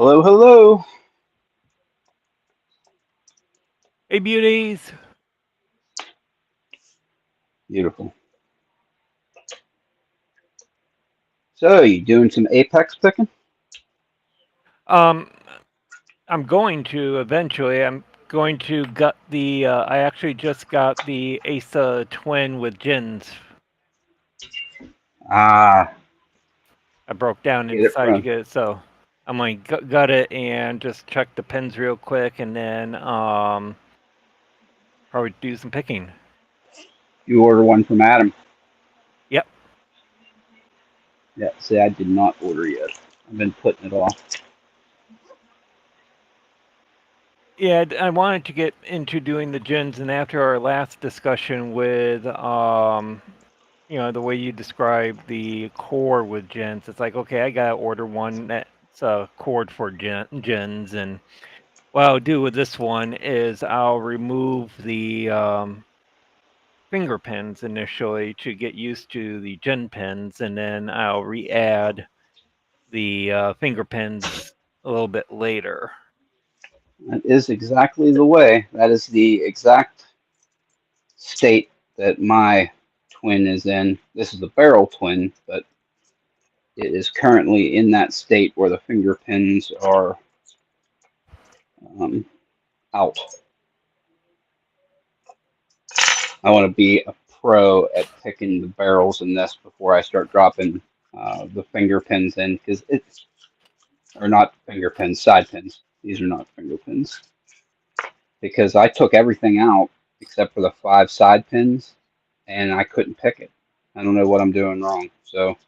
Hello, hello. Hey, beauties. Beautiful. So, you doing some Apex picking? Um, I'm going to eventually. I'm going to gut the. I actually just got the Asa twin with gins. Ah, I broke down and get it decided to from. get it, so I'm going to gut it and just check the pins real quick, and then probably do some picking. You order one from Adam. Yep. Yeah, see, I did not order yet. I've been putting it off. Yeah, I wanted to get into doing the gins, and after our last discussion with the way you describe the core with gens, it's like, okay, I gotta order one that's a cord for gens, and what I'll do with this one is I'll remove the finger pins initially to get used to the gen pins, and then I'll re-add the finger pins a little bit later. That is exactly the way. That is the exact state that my twin is in. This is the barrel twin, but it is currently in that state where the finger pins are um, out. I want to be a pro at picking the barrels in this before I start dropping the finger pins in because it's or not finger pins, side pins. These are not finger pins because I took everything out except for the five side pins and I couldn't pick it. I don't know what I'm doing wrong. So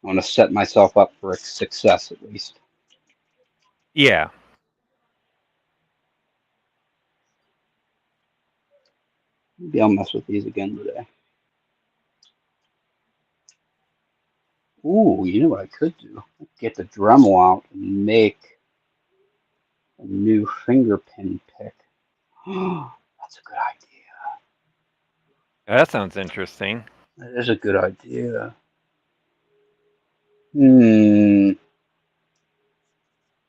I want to set myself up for a success at least. Yeah. Maybe I'll mess with these again today. Ooh, you know what I could do? Get the Dremel out and make a new finger pin pick. That's a good idea. That sounds interesting. That is a good idea. Hmm,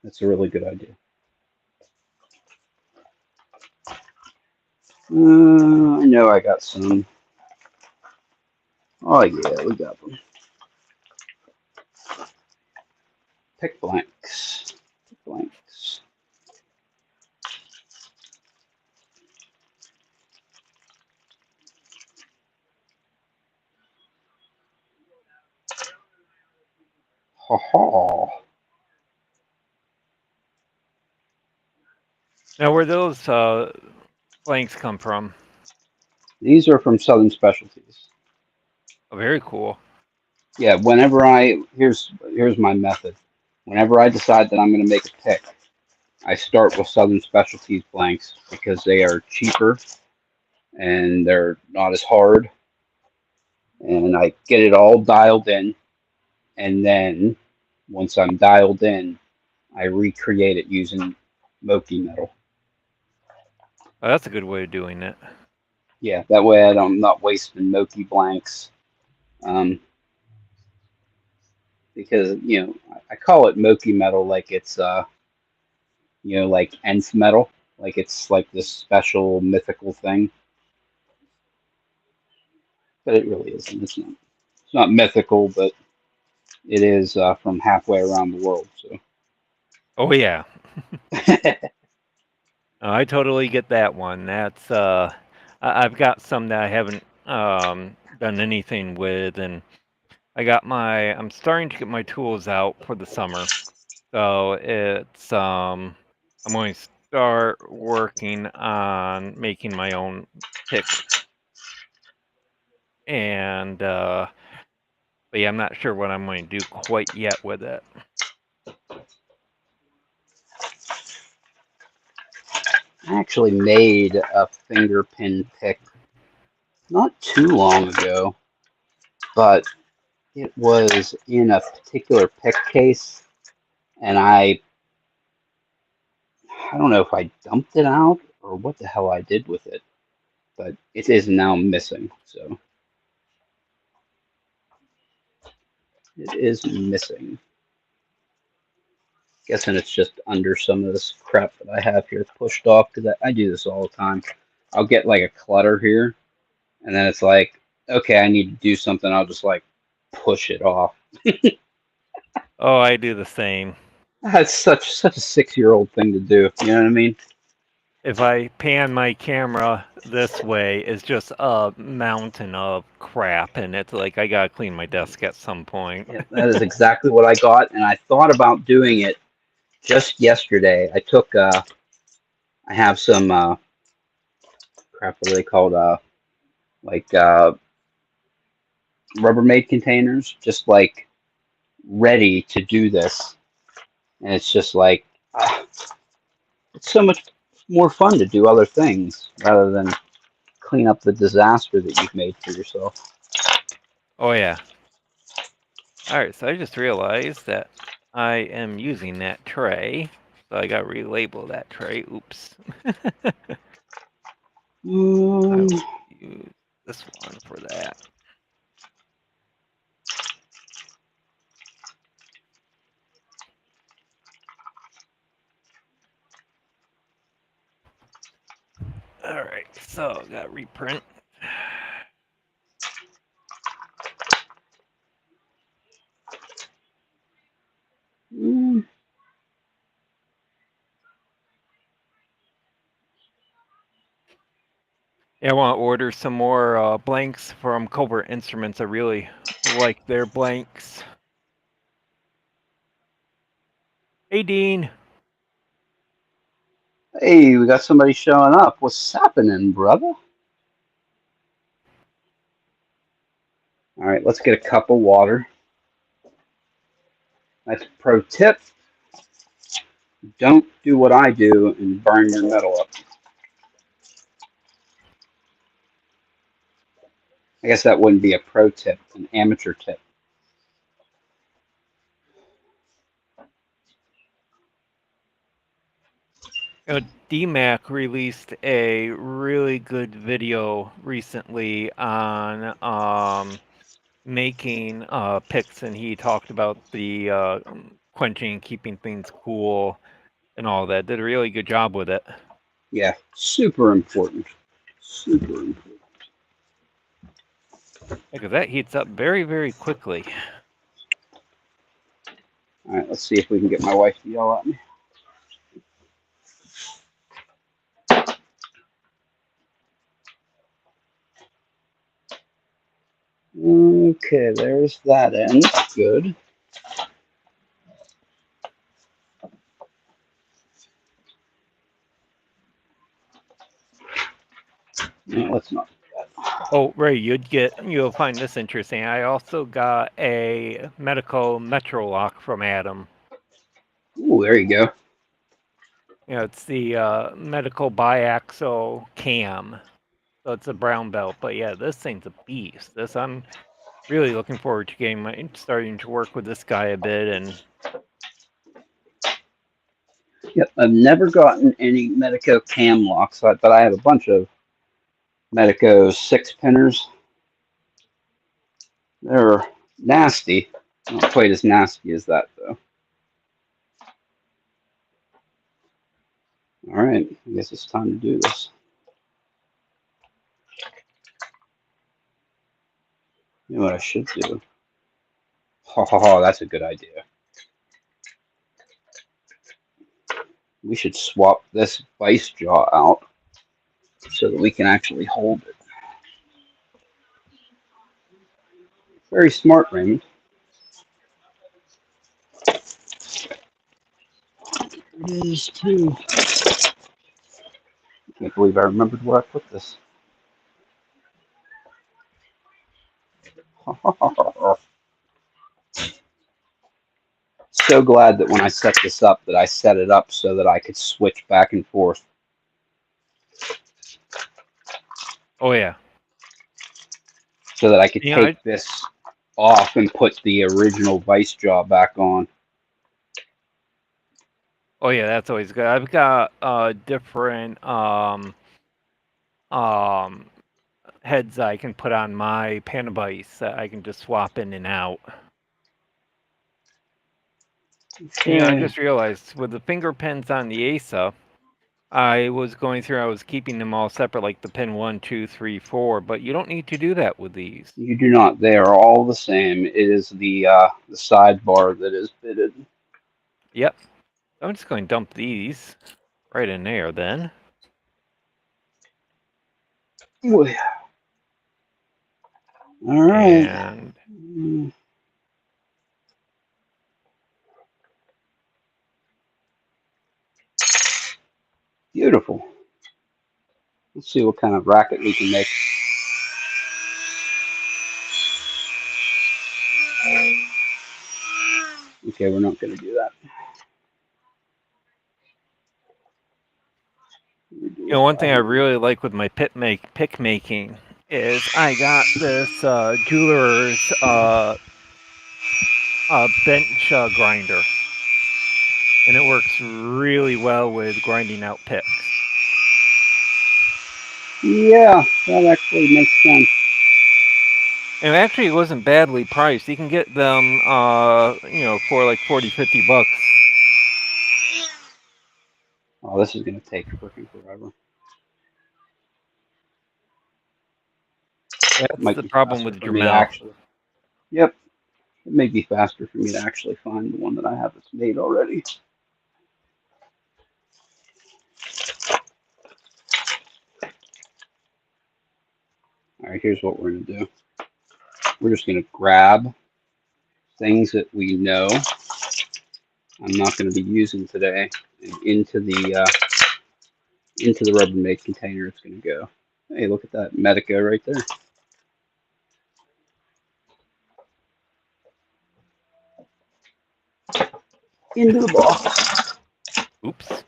that's a really good idea. I know I got some. Oh yeah, we got them. Pick blanks. Pick blanks. Ha ha. Now, where those blanks come from? These are from Southern Specialties. Oh, very cool. Yeah, whenever I here's my method. Whenever I decide that I'm going to make a pick, I start with Southern Specialties blanks because they are cheaper and they're not as hard, and I get it all dialed in, and then once I'm dialed in, I recreate it using Moki metal. Oh, that's a good way of doing it. Yeah, that way I'm not wasting Moki blanks. Um, because I call it Moki metal like it's like Nth metal, like it's like this special mythical thing, but it really isn't. It's not mythical, but it is from halfway around the world. So Oh yeah. I totally get that one. That's I've got some that I haven't done anything with, and I'm starting to get my tools out for the summer. So I'm going to start working on making my own picks, and but yeah, I'm not sure what I'm going to do quite yet with it. I actually made a finger pin pick not too long ago, but it was in a particular pick case, and I don't know if I dumped it out or what the hell I did with it, but it is now missing. So it is missing. Guessing it's just under some of this crap that I have here pushed off because I do this all the time. I'll get like a clutter here, and then it's like, okay, I need to do something. I'll just like push it off. Oh, I do the same. That's such a 6-year-old thing to do. You know what I mean? If I pan my camera this way, it's just a mountain of crap, and it's like I gotta clean my desk at some point. Yeah, that is exactly what I got, and I thought about doing it just yesterday. I have some crap. What are they called? Like Rubbermaid containers, just like ready to do this, and it's just like it's so much more fun to do other things rather than clean up the disaster that you've made for yourself. Oh yeah. Alright, so I just realized that I am using that tray. So I gotta relabel that tray. Oops. I will use this one for that. Alright, so got to reprint. Mm. Yeah, I want to order some more blanks from Covert Instruments. I really like their blanks. Hey, Dean. Hey, we got somebody showing up. What's happening, brother? All right, let's get a cup of water. That's a pro tip. Don't do what I do and burn your metal up. I guess that wouldn't be a pro tip, an amateur tip. DMAC released a really good video recently on making picks, and he talked about the quenching and keeping things cool and all that. Did a really good job with it. Yeah, super important. Super important. Because that heats up very, very quickly. All right, let's see if we can get my wife to yell at me. Okay, there's that end. Good. No, let's not do that. Oh, Ray, you'll find this interesting. I also got a Medico Metro Lock from Adam. Ooh, there you go. You know, it's the Medical Biaxial Cam. So it's a brown belt. But yeah, this thing's a beast. I'm really looking forward to starting to work with this guy a bit. And Yep, I've never gotten any Medico cam locks, but I have a bunch of Medico 6-pinners. They're nasty. Not quite as nasty as that, though. All right, I guess it's time to do this. You know what I should do? Ha ha ha, that's a good idea. We should swap this vice jaw out so that we can actually hold it. Very smart, Raymond. It is too. I can't believe I remembered where I put this. So glad that when I set this up, that I set it up so that I could switch back and forth. oh yeah, So that I could yeah, take this off and put the original vice jaw back on. oh yeah, that's always good. I've got different heads I can put on my Panavice that I can just swap in and out. You know, I Okay. just realized with the finger pins on the ASA, I was going through, I was keeping them all separate, like the pin 1, 2, 3, 4, but you don't need to do that with these. You do not. They are all the same. It is the sidebar that is bitted. Yep. I'm just going to dump these right in there then. All right. And Beautiful. Let's see what kind of racket we can make. Okay, we're not going to do that. you know, one thing I really like with my pick making is I got this jeweler's bench grinder, and it works really well with grinding out picks. Yeah, that actually makes sense. And actually, it wasn't badly priced. You can get them, you know, for like $40-50. Oh, this is going to take freaking forever. It That's might the be problem faster with for me to Dremel. actually. Yep, it may be faster for me to actually find the one that I have that's made already. All right, here's what we're going to do. We're just going to grab things that we know I'm not going to be using today, and into the Rubbermaid container it's going to go. Hey, look at that Medica right there. Into the box. Oops.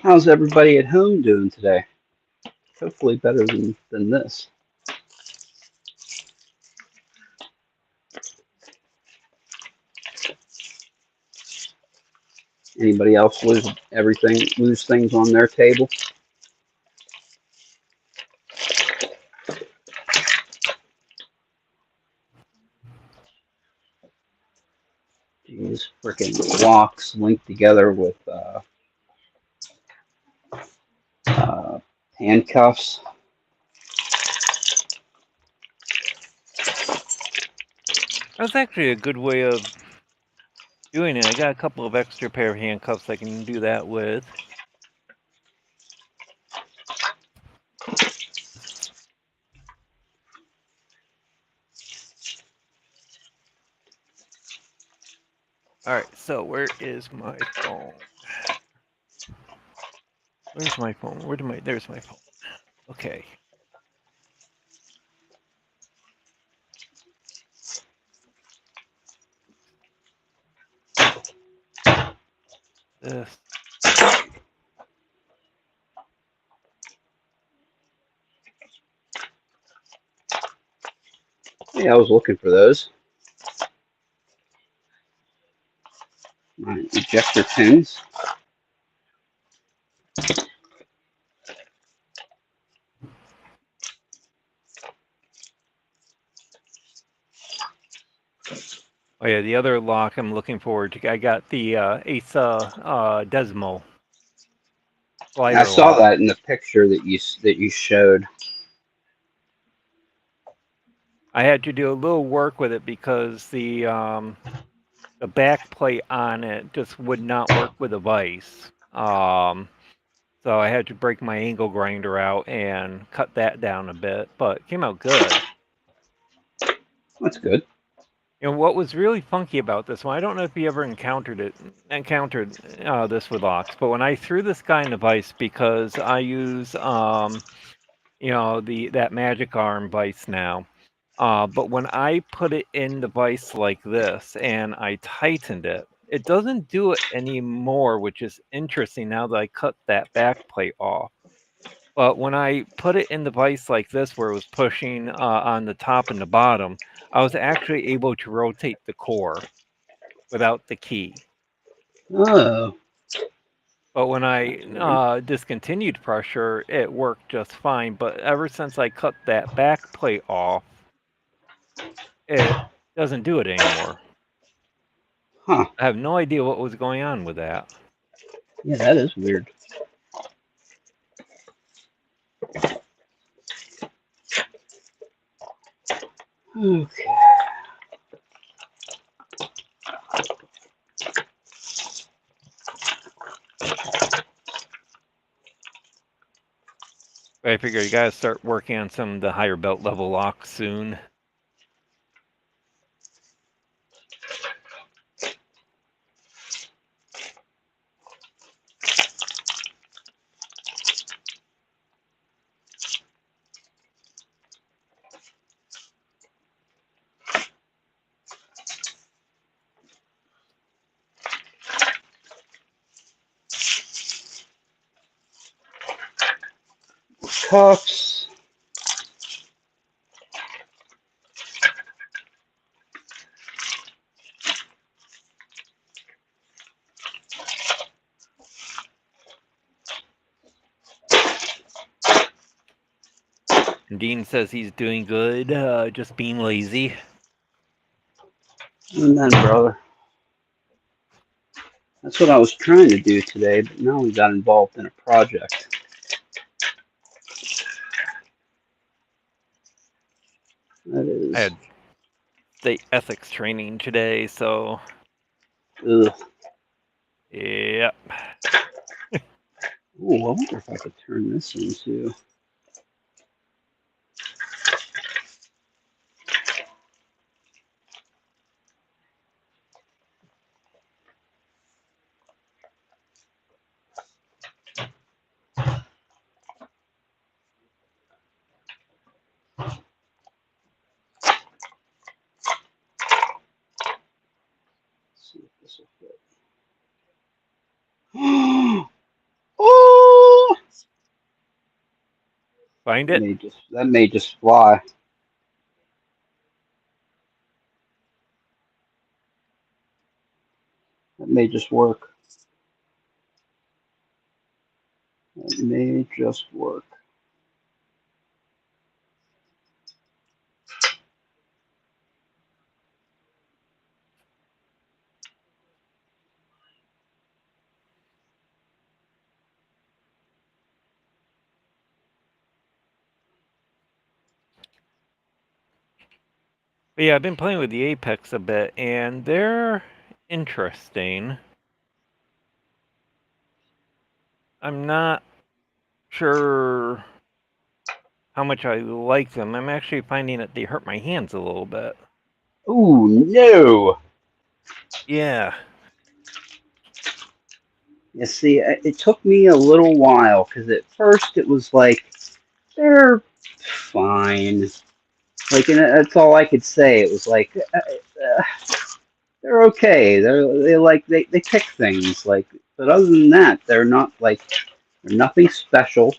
How's everybody at home doing today? Hopefully better than this. Anybody else lose things on their table? These freaking blocks linked together with handcuffs. That's actually a good way of doing it. I got a couple of extra pair of handcuffs I can do that with. All right, so where is my phone? Where's my phone? There's my phone. Okay. This. Yeah, I was looking for those. My ejector pins. Oh yeah, the other lock I'm looking forward to. I got the Asa Desmo I slider saw lock. that in the picture that you showed. I had to do a little work with it because the back plate on it just would not work with the vise. So I had to break my angle grinder out and cut that down a bit, but it came out good. That's good. And what was really funky about this one, I don't know if you ever encountered this with locks, but when I threw this guy in the vise, because I use you know, that magic arm vise now. But when I put it in the vise like this and I tightened it, it doesn't do it anymore, which is interesting now that I cut that back plate off. But when I put it in the vise like this, where it was pushing on the top and the bottom, I was actually able to rotate the core without the key. Oh, But when that's weird. I discontinued pressure, it worked just fine. But ever since I cut that back plate off, it doesn't do it anymore. Huh. I have no idea what was going on with that. Yeah, that is weird. Okay. But I figure you gotta start working on some of the higher belt level locks soon. Cuffs. And Dean says he's doing good, just being lazy. Amen, brother. That's what I was trying to do today, but now we got involved in a project. That is. I had state ethics training today, so Ugh. yep. Ooh, I wonder if I could turn this into. Let's see if this will fit. Oh! Find it? That may just fly. That may just work. That may just work. But yeah, I've been playing with the Apex a bit, and they're interesting. I'm not sure how much I like them. I'm actually finding that they hurt my hands a little bit. Ooh, no! Yeah. You see, it took me a little while because at first it was like, they're fine. Like, and that's all I could say. It was like, they're okay. They pick things like, but other than that, they're not like they're nothing special.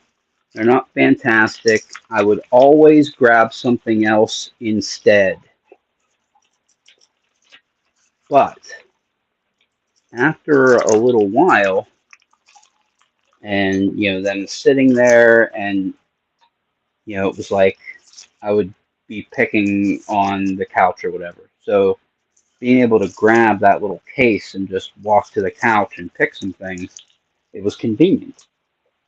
They're not fantastic. I would always grab something else instead. But after a little while, and them sitting there, and it was like I would be picking on the couch or whatever. So being able to grab that little case and just walk to the couch and pick some things, it was convenient.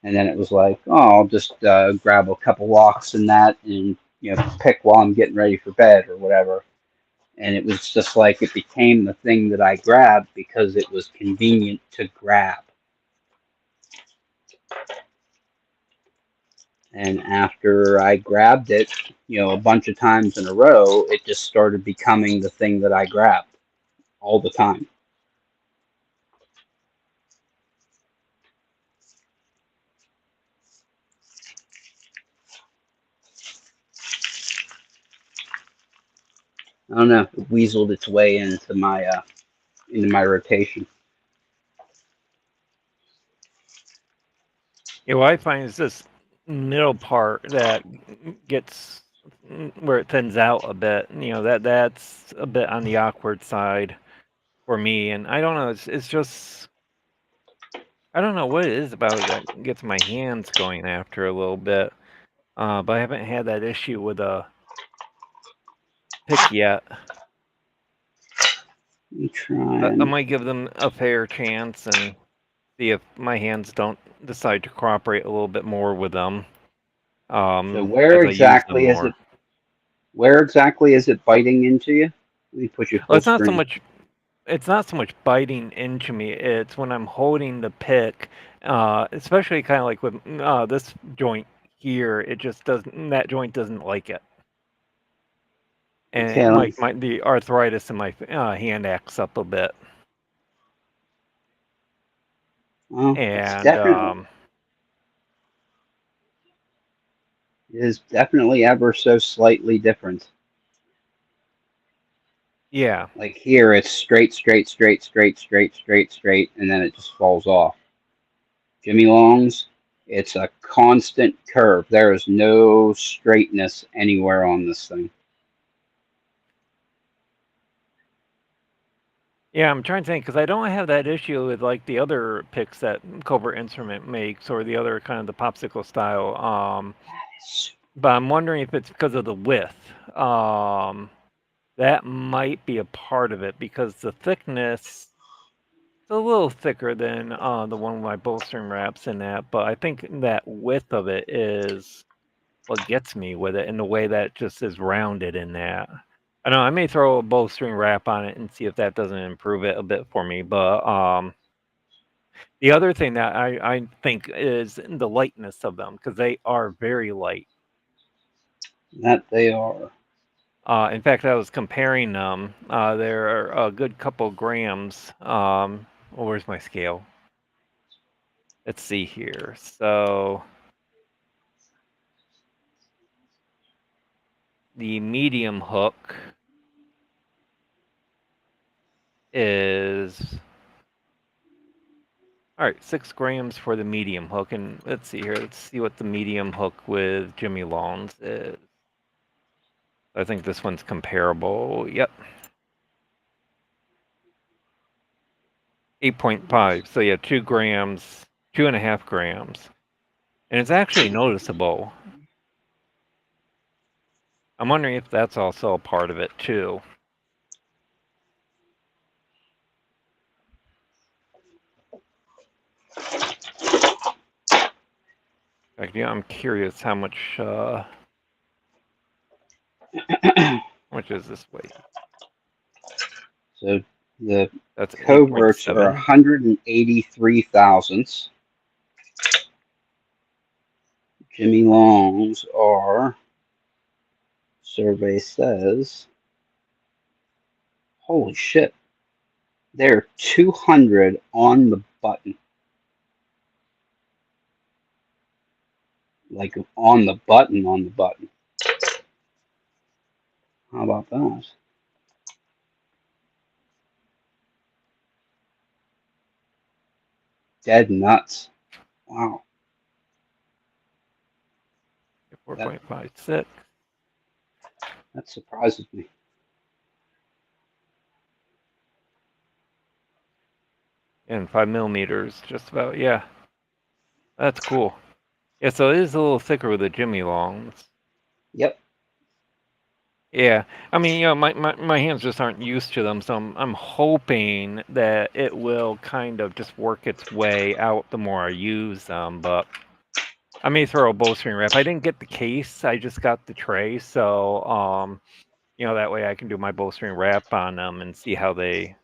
And then it was like, oh, I'll just grab a couple locks and that, and pick while I'm getting ready for bed or whatever. And it was just like it became the thing that I grabbed because it was convenient to grab. And after I grabbed it, a bunch of times in a row, it just started becoming the thing that I grabbed all the time. I don't know. It weaseled its way into my rotation. Yeah, what I find is this middle part that gets where it thins out a bit. That's a bit on the awkward side for me, and I don't know. It's just I don't know what it is about it that gets my hands going after a little bit. But I haven't had that issue with a pick yet. Let me try. I might give them a fair chance and see if my hands don't decide to cooperate a little bit more with them. So where As I use them exactly is more. it? Where exactly is it biting into you? Let me put you Well, full screen. it's not so much biting into me. It's when I'm holding the pick, especially kind of like with this joint here. It just doesn't. That joint doesn't like it, and Okay, let me. the arthritis in my hand acts up a bit. Well, And it is definitely ever so slightly different. yeah, Like here, it's straight, straight, straight, straight, straight, straight, straight, and then it just falls off. Jimmy Long's, it's a constant curve. There is no straightness anywhere on this thing. yeah. I'm trying to think because I don't have that issue with like the other picks that Cobra Instrument makes or the other kind of the popsicle style. But I'm wondering if it's because of the width. That might be a part of it because the thickness is a little thicker than the one with my bowstring wraps in that, but I think that width of it is what gets me with it in the way that it just is rounded in that. I know I may throw a bowstring wrap on it and see if that doesn't improve it a bit for me, but the other thing that I think is the lightness of them because they are very light. That they are. In fact, I was comparing them. They're a good couple grams. Well, where's my scale? Let's see here. So the medium hook is all right, 6 grams for the medium hook. And let's see here. Let's see what the medium hook with Jimmy Long's is. I think this one's comparable. Yep. 8.5. So yeah, 2 grams, 2.5 grams. And it's actually noticeable. I'm wondering if that's also a part of it too. Like, yeah, I'm curious how much is this weight? So the That's coverts are 8.7. 183 thousandths. Jimmy Long's are, survey says, holy shit, they're 200 on the button. Like on the button, on the button. How about that? Dead nuts. Wow. 4.56. That surprises me. And 5 millimeters, just about. Yeah, that's cool. Yeah, so it is a little thicker with the Jimmy Longs. Yep. Yeah, I mean, my hands just aren't used to them, so I'm hoping that it will kind of just work its way out the more I use them. But I may throw a bowstring wrap. I didn't get the case; I just got the tray, so that way I can do my bowstring wrap on them and see how they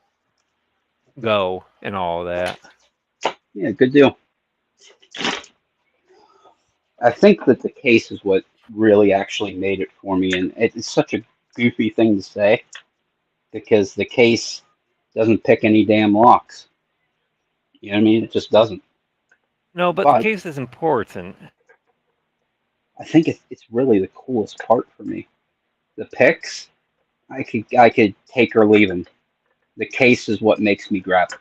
go and all of that. Yeah, good deal. I think that the case is what really actually made it for me, and it's such a goofy thing to say because the case doesn't pick any damn locks. You know what I mean? It just doesn't. No, but the But case is important. I think it's really the coolest part for me. The picks, I could take or leave them. The case is what makes me grab it.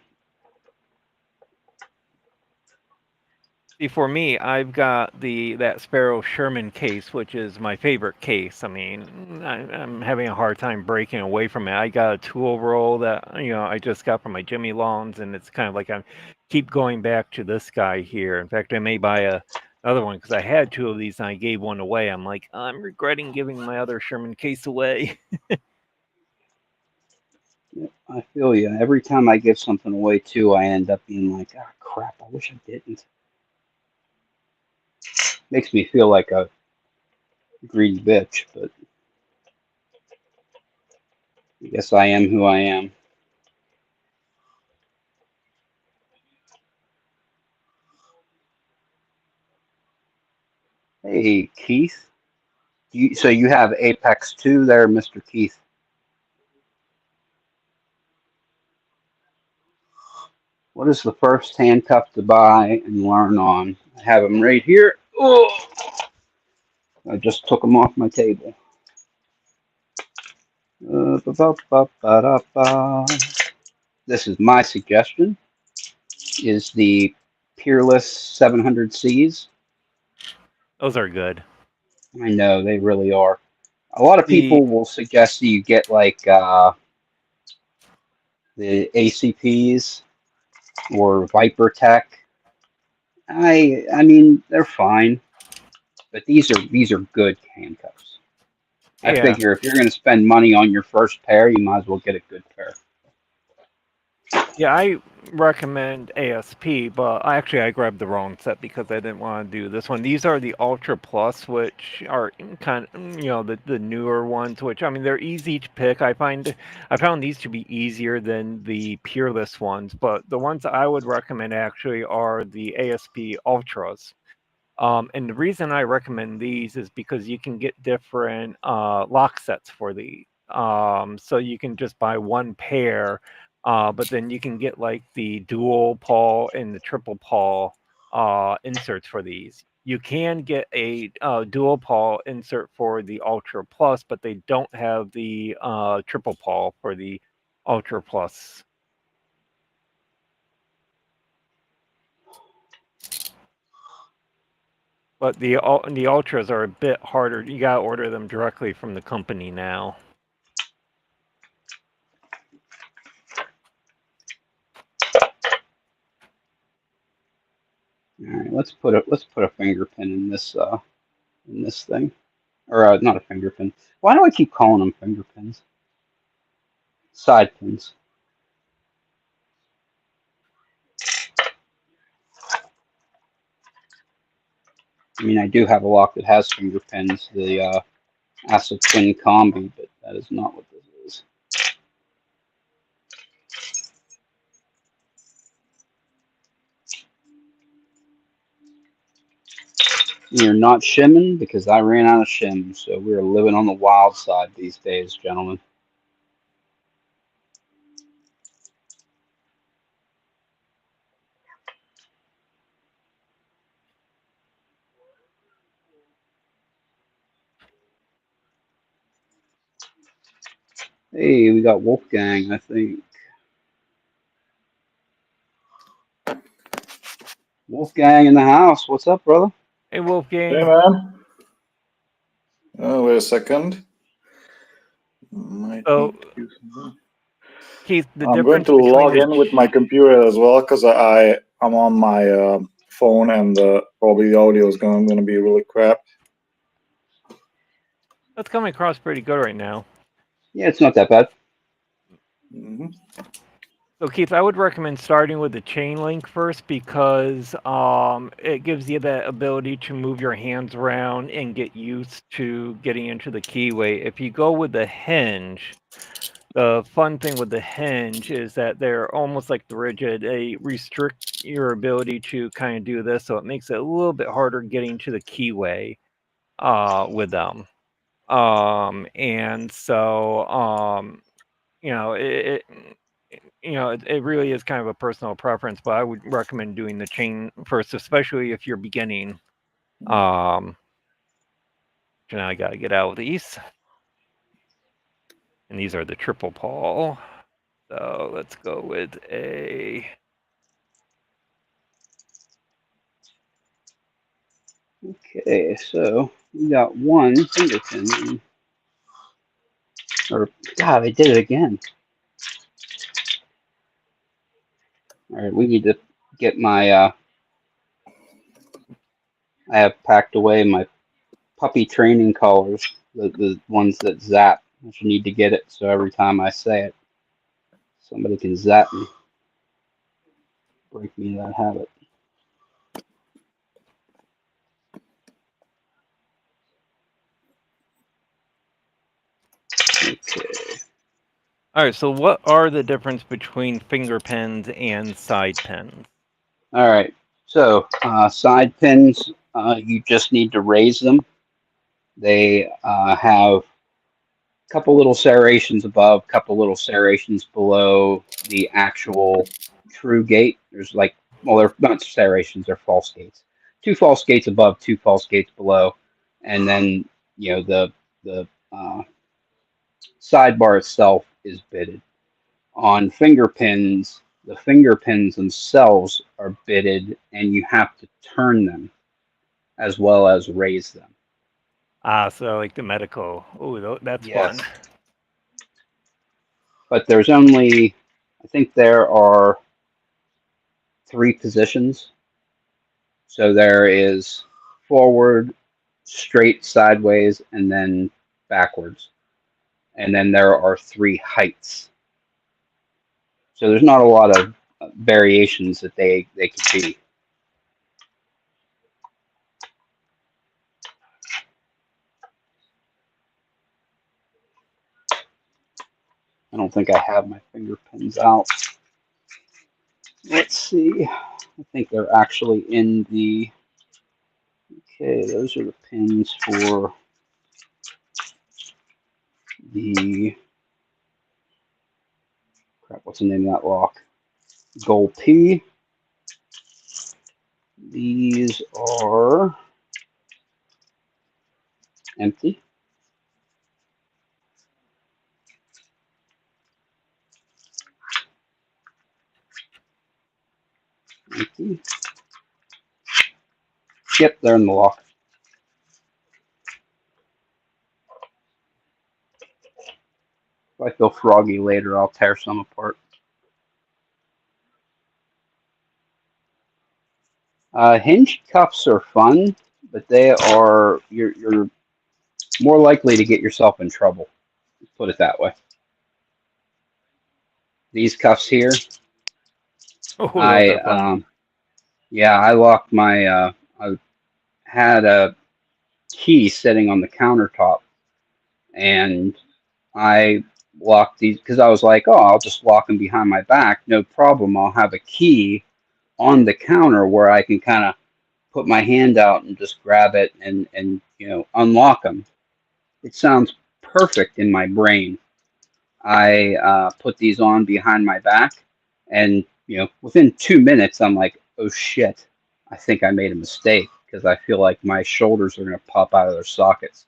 See, for me, I've got that Sparrow Sherman case, which is my favorite case. I mean, I'm having a hard time breaking away from it. I got a tool roll that I just got from my Jimmy Lawns, and it's kind of like I keep going back to this guy here. In fact, I may buy another one because I had 2 of these and I gave one away. I'm like, I'm regretting giving my other Sherman case away. I feel you. Every time I give something away too, I end up being like, ah, crap, I wish I didn't. Makes me feel like a greedy bitch, but I guess I am who I am. Hey, Keith. So you have Apex 2 there, Mr. Keith. What is the first handcuff to buy and learn on? I have them right here. Oh, I just took them off my table. Ba-ba-ba-ba-da-ba. This is my suggestion, is the Peerless 700Cs. Those are good. I know, they really are. A lot of The people will suggest that you get like the ACPs or Viper Tech. I mean, they're fine, but these are good handcuffs. I yeah. figure if you're going to spend money on your first pair, you might as well get a good pair. Yeah, I recommend ASP, but I grabbed the wrong set because I didn't want to do this one. These are the Ultra Plus, which are kind of, the newer ones, which I mean they're easy to pick. I found these to be easier than the Peerless ones, but the ones I would recommend actually are the ASP Ultras. And the reason I recommend these is because you can get different lock sets for these. So you can just buy one pair, but then you can get like the dual paw and the triple paw inserts for these. You can get a dual paw insert for the Ultra Plus, but they don't have the triple paw for the Ultra Plus. But the Ultras are a bit harder. You gotta order them directly from the company now. All right, let's put a finger pin in this thing, or not a finger pin. Why do I keep calling them finger pins? Side pins. I mean, I do have a lock that has finger pins, the Acid Twin Combi, but that is not what this is. You're not shimming because I ran out of shim, so we're living on the wild side these days, gentlemen. Hey, we got Wolfgang, I think. Wolfgang in the house. What's up, brother? Hey, Wolfgang. Hey, man. Oh, wait a second. Might So, need to do something. Keith, the I'm going difference to between log in with my computer as well because I'm on my phone and probably the audio is going to be really crap. that's coming across pretty good right now. Yeah, it's not that bad. Mm-hmm. So, Keith, I would recommend starting with the chain link first because it gives you that ability to move your hands around and get used to getting into the keyway. If you go with the hinge, the fun thing with the hinge is that they're almost like the rigid. They restrict your ability to kind of do this, so it makes it a little bit harder getting to the keyway with them. And so it really is kind of a personal preference, but I would recommend doing the chain first, especially if you're beginning. So now I gotta get out of these. And these are the triple paw. So let's go with a. Okay, so we got one finger pin. Or, God, I did it again. All right, we need to get my, I have packed away my puppy training collars, the ones that zap. I should need to get it so every time I say it, Somebody can zap me. Break me of that habit. Okay. All right. So, what are the difference between finger pens and side pens? All right. So side pins, you just need to raise them. They have a couple little serrations above, couple little serrations below the actual true gate. There's like, well, they're not serrations, they're false gates. Two false gates above, two false gates below, and then the sidebar itself is bitted. On finger pins, the finger pins themselves are bitted, and you have to turn them as well as raise them. So like the medical. Oh, that's Yes. fun. But there's only, I think there are 3 positions. So there is forward, straight, sideways, and then backwards. And then there are 3 heights. So there's not a lot of variations that they could be. I don't think I have my finger pins out. Let's see. I think they're actually in the. Okay, those are the pins for the. Crap, what's the name of that lock? Gold P. These are empty. Empty. Yep, they're in the lock. If I feel froggy later, I'll tear some apart. Hinge cuffs are fun, but you're more likely to get yourself in trouble. Put it that way. These cuffs here, Oh, those are fun. I locked my. I had a key sitting on the countertop, and I locked these because I was like, oh, I'll just lock them behind my back, no problem. I'll have a key on the counter where I can kind of put my hand out and just grab it and unlock them. It sounds perfect in my brain. I put these on behind my back, and within 2 minutes, I'm like, oh shit, I think I made a mistake because I feel like my shoulders are going to pop out of their sockets.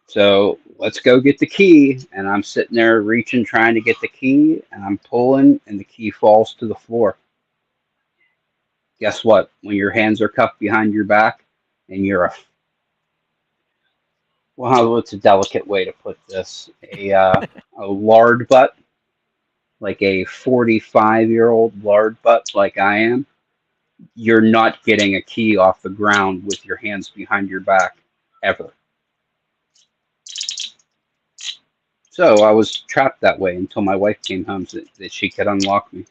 So let's go get the key. And I'm sitting there reaching, trying to get the key, and I'm pulling, and the key falls to the floor. Guess what? When your hands are cuffed behind your back and you're what's a delicate way to put this? A lard butt, like a 45-year-old lard butt like I am, you're not getting a key off the ground with your hands behind your back ever. So I was trapped that way until my wife came home so that she could unlock me.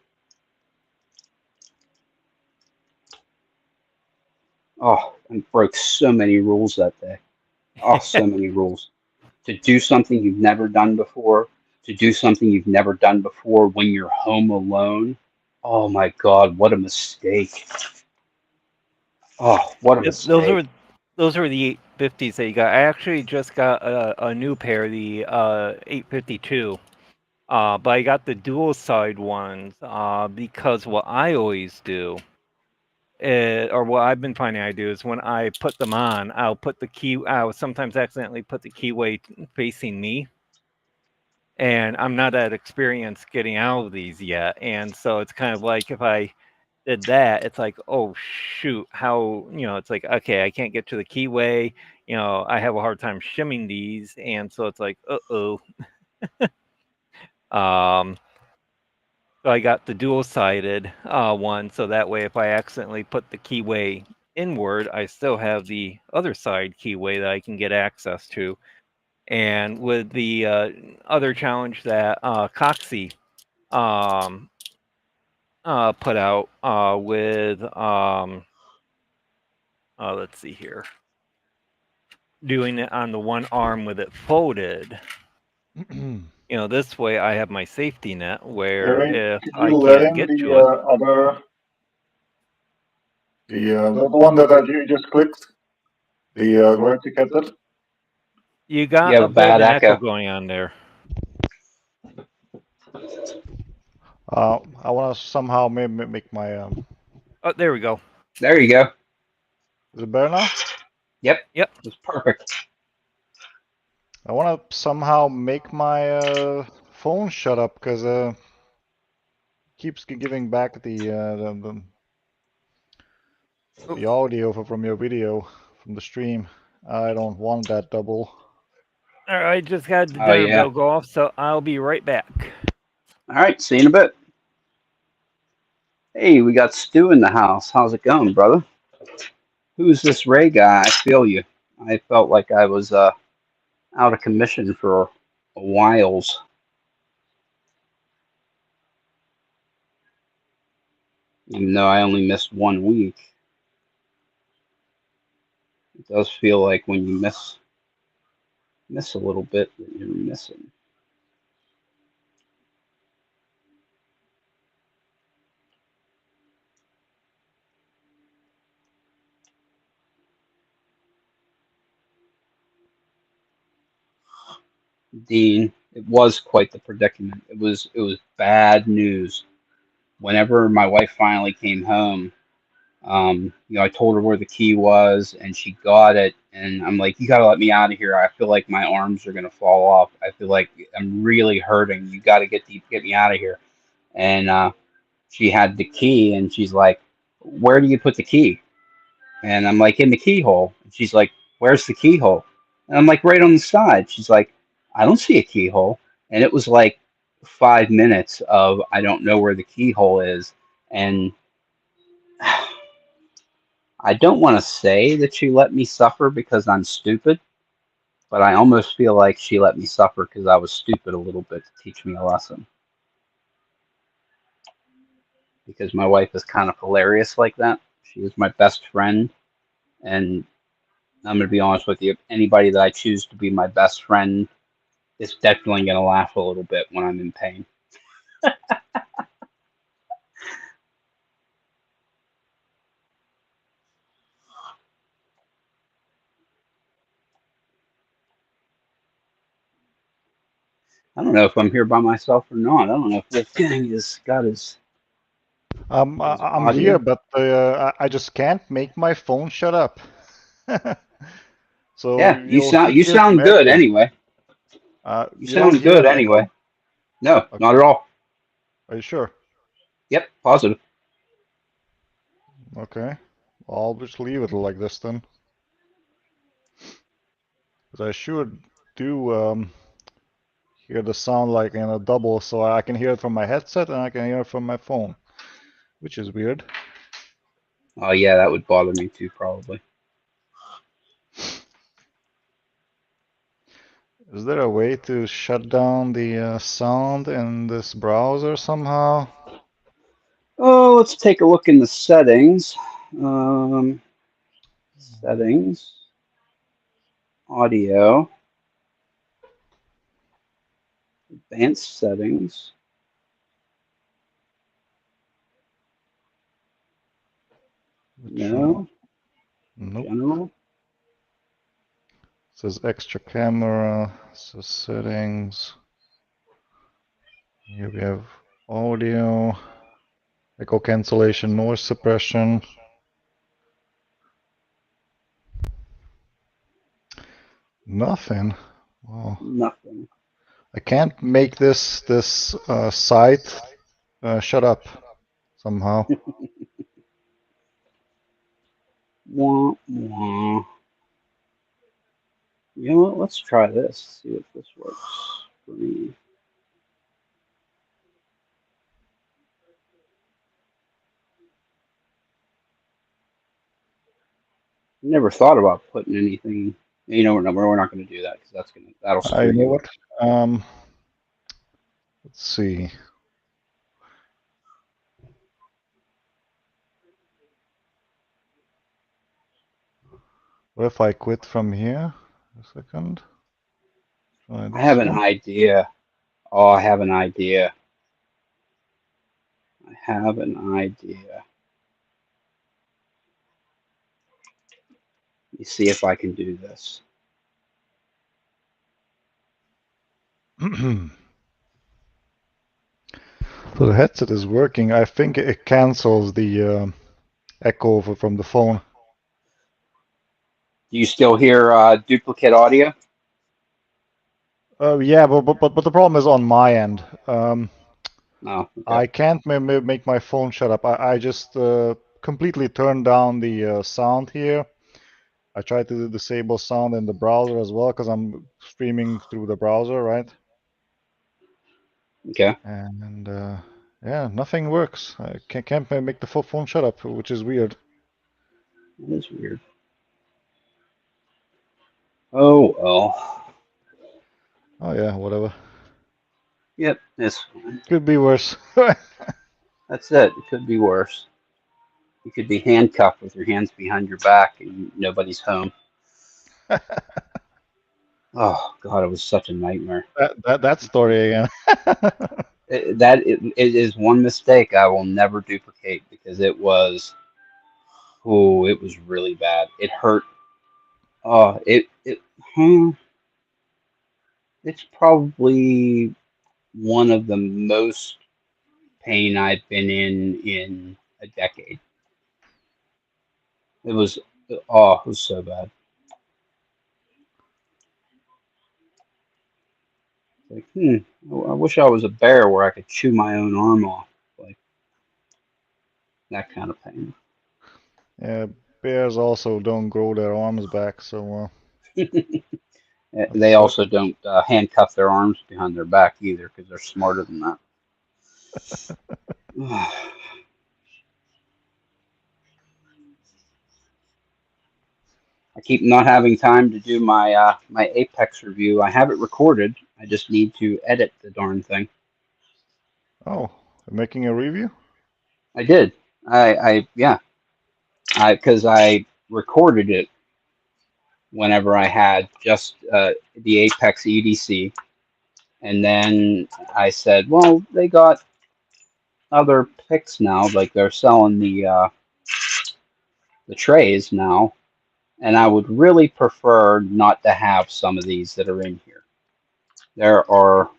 Oh, I broke so many rules that day. Oh, so many rules. To do something you've never done before, to do something you've never done before when you're home alone. Oh my God, what a mistake. Oh, what a mistake. Those are the 850s that you got. I actually just got a new pair, the 852. But I got the dual side ones because what I always do, or what I've been finding I do, is when I put them on, I'll sometimes accidentally put the keyway facing me. And I'm not that experienced getting out of these yet. And so it's kind of like if I did that, it's like, oh shoot, how, it's like, okay, I can't get to the keyway. I have a hard time shimming these. And so it's like, uh-oh. So I got the dual-sided one, so that way if I accidentally put the keyway inward, I still have the other side keyway that I can get access to. And with the other challenge that Coxie put out with let's see here, doing it on the one arm with it folded. This way I have my safety net where Gary, if could I you let can't in get the to it. other, the one that you just clicked, the where to get it? You got You have a a bit of bad an echo echo. going on there. I want to somehow make my. Oh, there we go. There you go. Is it better now? Yep. Yep. It's perfect. I want to somehow make my phone shut up because keeps giving back the audio from your video from the stream. I don't want that double. All right, just had the Oh, dinner yeah. bell go off, so I'll be right back. All right. See you in a bit. Hey, we got Stu in the house. How's it going, brother? Who's this Ray guy? I feel you. I felt like I was out of commission for a whiles. Even though I only missed 1 week. It does feel like when you miss a little bit that you're missing. Dean, it was quite the predicament. It was bad news. Whenever my wife finally came home, I told her where the key was, and she got it. And I'm like, "You got to let me out of here. I feel like my arms are gonna fall off. I feel like I'm really hurting. You got to get me out of here." And she had the key, and she's like, "Where do you put the key?" And I'm like, "In the keyhole." And she's like, "Where's the keyhole?" And I'm like, "Right on the side." She's like, "I don't see a keyhole." And it was like 5 minutes of I don't know where the keyhole is. And I don't want to say that she let me suffer because I'm stupid, but I almost feel like she let me suffer because I was stupid a little bit to teach me a lesson. Because my wife is kind of hilarious like that. She is my best friend. And I'm going to be honest with you, anybody that I choose to be my best friend is definitely going to laugh a little bit when I'm in pain. I don't know if I'm here by myself or not. I don't know if Wolfgang has got his I'm here, audio. but I just can't make my phone shut up. So Yeah, you you'll keep hearing some sound good echo. anyway. You You don't sound hear good an anyway. echo? No, Okay. not at all. Are you sure? Yep, positive. Okay. Well, I'll just leave it like this then. Because I should do hear the sound like in a double, so I can hear it from my headset and I can hear it from my phone, which is weird. Oh yeah, that would bother me too, probably. Is there a way to shut down the sound in this browser somehow? Oh, let's take a look in the settings. Settings, audio, advanced settings. No, Nope. general. It says extra camera, so settings. Here we have audio, echo cancellation, noise suppression. Nothing. Wow. Nothing. I can't make this site shut up somehow. Wah, wah. You know what? Let's try this. See if this works for me. Never thought about putting anything. We're not going to do that because that'll You screw know you what? up. Let's see. What if I quit from here? A second. Try I have this an one. idea. Oh, I have an idea. I have an idea. Let me see if I can do this. So the headset is working. I think it cancels the echo from the phone. Do you still hear duplicate audio? Yeah, but the problem is on my end. No. Okay. I can't make my phone shut up. I just completely turned down the sound here. I tried to disable sound in the browser as well because I'm streaming through the browser, right? Okay. And yeah, nothing works. I can't make the phone shut up, which is weird. That is weird. Oh well. Oh yeah, whatever. Yep, it's fine. Could be worse. That's it. It could be worse. You could be handcuffed with your hands behind your back and nobody's home. Oh God, it was such a nightmare. that story again. It is one mistake I will never duplicate because it was, oh, it was really bad. It hurt. Hmm, it's probably one of the most pain I've been in a decade. It was, oh, it was so bad. Like, I wish I was a bear where I could chew my own arm off. Like that kind of pain. Yeah, bears also don't grow their arms back, so They that's also don't handcuff their arms behind their back either because they're smarter than that. I keep not having time to do my Apex review. I have it recorded. I just need to edit the darn thing. oh, making a review? I did. Yeah. Because I recorded it whenever I had just the Apex EDC, and then I said, well, they got other picks now. Like they're selling the trays now, and I would really prefer not to have some of these that are in here. There are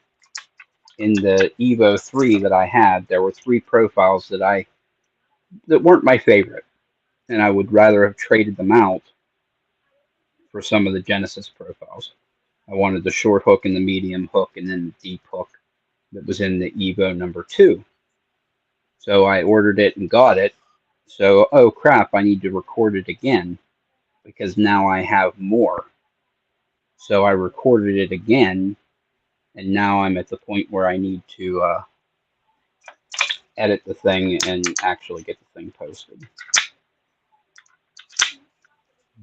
in the Evo 3 that I had, there were 3 profiles that weren't my favorite, and I would rather have traded them out for some of the Genesis profiles. I wanted the short hook and the medium hook, and then the deep hook that was in the Evo number 2. So I ordered it and got it. So, oh crap, I need to record it again because now I have more. So I recorded it again, and now I'm at the point where I need to edit the thing and actually get the thing posted.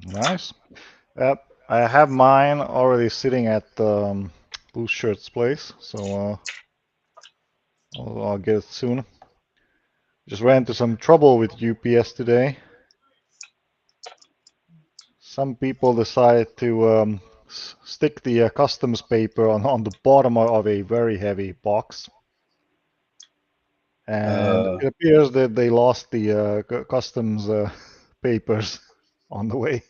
Nice. I have mine already sitting at Blue Shirt's place, so I'll get it soon. Just ran into some trouble with UPS today. Some people decided to stick the customs paper on the bottom of a very heavy box. And it appears that they lost the customs papers on the way.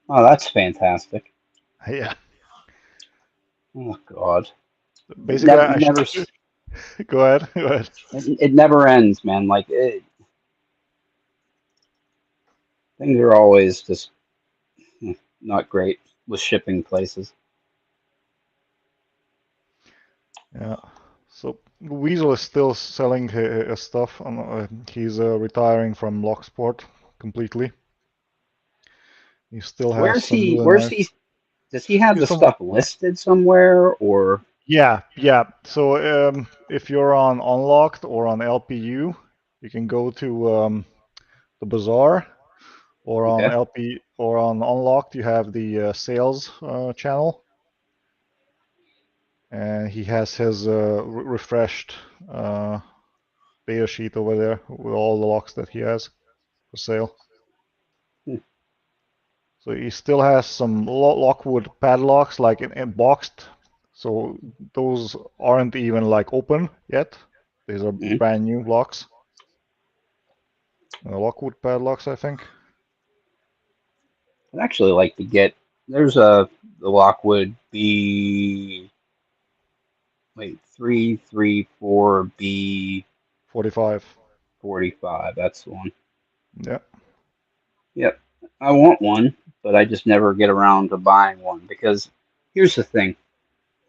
Oh, that's fantastic. Yeah. Oh God. Basically, Never. Go ahead. Go ahead. It never ends, man. Like things are always just not great with shipping places. Yeah. So Weasel is still selling his stuff. He's retiring from Locksport completely. He still has Where's some he? really Where's nice. he? Does he have He's the from stuff listed somewhere or? Yeah, yeah. So if you're on Unlocked or on LPU, you can go to the bazaar, or on Okay. LP or on Unlocked, you have the sales channel, and he has his refreshed data sheet over there with all the locks that he has for sale. Hmm. So he still has some Lockwood padlocks, like in boxed. So those aren't even like open yet. These are Mhm. brand new locks. Lockwood padlocks, I think. I'd actually like to get. There's the Lockwood B. Wait, 334B 45. 45. That's the one. Yeah. Yep. I want one, but I just never get around to buying one because here's the thing.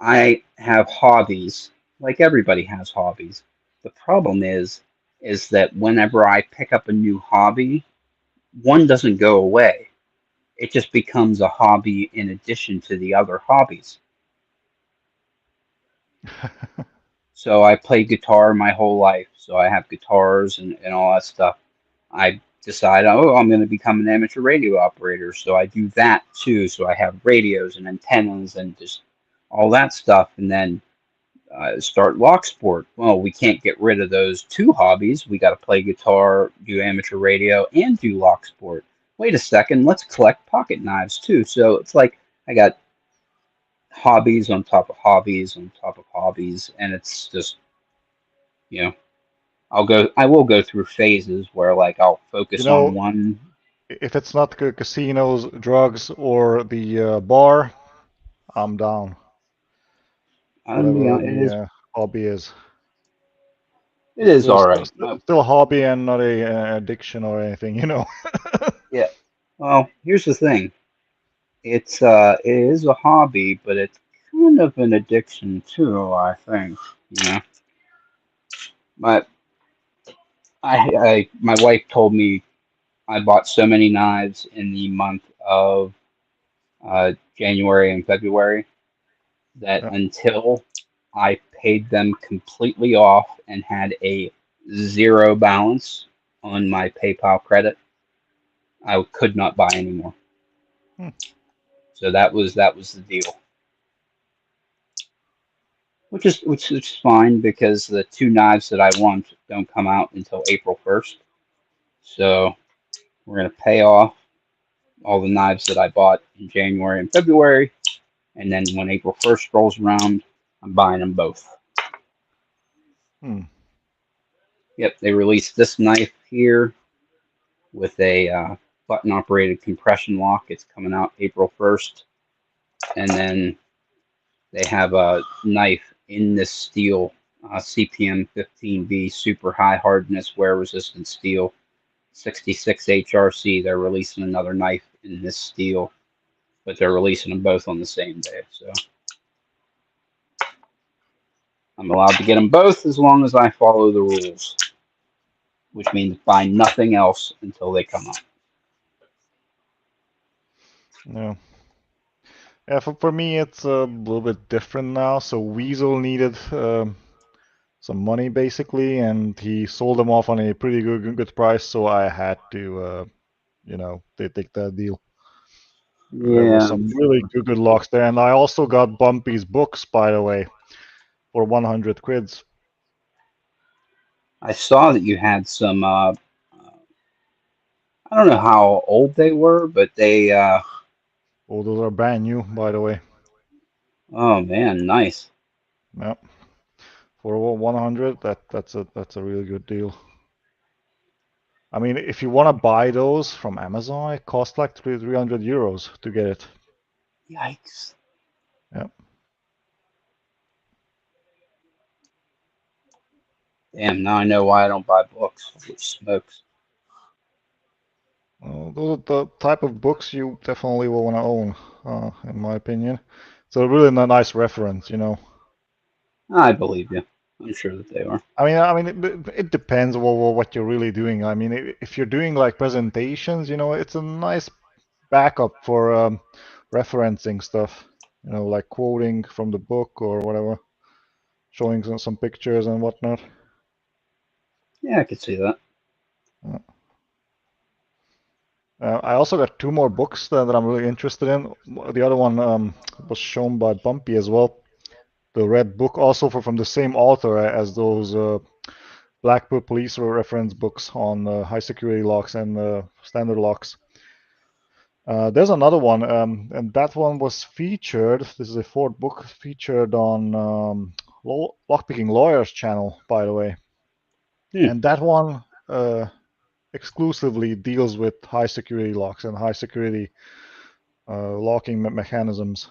I have hobbies, like everybody has hobbies. The problem is that whenever I pick up a new hobby, one doesn't go away. It just becomes a hobby in addition to the other hobbies. So I played guitar my whole life, so I have guitars and all that stuff. I decide, oh, I'm going to become an amateur radio operator, so I do that too. So I have radios and antennas and just all that stuff, and then start Locksport. Well, we can't get rid of those two hobbies. We got to play guitar, do amateur radio, and do Locksport. Wait a second, let's collect pocket knives too. So it's like I got hobbies on top of hobbies on top of hobbies, and it's just, you know, I will go through phases where like I'll You focus on know, one. if it's not casinos, drugs, or the bar, I'm down. You know, Whatever the hobby is. it is Still, all still, right. still, still a hobby and not a addiction or anything, you know. Yeah. Well, here's the thing. It is a hobby, but it's kind of an addiction too, I think. You know, my my wife told me I bought so many knives in the month of January and February that Yeah. until I paid them completely off and had a zero balance on my PayPal credit, I could not buy anymore. Hmm. So that was the deal. Which is fine because the two knives that I want don't come out until April 1st. So we're gonna pay off all the knives that I bought in January and February, and then when April 1st rolls around, I'm buying them both. Hmm. Yep, they released this knife here with a button operated compression lock. It's coming out April 1st. And then they have a knife in this steel, CPM 15B, super high hardness, wear resistant steel, 66 HRC. They're releasing another knife in this steel, but they're releasing them both on the same day. So I'm allowed to get them both as long as I follow the rules, which means buy nothing else until they come up. Yeah. Yeah, for me, it's a little bit different now. So Weasel needed some money basically, and he sold them off on a pretty good price. So I had to, they take that deal. There were Yeah, some really good locks there, and I also got Bumpy's books, by the way, for 100 quids. I saw that you had some. I don't know how old they were, but they. Oh, those are brand new, by the way. Oh man, nice. Yeah, for 100, that's a really good deal. I mean, if you want to buy those from Amazon, it costs like 300 euros to get it. Yikes. Yeah. Damn, now I know why I don't buy books. Holy smokes. Well, those are the type of books you definitely will want to own, in my opinion. It's a really nice reference, you know. I believe you. I'm sure that they are. It depends what you're really doing. I mean, if you're doing like presentations, you know, it's a nice backup for referencing stuff, you know, like quoting from the book or whatever, showing some pictures and whatnot. Yeah, I could see that. I also got two more books that I'm really interested in. The other one was shown by Bumpy as well. The Red Book, also from the same author as those Blackpool Police reference books on high security locks and standard locks. There's another one, and that one was featured. This is a fourth book featured on Lockpicking Lawyers channel, by the way. And that one exclusively deals with high security locks and high security locking mechanisms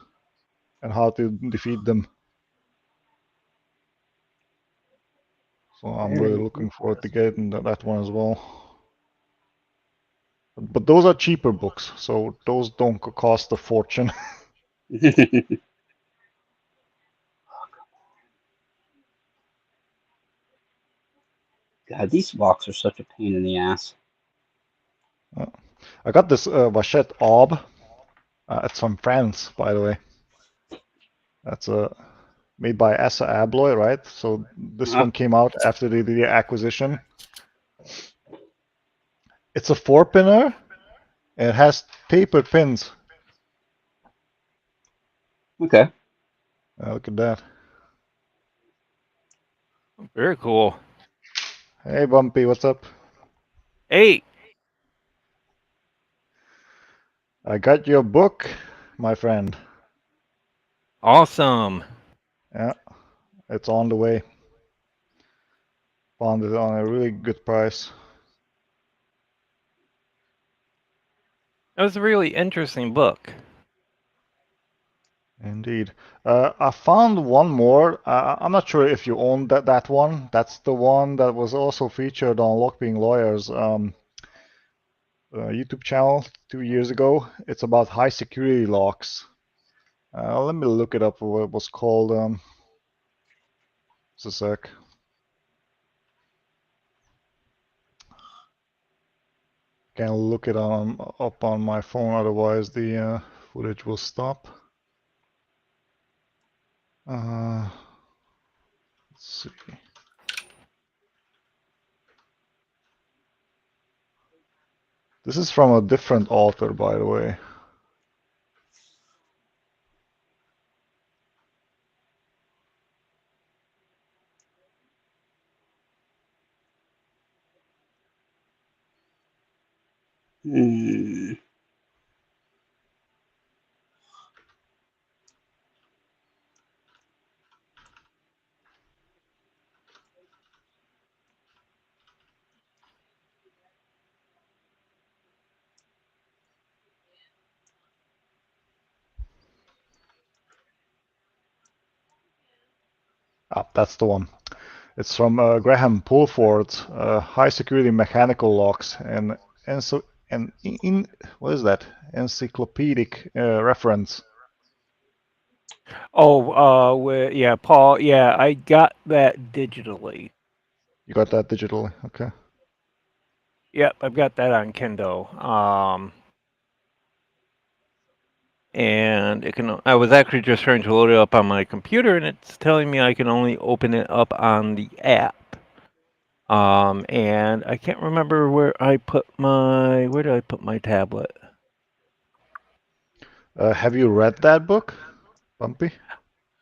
and how to defeat them. So I'm really looking forward to getting that one as well. But those are cheaper books, so those don't cost a fortune. God, these locks are such a pain in the ass. I got this Vachette Aub. It's from France, by the way. That's made by Assa Abloy, right? So this one came out after the acquisition. It's a 4-pinner, and it has tapered pins. Okay. Look at that. Very cool. Hey, Bumpy, what's up? Hey, I got your book, my friend. awesome. Yeah, it's on the way. Found it on a really good price. That was a really interesting book. Indeed. I found one more. I'm not sure if you own that one. That's the one that was also featured on Lockpicking Lawyers YouTube channel 2 years ago. It's about high security locks. Let me look it up. What it was called. Just a sec. Can't look it up on my phone, otherwise the footage will stop. Let's see. This is from a different author, by the way. Hmm. Ah, that's the one. It's from Graham Pulford, High Security Mechanical Locks, and so and in what is that? Encyclopedic reference. Oh, yeah, Paul. Yeah, I got that digitally. You got that digitally, okay? Yep, I've got that on Kindle. And it can. I was actually just trying to load it up on my computer, and it's telling me I can only open it up on the app. And I can't remember where I put my. Where did I put my tablet? Have you read that book, Bumpy?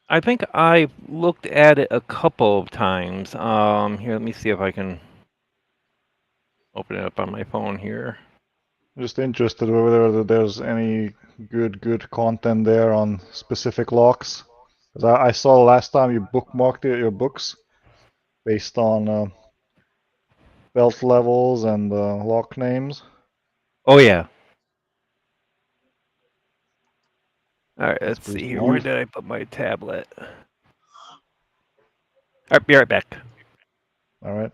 I think I looked at it a couple of times. Here, let me see if I can open it up on my phone here. Just interested whether there's any good content there on specific locks. 'Cause I saw last time you bookmarked your books based on belt levels and lock names. Oh yeah. All right, That's let's pretty see here. cool. Where did I put my tablet? All right, be right back. All right.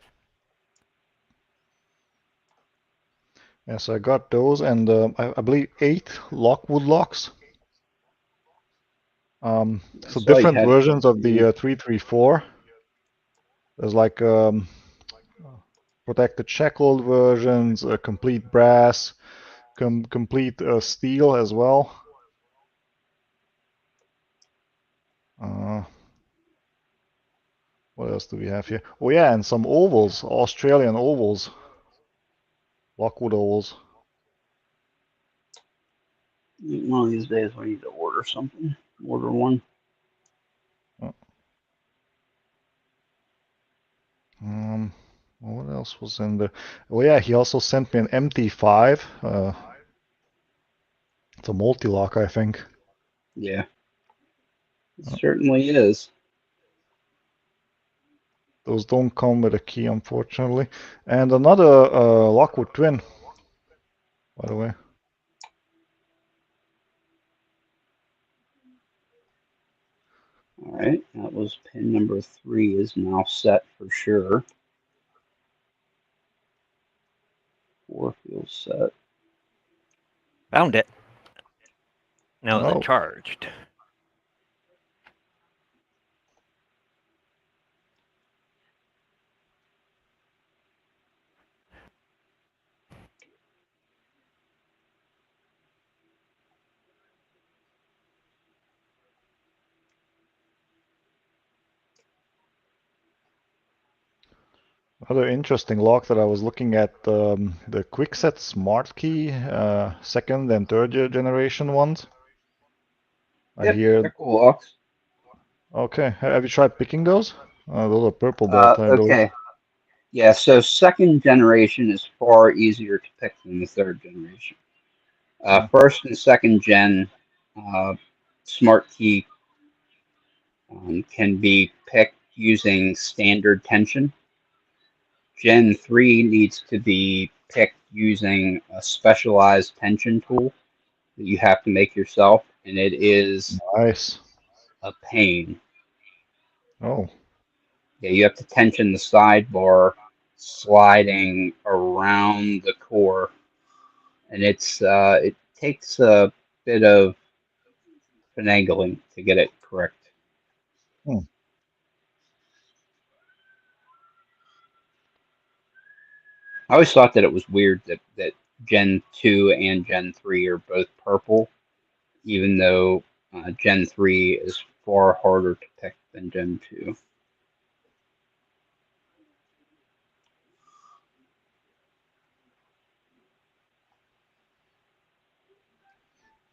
Yes, I got those, and I believe 8 Lockwood locks. So Saw you different had- versions of the 334. There's like protected shackled versions, complete brass, complete steel as well. What else do we have here? Oh yeah, and some ovals, Australian ovals, Lockwood ovals. One of these days I need to order something. Order one. What else was in there? Oh yeah, he also sent me an MT5. It's a multi-lock, I think. Yeah, it certainly is. Those don't come with a key, unfortunately. And another Lockwood twin, by the way. All right, that was pin number 3 is now set for sure. 4 feels set. Found it. Now Oh. it's charged. Another interesting lock that I was looking at, the Kwikset Smart Key, second and third generation ones. I Yep, hear. they're cool locks. Okay, have you tried picking those? Those are purple dot, I believe. Okay. Yeah, so second generation is far easier to pick than the third generation. First and second gen smart key can be picked using standard tension. Gen 3 needs to be picked using a specialized tension tool that you have to make yourself, and it is Nice. a pain. Oh, Yeah, you have to tension the sidebar sliding around the core, and it takes a bit of finagling to get it correct. Hmm. I always thought that it was weird that Gen 2 and Gen 3 are both purple, even though Gen 3 is far harder to pick than Gen 2.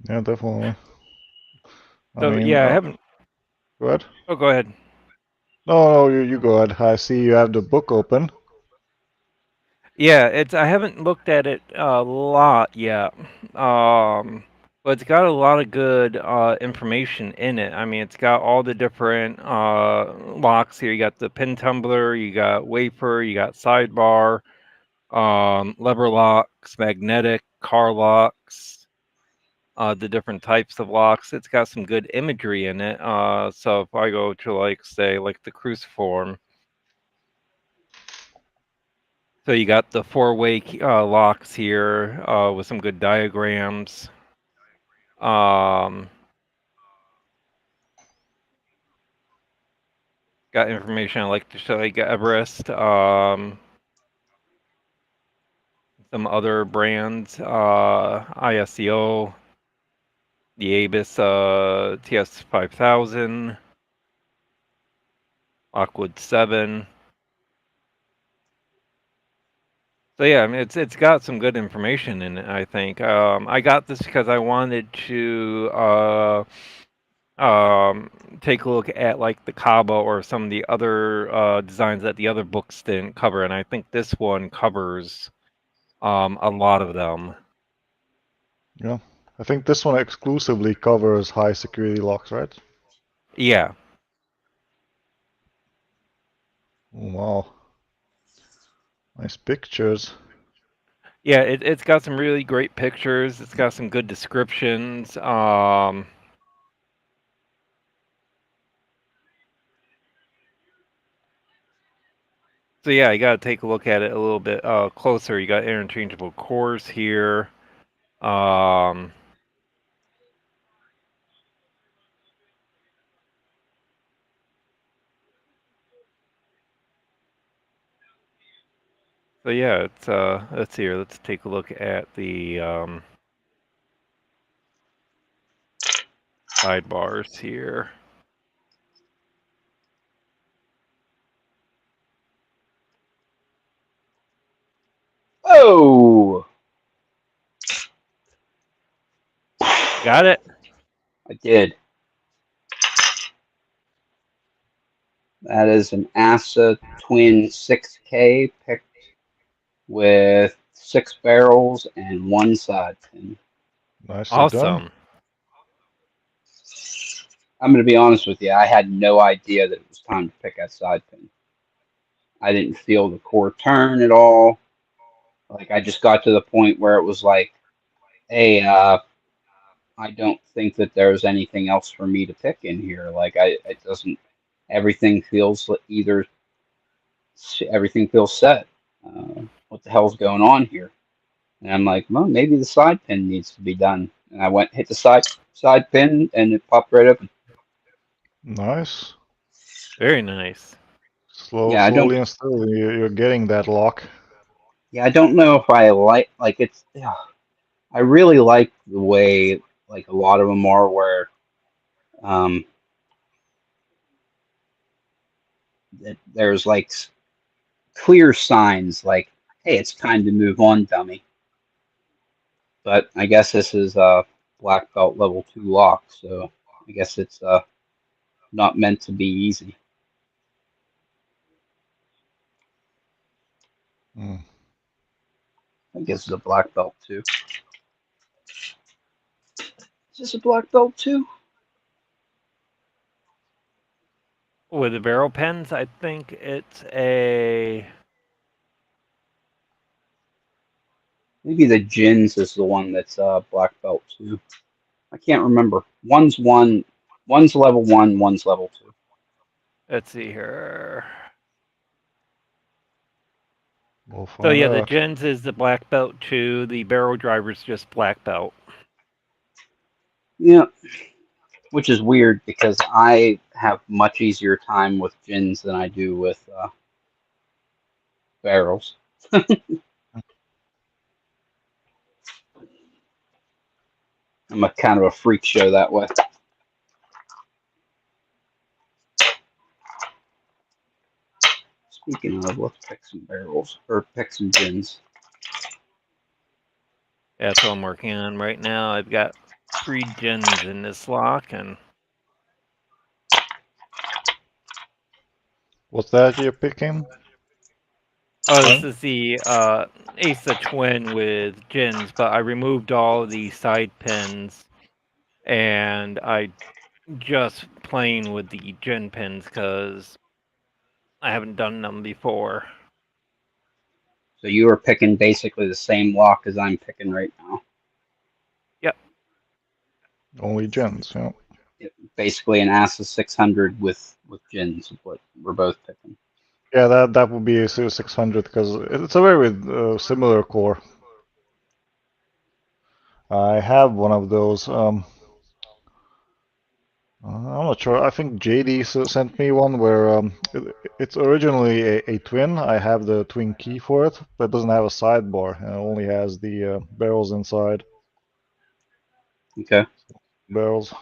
yeah, definitely. I So mean, yeah, I haven't. go ahead. Oh, go ahead. No, you go ahead. I see you have the book open. Yeah, I haven't looked at it a lot yet. But it's got a lot of good information in it. I mean, it's got all the different locks here. You got the pin tumbler, you got wafer, you got sidebar, lever locks, magnetic, car locks, the different types of locks. It's got some good imagery in it. So if I go to like say like the cruciform. So you got the four-way locks here with some good diagrams. Got information I like to show you Everest. Some other brands, ISCO, the Abus TS5000, Lockwood 7. So yeah, I mean it's got some good information in it, I think. I got this because I wanted to take a look at like the Kaba or some of the other designs that the other books didn't cover, and I think this one covers a lot of them. Yeah, I think this one exclusively covers high security locks, right? Yeah. Oh, wow. Nice pictures. Yeah, it's got some really great pictures. It's got some good descriptions. So yeah, you got to take a look at it a little bit closer. You got interchangeable cores here. So yeah, it's let's see here. Let's take a look at the sidebars here. Oh, Got it? I did. That is an ASA Twin 6K picked with 6 barrels and 1 side pin. Nicely done. Awesome. I'm going to be honest with you. I had no idea that it was time to pick that side pin. I didn't feel the core turn at all. Like I just got to the point where it was like, hey, I don't think that there's anything else for me to pick in here. Like it doesn't. Everything feels either. Everything feels set. What the hell's going on here? And I'm like, well, maybe the side pin needs to be done. And I went hit the side pin, and it popped right open. Nice. Very nice. Yeah, I don't. Slowly and steadily, you're getting that lock. Yeah, I don't know if I like it's. Yeah, I really like the way like a lot of them are where um there's like clear signs like, hey, it's time to move on, dummy. But I guess this is a black belt level 2 lock, so I guess it's not meant to be easy. Mm. I guess it's a black belt too. Is this a black belt too? With the barrel pens, I think it's a. Maybe the Jins is the one that's black belt too. I can't remember. One's level 1, one's level 2. Let's see here. We'll So find yeah, the out. gens is the black belt 2. The barrel driver's just black belt. Yeah, which is weird because I have much easier time with Jins than I do with barrels. I'm a kind of a freak show that way. Speaking of, let's pick some barrels or pick some Jins. That's what I'm working on right now. I've got 3 gens in this lock, and What's that you're picking? this is the Ace of Twin with gens, but I removed all of the side pins, and I just playing with the gen pins because I haven't done them before. So you are picking basically the same lock as I'm picking right now. Only gens, yeah. Basically an ASUS 600 with Jins is what we're both picking. Yeah, that would be a 600 because it's a very similar core. I have one of those. I'm not sure. I think JD sent me one where it's originally a twin. I have the twin key for it, but it doesn't have a sidebar. It only has the barrels inside. Okay. Barrels.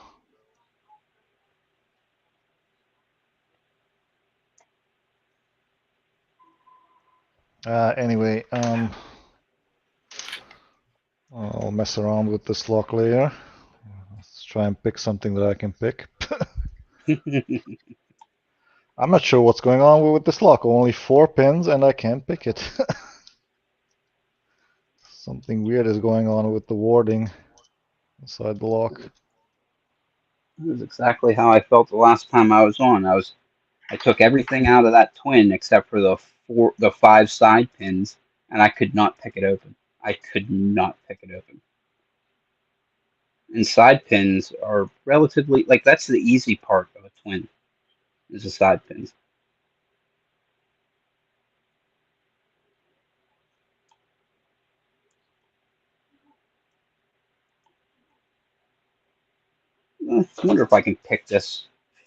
Anyway, I'll mess around with this lock later. Let's try and pick something that I can pick. I'm not sure what's going on with this lock. Only 4 pins and I can't pick it. Something weird is going on with the warding inside the lock. That is exactly how I felt the last time I was on. I took everything out of that twin except for the 5 side pins, and I could not pick it open. I could not pick it open. And side pins are relatively like that's the easy part of a twin is the side pins. I wonder if I can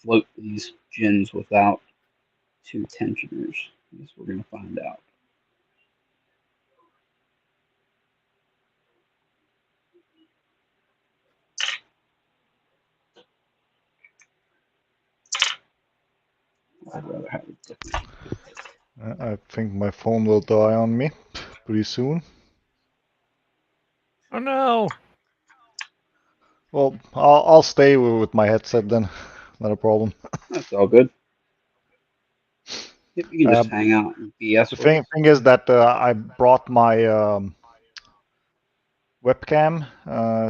float these Jins without 2 tensioners. I guess we're gonna find out. I'd rather have it different. I think my phone will die on me pretty soon. Oh no! Well, I'll stay with my headset then. Not a problem. That's all good. Yep, you can just Um, hang out and BS The with us. thing is that I brought my webcam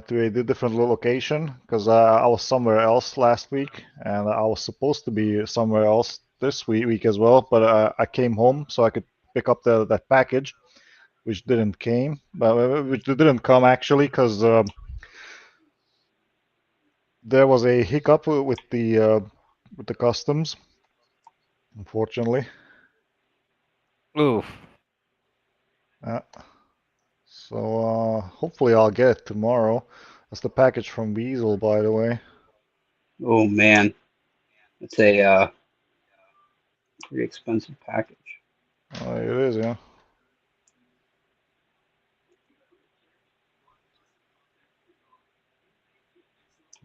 to a different location because I was somewhere else last week and I was supposed to be somewhere else this week as well, but I came home so I could pick up that package, which didn't come actually because there was a hiccup with the customs, unfortunately. Oof. Uh, so hopefully I'll get it tomorrow. That's the package from Weasel, by the way. Oh man, it's a pretty expensive package. It is, yeah.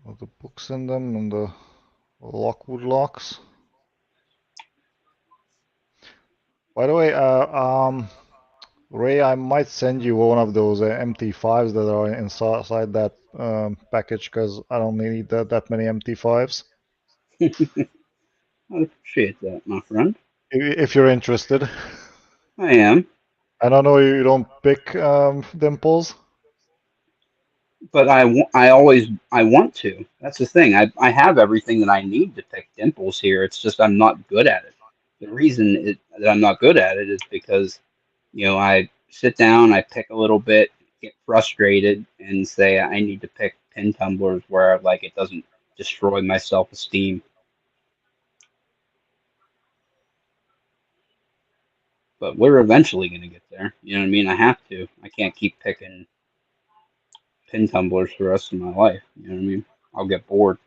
All the books in them and the Lockwood locks. By the way, Ray, I might send you one of those MT5s that are inside that package because I don't need that many MT5s. I appreciate that, my friend. If you're interested. I am, I don't know you don't pick dimples. but I want to. That's the thing. I have everything that I need to pick dimples here. It's just I'm not good at it. The reason that I'm not good at it is because I sit down, I pick a little bit, get frustrated, and say I need to pick pin tumblers where like it doesn't destroy my self-esteem. But we're eventually going to get there. You know what I mean? I have to. I can't keep picking pin tumblers for the rest of my life. You know what I mean? I'll get bored.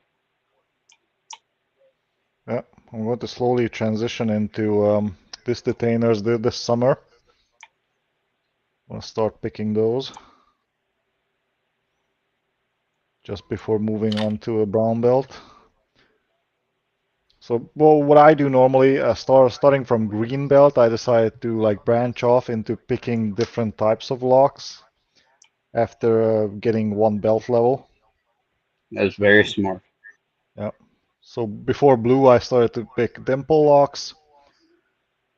Yeah, I'm going to slowly transition into disc detainers this summer. I'm going to start picking those just before moving on to a brown belt. So, well, what I do normally, starting from green belt, I decided to like branch off into picking different types of locks after getting one belt level. That's very smart. Yeah. So before blue, I started to pick dimple locks.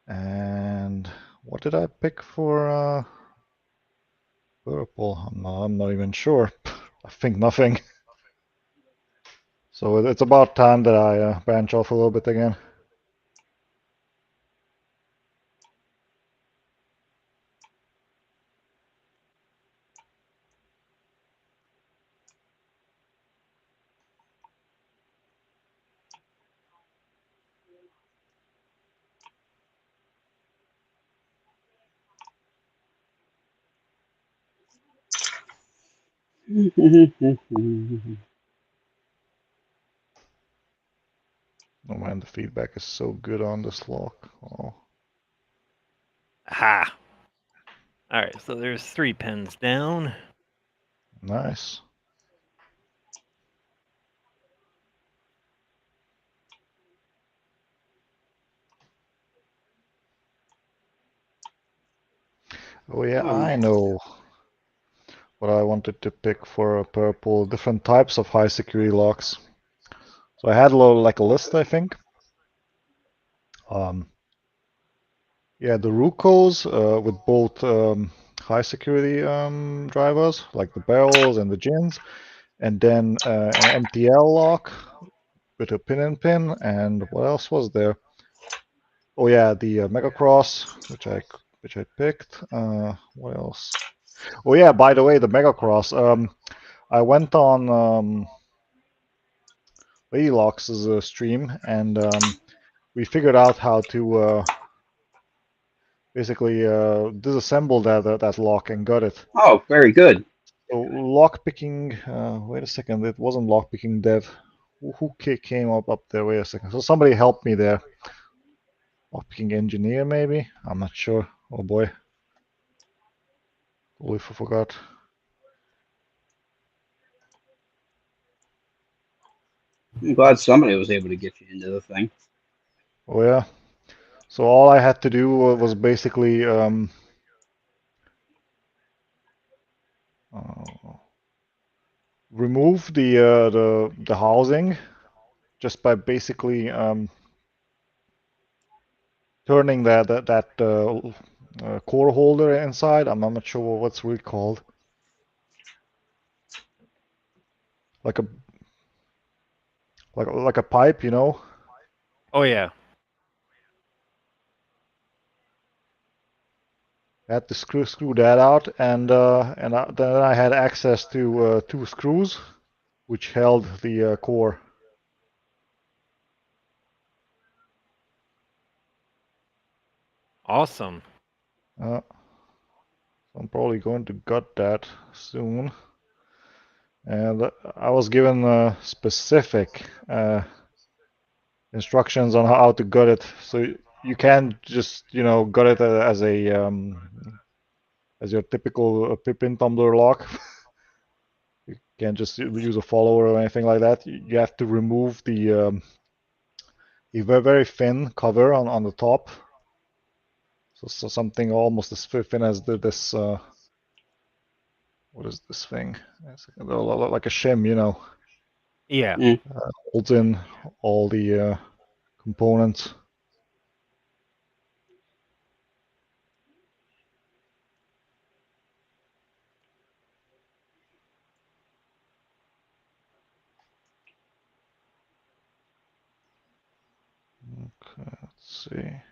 And what did I pick for purple? I'm not even sure. I think nothing. So it's about time that I branch off a little bit again. Oh man, the feedback is so good on this lock. Oh, Ha. All right, so there's 3 pins down. nice. Oh yeah, Oh, I know what I wanted to pick for a purple. Different types of high security locks. So I had like a list, I think. Um, yeah, the Rucos with both high security drivers, like the barrels and the gins, and then an MTL lock with a pin and pin. And what else was there? Oh yeah, the Megacross, which I picked. What else? Oh yeah, by the way, the Megacross. I went on Lady Locks' stream and we figured out how to basically disassemble that lock and got it. oh, very good. So lock picking. Wait a second, it wasn't lock picking dev. Who came up there? Wait a second. So somebody helped me there. Lock picking engineer, maybe. I'm not sure. Oh boy, totally forgot. I'm glad somebody was able to get you into the thing. Oh yeah. So all I had to do was basically remove the housing just by basically turning that core holder inside. I'm not sure what it's really called. like a like a pipe, you know. Oh yeah. I had to screw that out, and then I had access to 2 screws, which held the core. Awesome. So I'm probably going to gut that soon. And I was given specific instructions on how to gut it, so you can't just gut it as as your typical pin tumbler lock. You can't just use a follower or anything like that. You have to remove the very thin cover on the top. So something almost as thin as this. What is this thing? It's like a shim, you know. Yeah. Holds in all the components. Okay, let's see.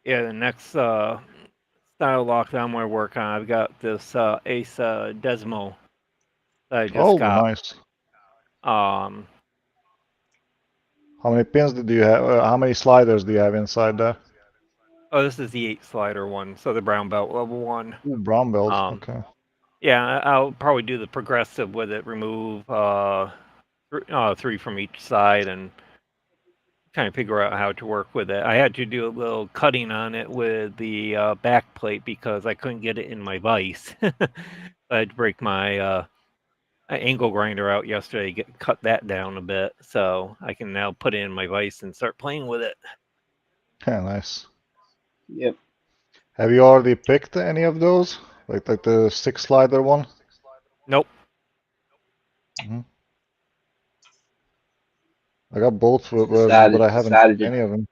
Yeah. The next style lock that I'm going to work on, I've got this Ace Desmo that I just Oh, got. nice. Um, How many pins do you have? How many sliders do you have inside there? oh, this is the 8 slider one, so the brown belt level 1. Ooh, brown belt. Um, Okay. Yeah, I'll probably do the progressive with it. Remove 3 from each side and kind of figure out how to work with it. I had to do a little cutting on it with the back plate because I couldn't get it in my vise. I had to break my angle grinder out yesterday, cut that down a bit, so I can now put it in my vise and start playing with it. Yeah, nice. Yep. Have you already picked any of those? Like the 6 slider one? Nope. I got both versions, but Decided I haven't decided picked to any of them.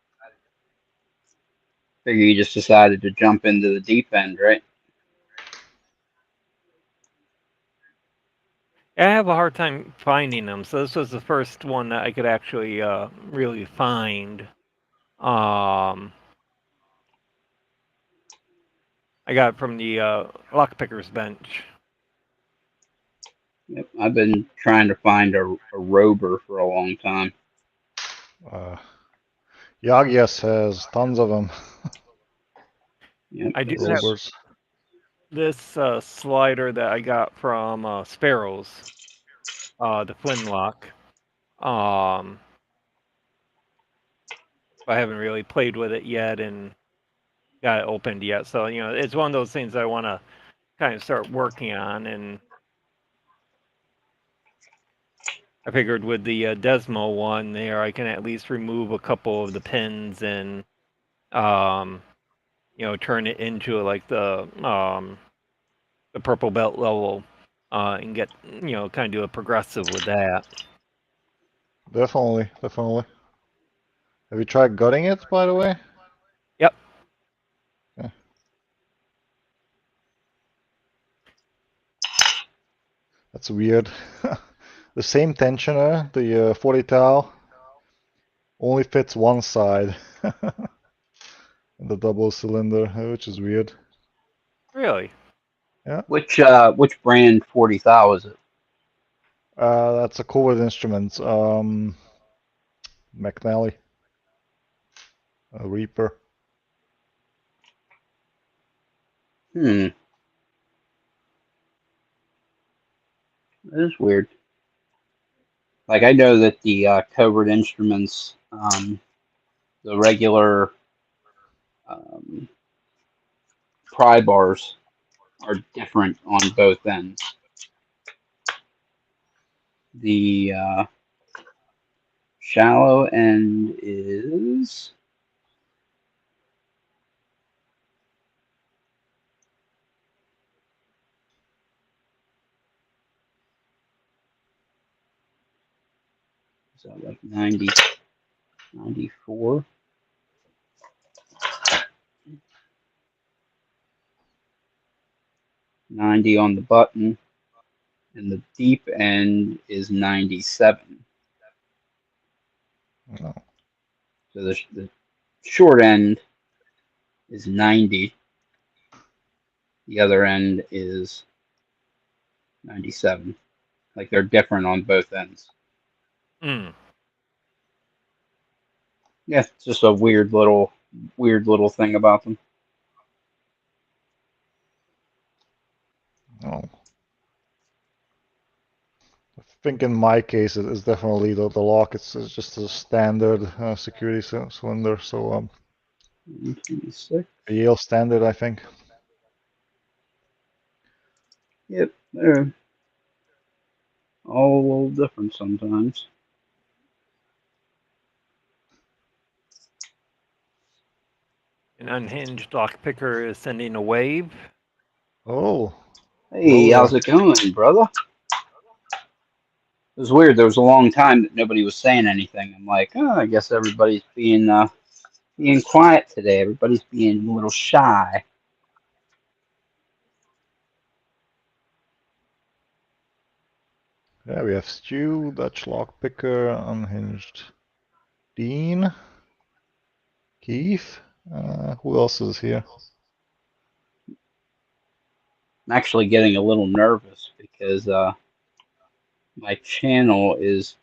figure you just decided to jump into the deep end, right? I have a hard time finding them, so this was the first one that I could actually really find. I got it from the lockpicker's bench. Yep. I've been trying to find a rober for a long time. Yagias has tons of them. Yep. I do This have is Rovers. this slider that I got from Sparrows, the Flintlock. I haven't really played with it yet and got it opened yet, so it's one of those things I want to kind of start working on. And I figured with the Desmo one there, I can at least remove a couple of the pins and turn it into like the purple belt level and get kind of do a progressive with that. Definitely. Have you tried gutting it, by the way? Yep. Yeah. That's weird. The same tensioner, the 40 tau, only fits one side. The double cylinder, which is weird. Really? Yeah. which brand 40 thou is it? That's a Covert Instruments. McNally. Reaper. Hmm. That is weird. Like I know that the Covert Instruments, the regular pry bars are different on both ends. The shallow end is So like 90, 94. $90 on the button, and the deep end is 97. No. So the short end is 90. The other end is 97. Like they're different on both ends. Mm. Yeah, it's just a weird little thing about them. No. I think in my case it's definitely the lock. It's just a standard security cylinder, so 26. a Yale standard, I think. Yep, they're all a little different sometimes. An unhinged lockpicker is sending a wave. Oh, Hey, hello how's it going, brother? It was weird. There was a long time that nobody was saying anything. I'm like, oh, I guess everybody's being quiet today. Everybody's being a little shy. there. Yeah, we have Stu, Dutch lockpicker, unhinged Dean, Keith. Who else is here? I'm actually getting a little nervous because my channel is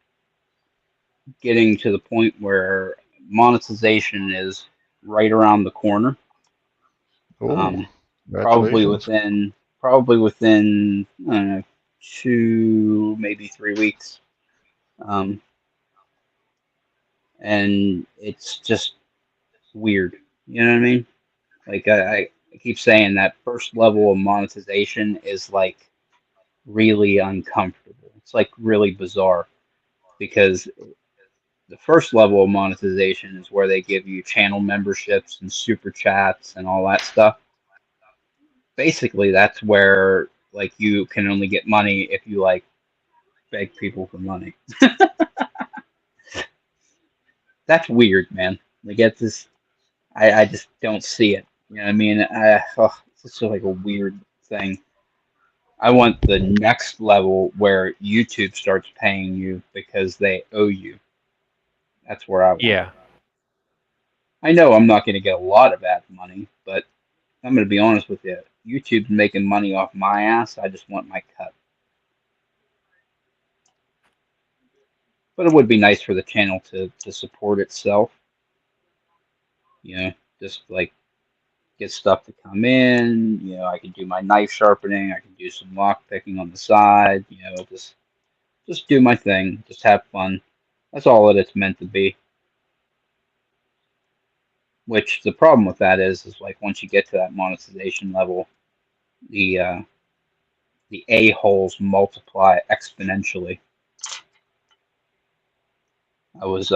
getting to the point where monetization is right around the corner. Oh, Probably congratulations. within I don't know, 2 maybe 3 weeks. Um, and it's just weird. You know what I mean? Like I keep saying that first level of monetization is like really uncomfortable. It's like really bizarre because the first level of monetization is where they give you channel memberships and super chats and all that stuff. Basically, that's where like you can only get money if you like beg people for money. That's weird, man. Like it's this, I just don't see it. You know what I mean? It's just like a weird thing. I want the next level where YouTube starts paying you because they owe you. That's where I want. Yeah. I know I'm not going to get a lot of ad money, but I'm going to be honest with you. YouTube's making money off my ass. I just want my cut. But it would be nice for the channel to support itself. You know, just like get stuff to come in. You know, I can do my knife sharpening. I can do some lock picking on the side. You know, just do my thing. Just have fun. That's all that it's meant to be. Which the problem with that is like once you get to that monetization level, the a-holes multiply exponentially. I was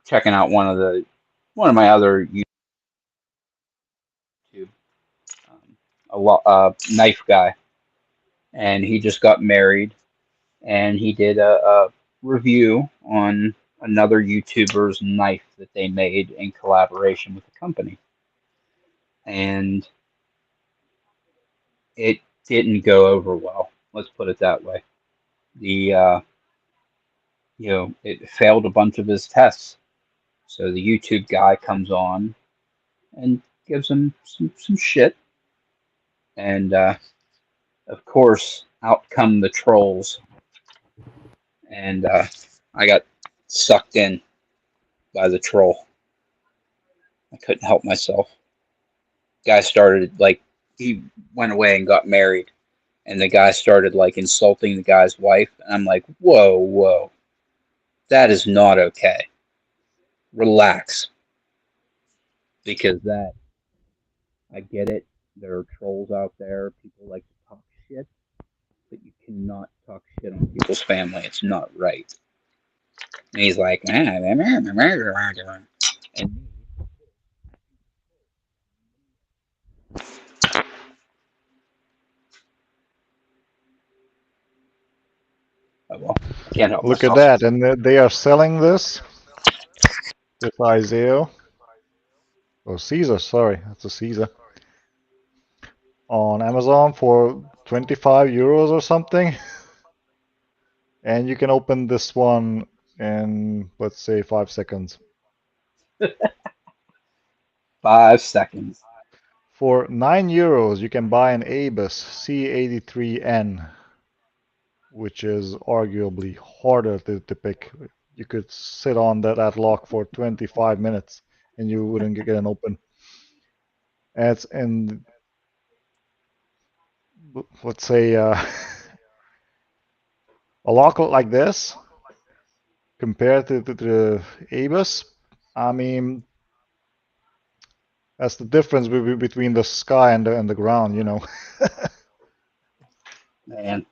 checking out one of my other YouTube knife guy, and he just got married, and he did a review on another YouTuber's knife that they made in collaboration with the company, and it didn't go over well. Let's put it that way. The it failed a bunch of his tests. So the YouTube guy comes on and gives him some shit. And of course, out come the trolls. And I got sucked in by the troll. I couldn't help myself. Guy started, like, he went away and got married. And the guy started, like, insulting the guy's wife. And I'm like, whoa, whoa. That is not okay. Relax. Because I get it. There are trolls out there. People like to talk shit. But you cannot talk shit on people's family. It's not right. And he's like, and oh well. Can't help Look at myself. that, and they are selling this Iseo. Oh, Caesar, sorry, that's a Caesar. On Amazon for 25 euros or something. And you can open this one in, let's say, 5 seconds. 5 seconds. For 9 euros, you can buy an Abus C83N, which is arguably harder to pick. You could sit on that lock for 25 minutes and you wouldn't get an open. And it's in, let's say, a lock like this compared to the Abus. I mean, that's the difference between the sky and the ground, you know. Man,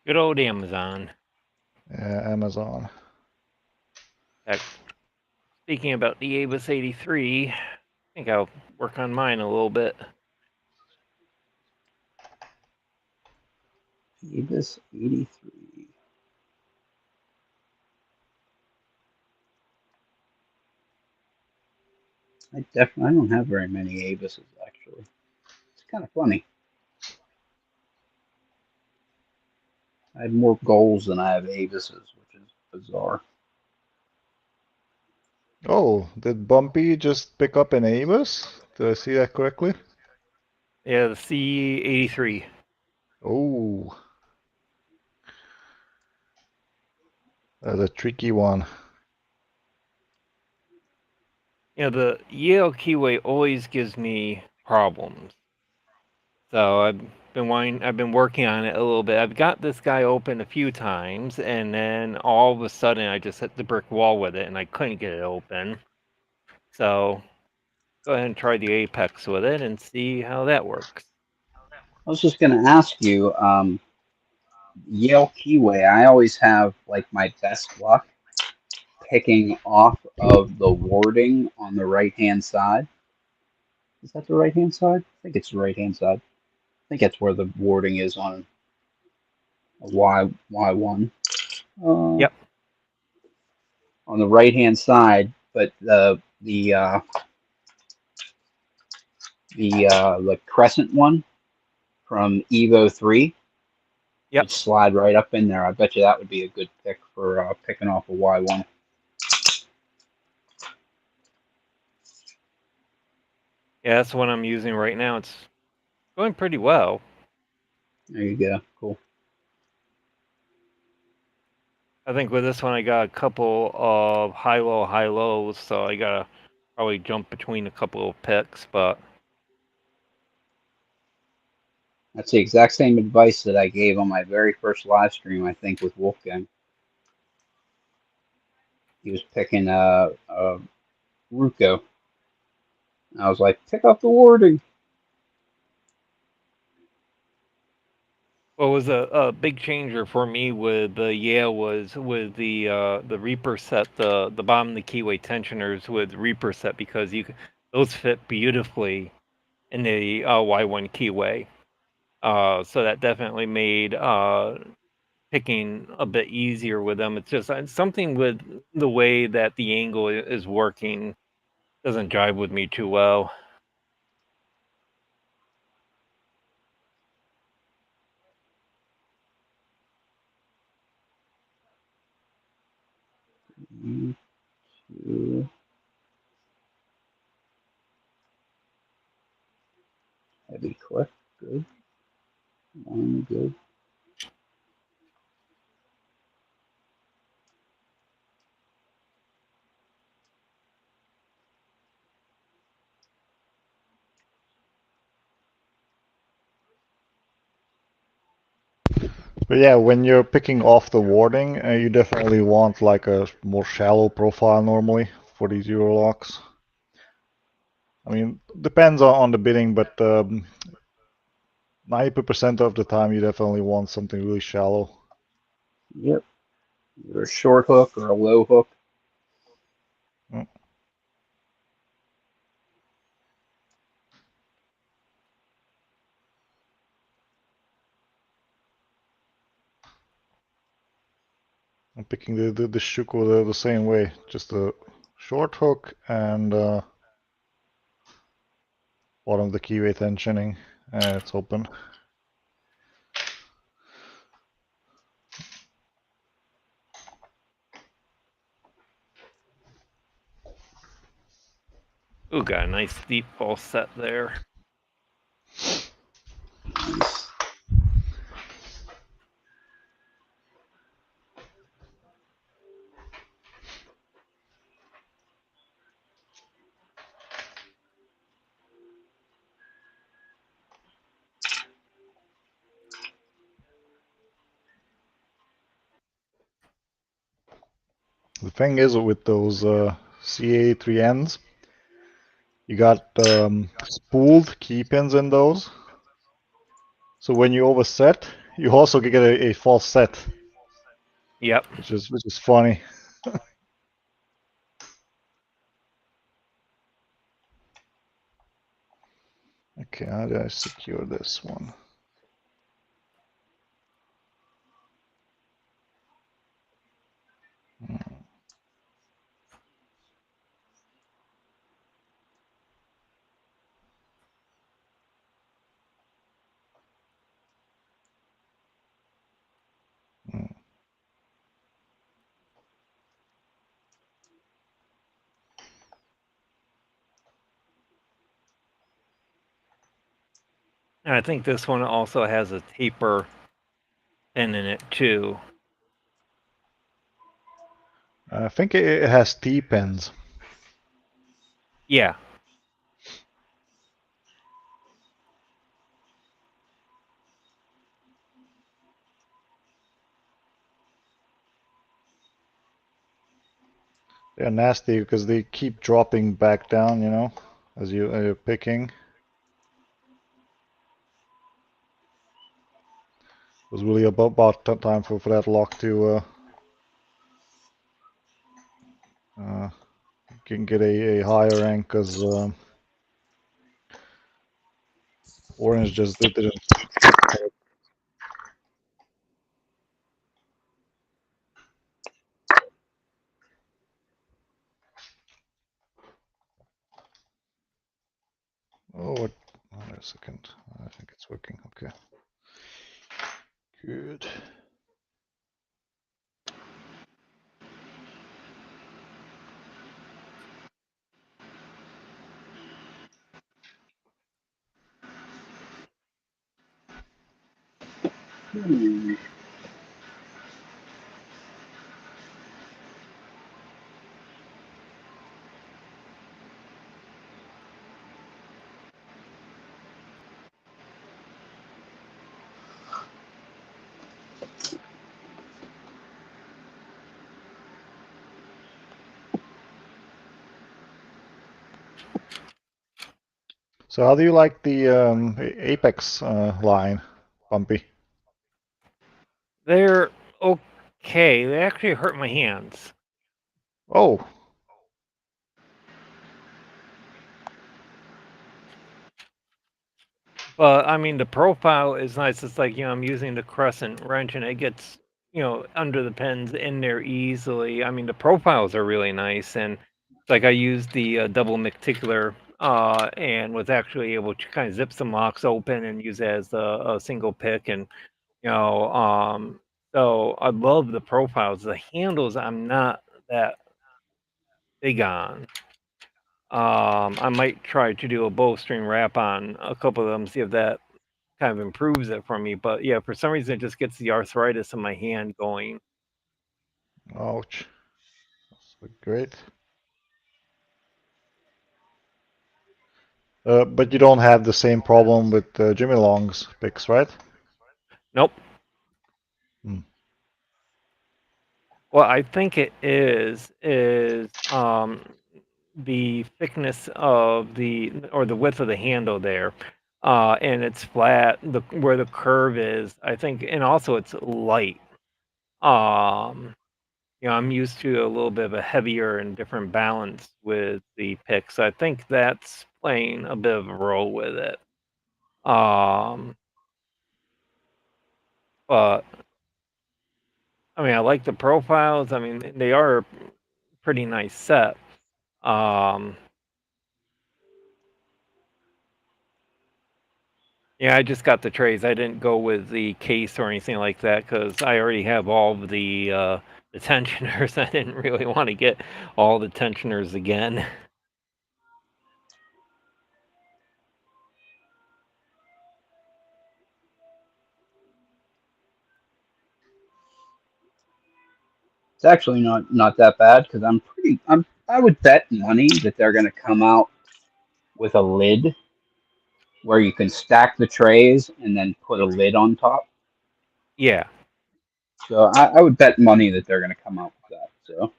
Good old Amazon. Amazon. Heck, speaking about the Avis 83, I think I'll work on mine a little bit. Davis 83. I don't have very many Avises actually. It's kind of funny. I have more goals than I have Avises, which is bizarre. Oh, did Bumpy just pick up an Amos? Did I see that correctly? Yeah, the C83. Oh, that's a tricky one. You know, the Yale Keyway always gives me problems. So I've been working on it a little bit. I've got this guy open a few times, and then all of a sudden I just hit the brick wall with it, and I couldn't get it open. So go ahead and try the Apex with it and see how that works. I was just going to ask you, Yale Keyway, I always have like my best luck picking off of the warding on the right hand side. Is that the right hand side? I think it's the right hand side. I think that's where the warding is on a Y1. Yep. On the right hand side, but the crescent one from Evo 3 Yep. would slide right up in there. I bet you that would be a good pick for picking off a Y1. Yeah, that's the one I'm using right now. It's going pretty well. There you go. Cool. I think with this one I got a couple of high lows, so I gotta probably jump between a couple of picks, but That's the exact same advice that I gave on my very first live stream, I think, with Wolfgang. He was picking Ruko. I was like, pick up the warding. what was a big changer for me with the Yale was with the Reaper set, the bottom of the keyway tensioners with Reaper set, because those fit beautifully in the Y1 keyway. So that definitely made picking a bit easier with them. It's just something with the way that the angle is working doesn't jive with me too well. Two. Heavy click. Good. One. Good. But yeah, when you're picking off the warding, you definitely want like a more shallow profile normally for these Euro locks. I mean, depends on the bidding, but 90% of the time you definitely want something really shallow. Yep. Either a short hook or a low hook. Mm. I'm picking the Shuko the same way, just a short hook and bottom of the keyway tensioning, and it's open. Ooh, got a nice deep ball set there. The thing is with those CA3Ns, you got spooled key pins in those. So when you overset, you also get a false set, Yep. which is funny. Okay, how do I secure this one? And I think this one also has a taper pin in it too. I think it has T-pins. Yeah. They're nasty because they keep dropping back down, you know, as you're picking. It was really about time for that lock to can get a higher rank because orange just didn't. Oh, wait a second. I think it's working. Okay. Good. So how do you like the Apex line, Bumpy? They're okay. They actually hurt my hands. Oh, But I mean, the profile is nice. It's like, I'm using the crescent wrench and it gets, under the pins in there easily. I mean, the profiles are really nice. And it's like I used the double meticular and was actually able to kind of zip some locks open and use it as a single pick. And, so I love the profiles. The handles, I'm not that big on. I might try to do a bowstring wrap on a couple of them, see if that kind of improves it for me. But yeah, for some reason, it just gets the arthritis in my hand going. ouch. That's great. But you don't have the same problem with Jimmy Long's picks, right? Nope. Hmm. What I think it is the thickness of the width of the handle there, and it's flat. Where the curve is, I think, and also it's light. I'm used to a little bit of a heavier and different balance with the pick, so I think that's playing a bit of a role with it. But I mean, I like the profiles. I mean, they are a pretty nice set. Yeah, I just got the trays. I didn't go with the case or anything like that because I already have all of the tensioners. I didn't really want to get all the tensioners again. It's actually not that bad because I would bet money that they're going to come out with a lid where you can stack the trays and then put a lid on top. Yeah. So I would bet money that they're going to come out with that. So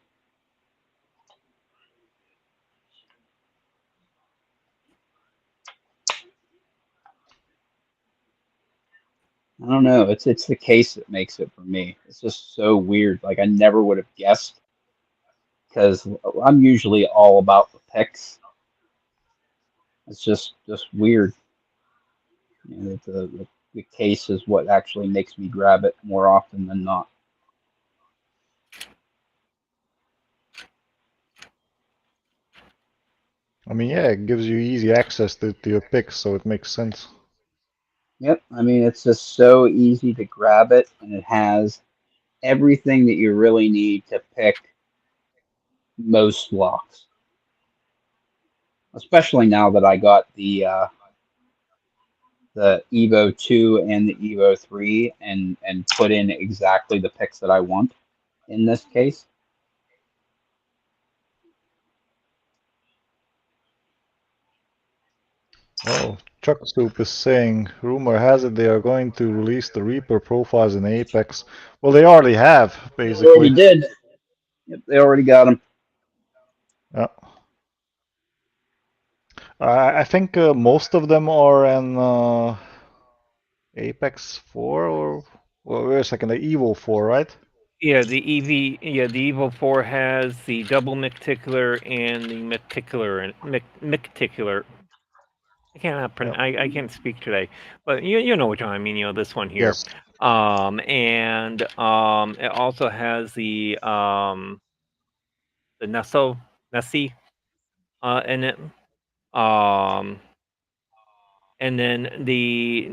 I don't know. It's the case that makes it for me. It's just so weird. Like I never would have guessed because I'm usually all about the picks. It's just weird. You know, the case is what actually makes me grab it more often than not. I mean, yeah, it gives you easy access to your picks, so it makes sense. Yep. I mean, it's just so easy to grab it, and it has everything that you really need to pick most locks. Especially now that I got the Evo 2 and the Evo 3 and put in exactly the picks that I want in this case. Oh, Chuck Soup is saying, rumor has it they are going to release the Reaper profiles in Apex. Well, they already have, They already basically. did. Yep, they already got them. Yeah. I think most of them are in Apex 4 or well, wait a second, the Evo 4, right? Yeah, the Evo 4 has the double Micticular and the Micticular. I can't speak today, but you know which one I mean. You know this one here. Yes. And it also has the Nessie in it. And then the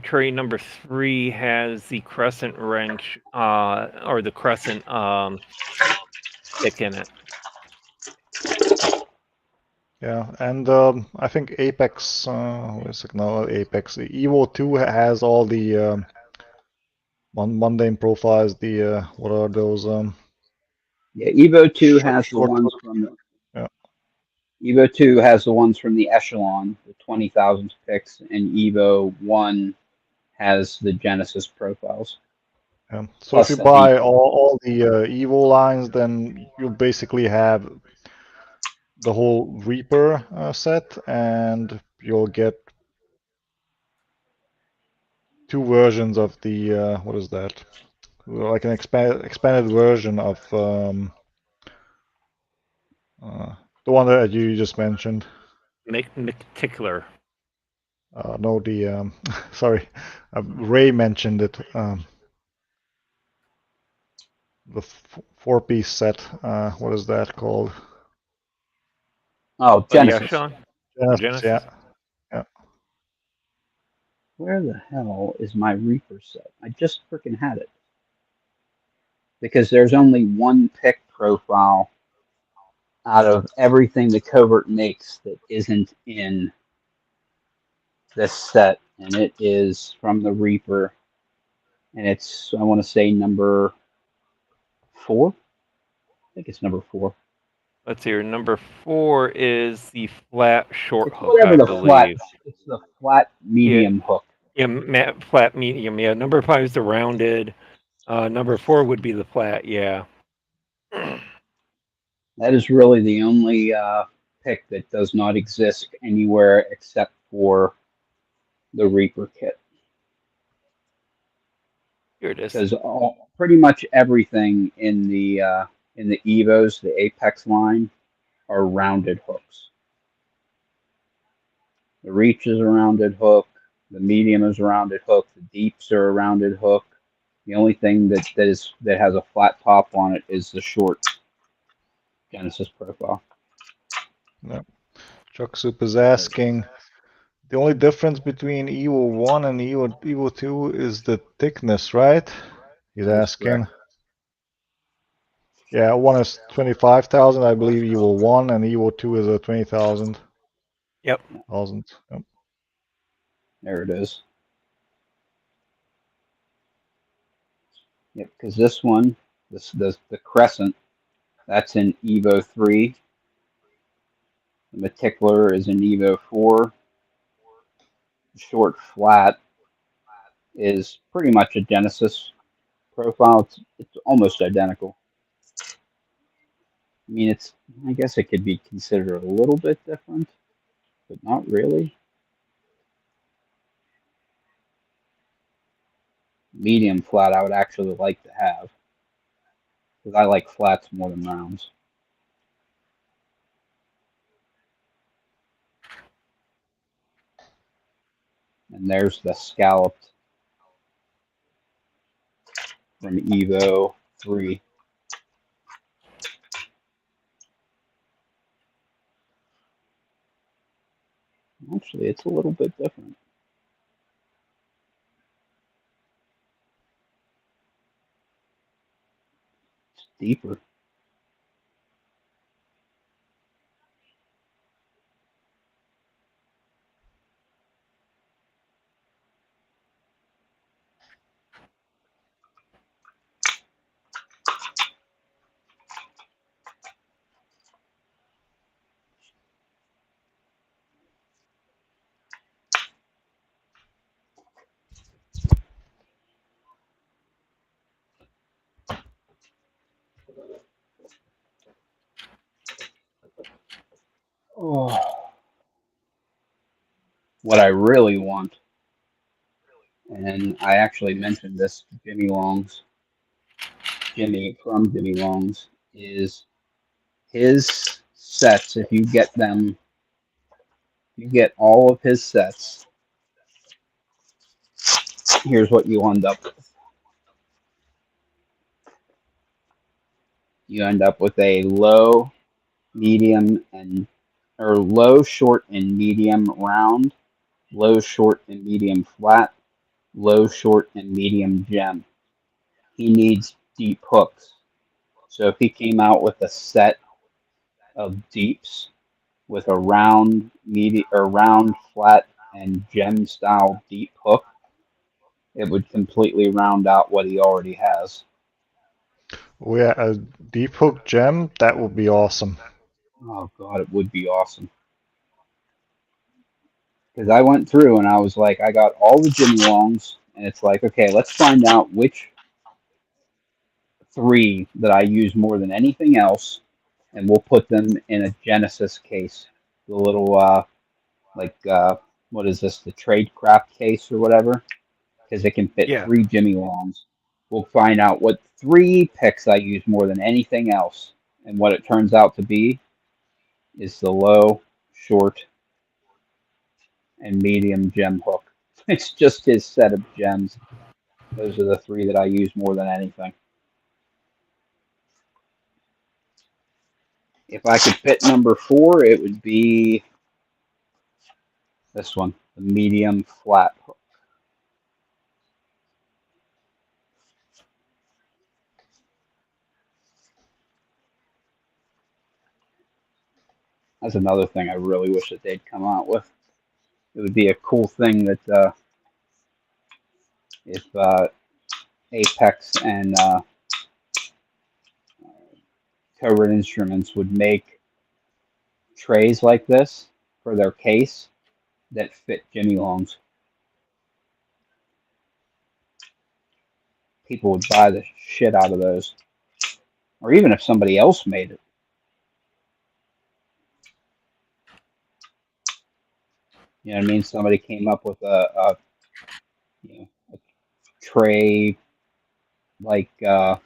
tray number 3 has the crescent wrench or the crescent stick in it. Yeah, and I think Apex, wait a second, no, Apex, the Evo 2 has all the mundane profiles. The what are those? Yeah, Evo 2 has the Short. ones from the Yeah. Evo 2 has the ones from the Echelon, the 20,000 picks, and Evo 1 has the Genesis profiles. Yeah. So if Plus you the buy default. all the Evo lines, then you basically have the whole Reaper set, and you'll get 2 versions of the what is that? Like an expanded version of the one that you just mentioned. Micticular. No, the sorry, Ray mentioned it. The 4-piece set. What is that called? Oh, Oh, the Genesis. Echelon? Genesis. Yeah. Yeah. Where the hell is my Reaper set? I just freaking had it. Because there's only one pick profile out of everything the Covert makes that isn't in this set, and it is from the Reaper, and it's, I want to say, number 4. I think it's number 4. Let's see here. Number 4 is the flat short It's hook, whatever I the flat. believe. It's the flat medium hook. Yeah, flat medium. Yeah, number 5 is the rounded. Number 4 would be the flat. Yeah. That is really the only pick that does not exist anywhere except for the Reaper kit. Here it is. Because pretty much everything in the Evos, the Apex line, are rounded hooks. The Reach is a rounded hook. The Medium is a rounded hook. The Deeps are a rounded hook. The only thing that has a flat top on it is the short Genesis profile. Chuck Soup is asking, the only difference between Evo 1 and Evo 2 is the thickness, right? He's That is asking. correct. Yeah, one is 25,000, I believe Evo 1, and Evo 2 is a 20,000. Yep. Yep. There it is. Yep, because this one, the Crescent, that's in Evo 3. The Meticular is in Evo 4. The short flat is pretty much a Genesis profile. It's almost identical. I mean, I guess it could be considered a little bit different, but not really. Medium flat I would actually like to have, because I like flats more than rounds. And there's the scalloped from Evo 3. Actually, it's a little bit different. It's deeper. Oh. What I really want, and I actually mentioned this to Jimmy from Jimmy Long's, is his sets. If you get them, you get all of his sets. Here's what you end up with. You end up with a low, medium, or low, short, and medium round, low, short, and medium flat, low, short, and medium gem. He needs deep hooks. So if he came out with a set of deeps with a round, round, flat, and gem style deep hook, it would completely round out what he already has. Oh yeah, a deep hook gem, that would be awesome. Oh god, it would be awesome. Because I went through and I was like, I got all the Jimmy Longs, and it's like, okay, let's find out which 3 that I use more than anything else, and we'll put them in a Genesis case. The little, what is this, the Tradecraft case or whatever? Because it can fit Yeah. 3 Jimmy Longs. We'll find out what 3 picks I use more than anything else. And what it turns out to be is the low, short, and medium gem hook. It's just his set of gems. Those are the 3 that I use more than anything. If I could fit number 4, it would be this one, the medium flat hook. That's another thing I really wish that they'd come out with. It would be a cool thing that if Apex and Covert Instruments would make trays like this for their case that fit Jimmy Longs. People would buy the shit out of those. Or even if somebody else made it. You know what I mean? Somebody came up with a tray like Have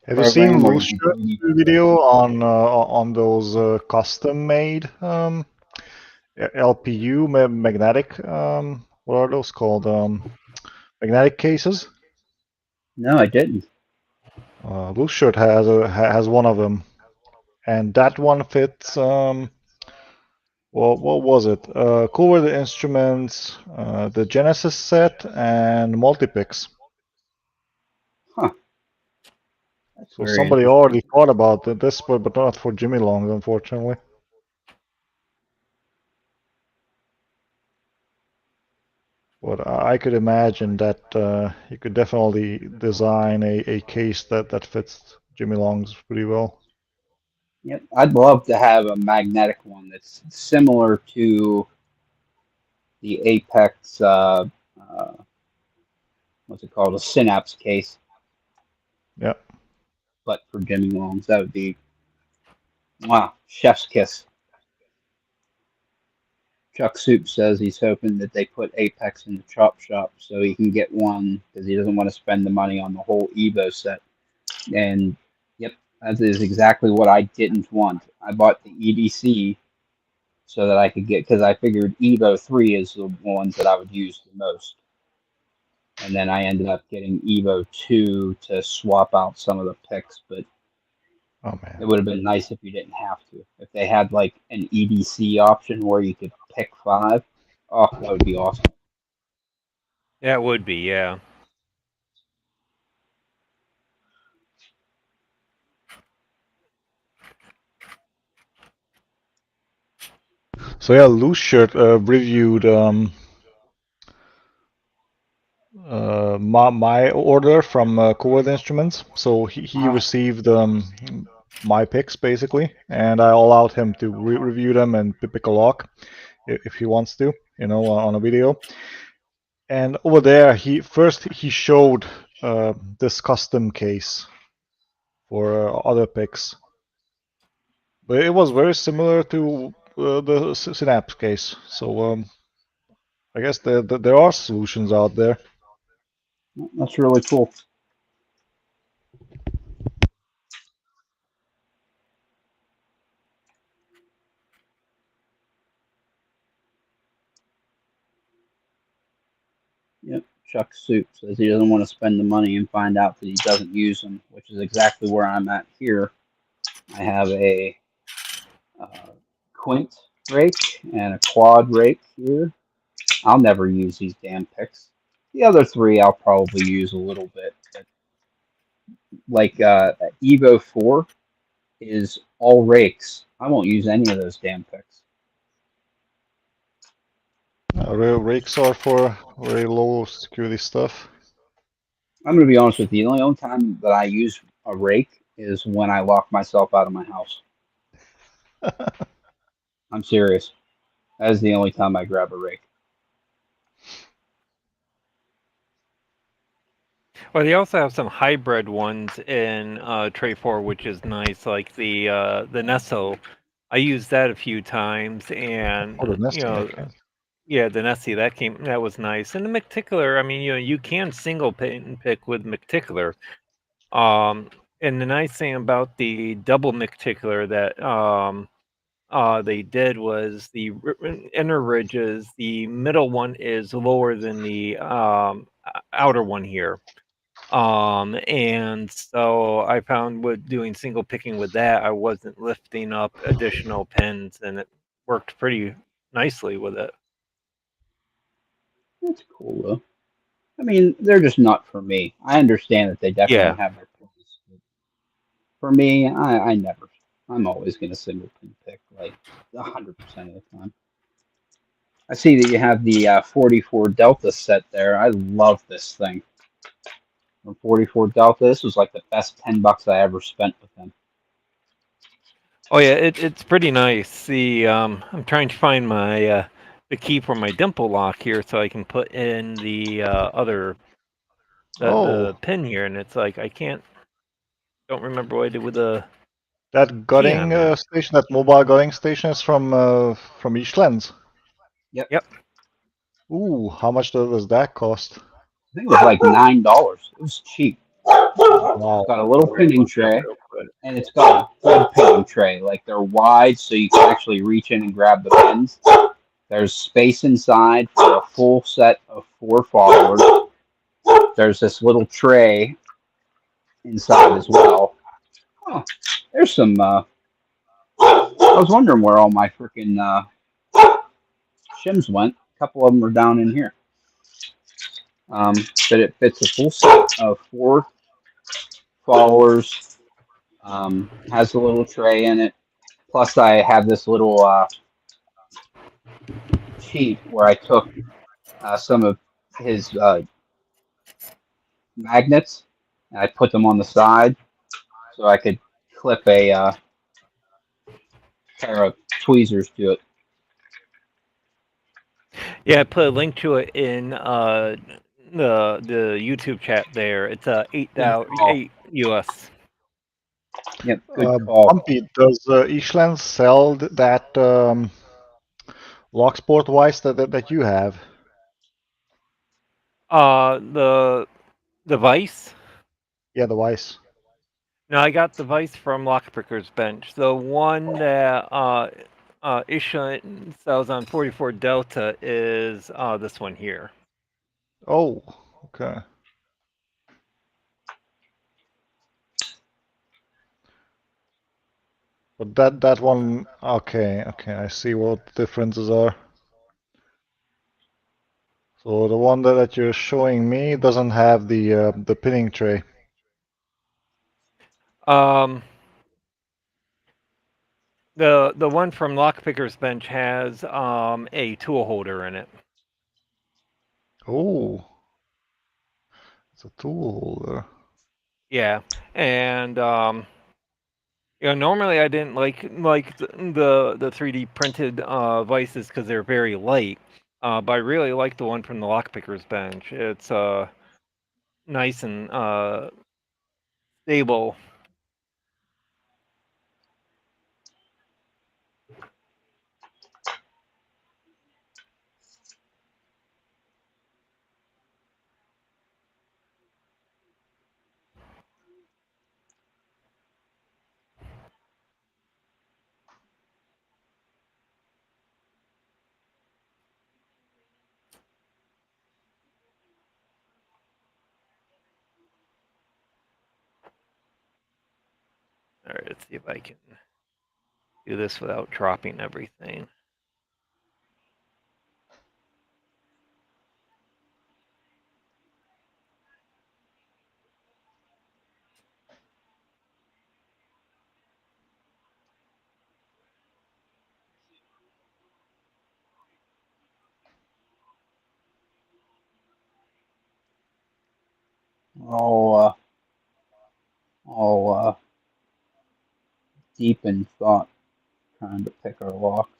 you seen program where Loose you Shirt's can video on those custom made LPU magnetic what are those called? Magnetic cases? No, I didn't. Blue Shirt has one of them, and that one fits. Well, what was it? Cool the Instruments, the Genesis set, and Multipix. Huh. That's So very somebody interesting. already thought about this, but not for Jimmy Long, unfortunately. But I could imagine that you could definitely design a case that fits Jimmy Long's pretty well. Yep. I'd love to have a magnetic one that's similar to the Apex, what's it called? A Synapse case, Yeah. but for Jimmy Long's. That would be, wow, chef's kiss. Chuck Soup says he's hoping that they put Apex in the chop shop so he can get one because he doesn't want to spend the money on the whole Evo set. And yep, that is exactly what I didn't want. I bought the EDC so that I could get, because I figured Evo 3 is the ones that I would use the most. And then I ended up getting Evo 2 to swap out some of the picks, but Oh man. it would have been nice if you didn't have to. If they had like an EDC option where you could pick 5, oh, that would be awesome. Yeah, it would be. Yeah. So yeah, Loose Shirt reviewed my order from Covert Instruments. So he received my picks basically, and I allowed him to review them and pick a lock if he wants to, on a video. And over there, he showed this custom case for other picks, but it was very similar to the Synapse case. So I guess there are solutions out there. That's really cool. Yep. Chuck Soup says he doesn't want to spend the money and find out that he doesn't use them, which is exactly where I'm at here. I have a quint rake and a quad rake here. I'll never use these damn picks. The other 3 I'll probably use a little bit. But like Evo 4 is all rakes. I won't use any of those damn picks. Rakes are for very low security stuff. I'm going to be honest with you. The only time that I use a rake is when I lock myself out of my house. I'm serious. That is the only time I grab a rake. Well, they also have some hybrid ones in Tray 4, which is nice, like the Nesso. I used that a few times, and Oh, the Nessie, okay. yeah, the Nessie that was nice. And the Mctickler, I mean, you can single pick with Mctickler. And the nice thing about the double Mctickler that they did was the inner ridges, the middle one is lower than the outer one here. And so I found with doing single picking with that, I wasn't lifting up additional pins, and it worked pretty nicely with it. That's cool though. I mean, they're just not for me. I understand that they definitely have their place. For me, I never. I'm always going to single pin pick like 100% of the time. I see that you have the 44 Delta set there. I love this thing. From 44 Delta, this was like the best $10 I ever spent with them. Oh yeah, it's pretty nice. The I'm trying to find my the key for my dimple lock here so I can put in the other the pin here, and it's like I don't remember what I did with the That gutting station, that mobile gutting station, is from each lens. Yep. Ooh, how much does that cost? I think it was like $9. It was cheap. Wow. It's got a little pinning tray, and it's got a good pinning tray. Like they're wide, so you can actually reach in and grab the pins. There's space inside for a full set of 4 followers. There's this little tray inside as well. Oh, there's some. I was wondering where all my freaking shims went. A couple of them are down in here. But it fits a full set of 4 followers. Has a little tray in it. Plus, I have this little sheet where I took some of his magnets and I put them on the side so I could clip a pair of tweezers to it. Yeah, I put a link to it in the YouTube chat there. It's $8 US. Yep, good call. Bumpy, does Ishland sell that Locksport Vice that you have? The Vice. Yeah, the Vice. No, I got the Vice from Lockpicker's Bench. The one that Ishland sells on 44 Delta is this one here. Oh, okay. But that one, okay, I see what the differences are. So the one that you're showing me doesn't have the pinning tray. The one from Lockpicker's Bench has a tool holder in it. Oh, it's a tool holder. Yeah, and normally I didn't like the 3D printed vices because they're very light. But I really like the one from the Lockpicker's Bench. It's nice and stable. All right, let's see if I can do this without dropping everything. All deep in thought, trying to pick our locks.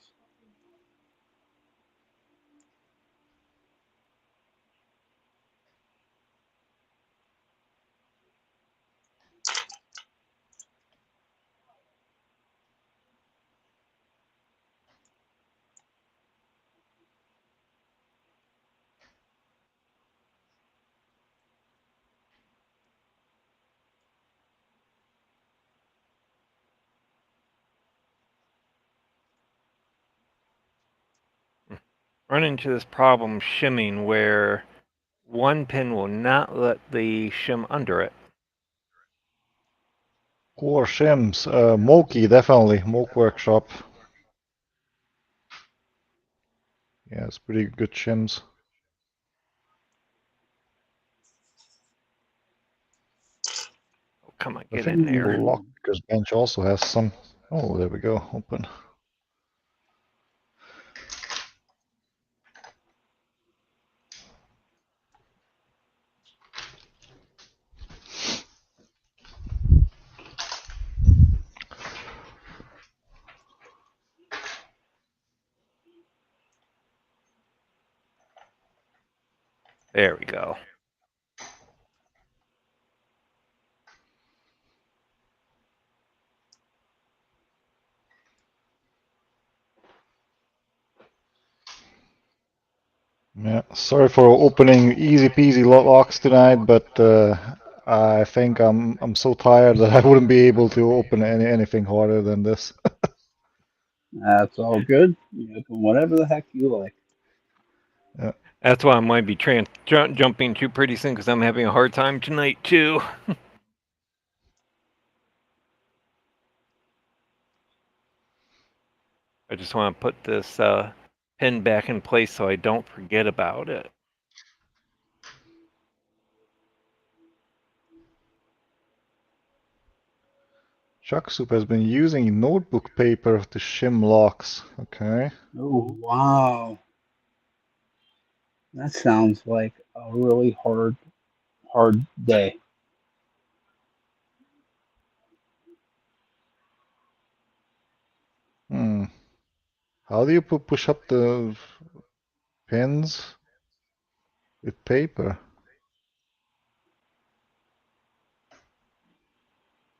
Run into this problem shimming where one pin will not let the shim under it. Core shims, Moki definitely, Moke Workshop. Yeah, it's pretty good shims. Oh, come on, I get in think there. Lockpicker's Bench also has some. Oh, there we go, open. There we go. Yeah, sorry for opening easy peasy locks tonight, but I think I'm so tired that I wouldn't be able to open anything harder than this. That's all good. You open whatever the heck you like. That's why I might be jumping to pretty soon because I'm having a hard time tonight too. just want to put this pin back in place so I don't forget about it. Chuck Soup has been using notebook paper to shim locks. Okay. Oh, wow. That sounds like a really hard day. Hmm. How do you push up the pins with paper?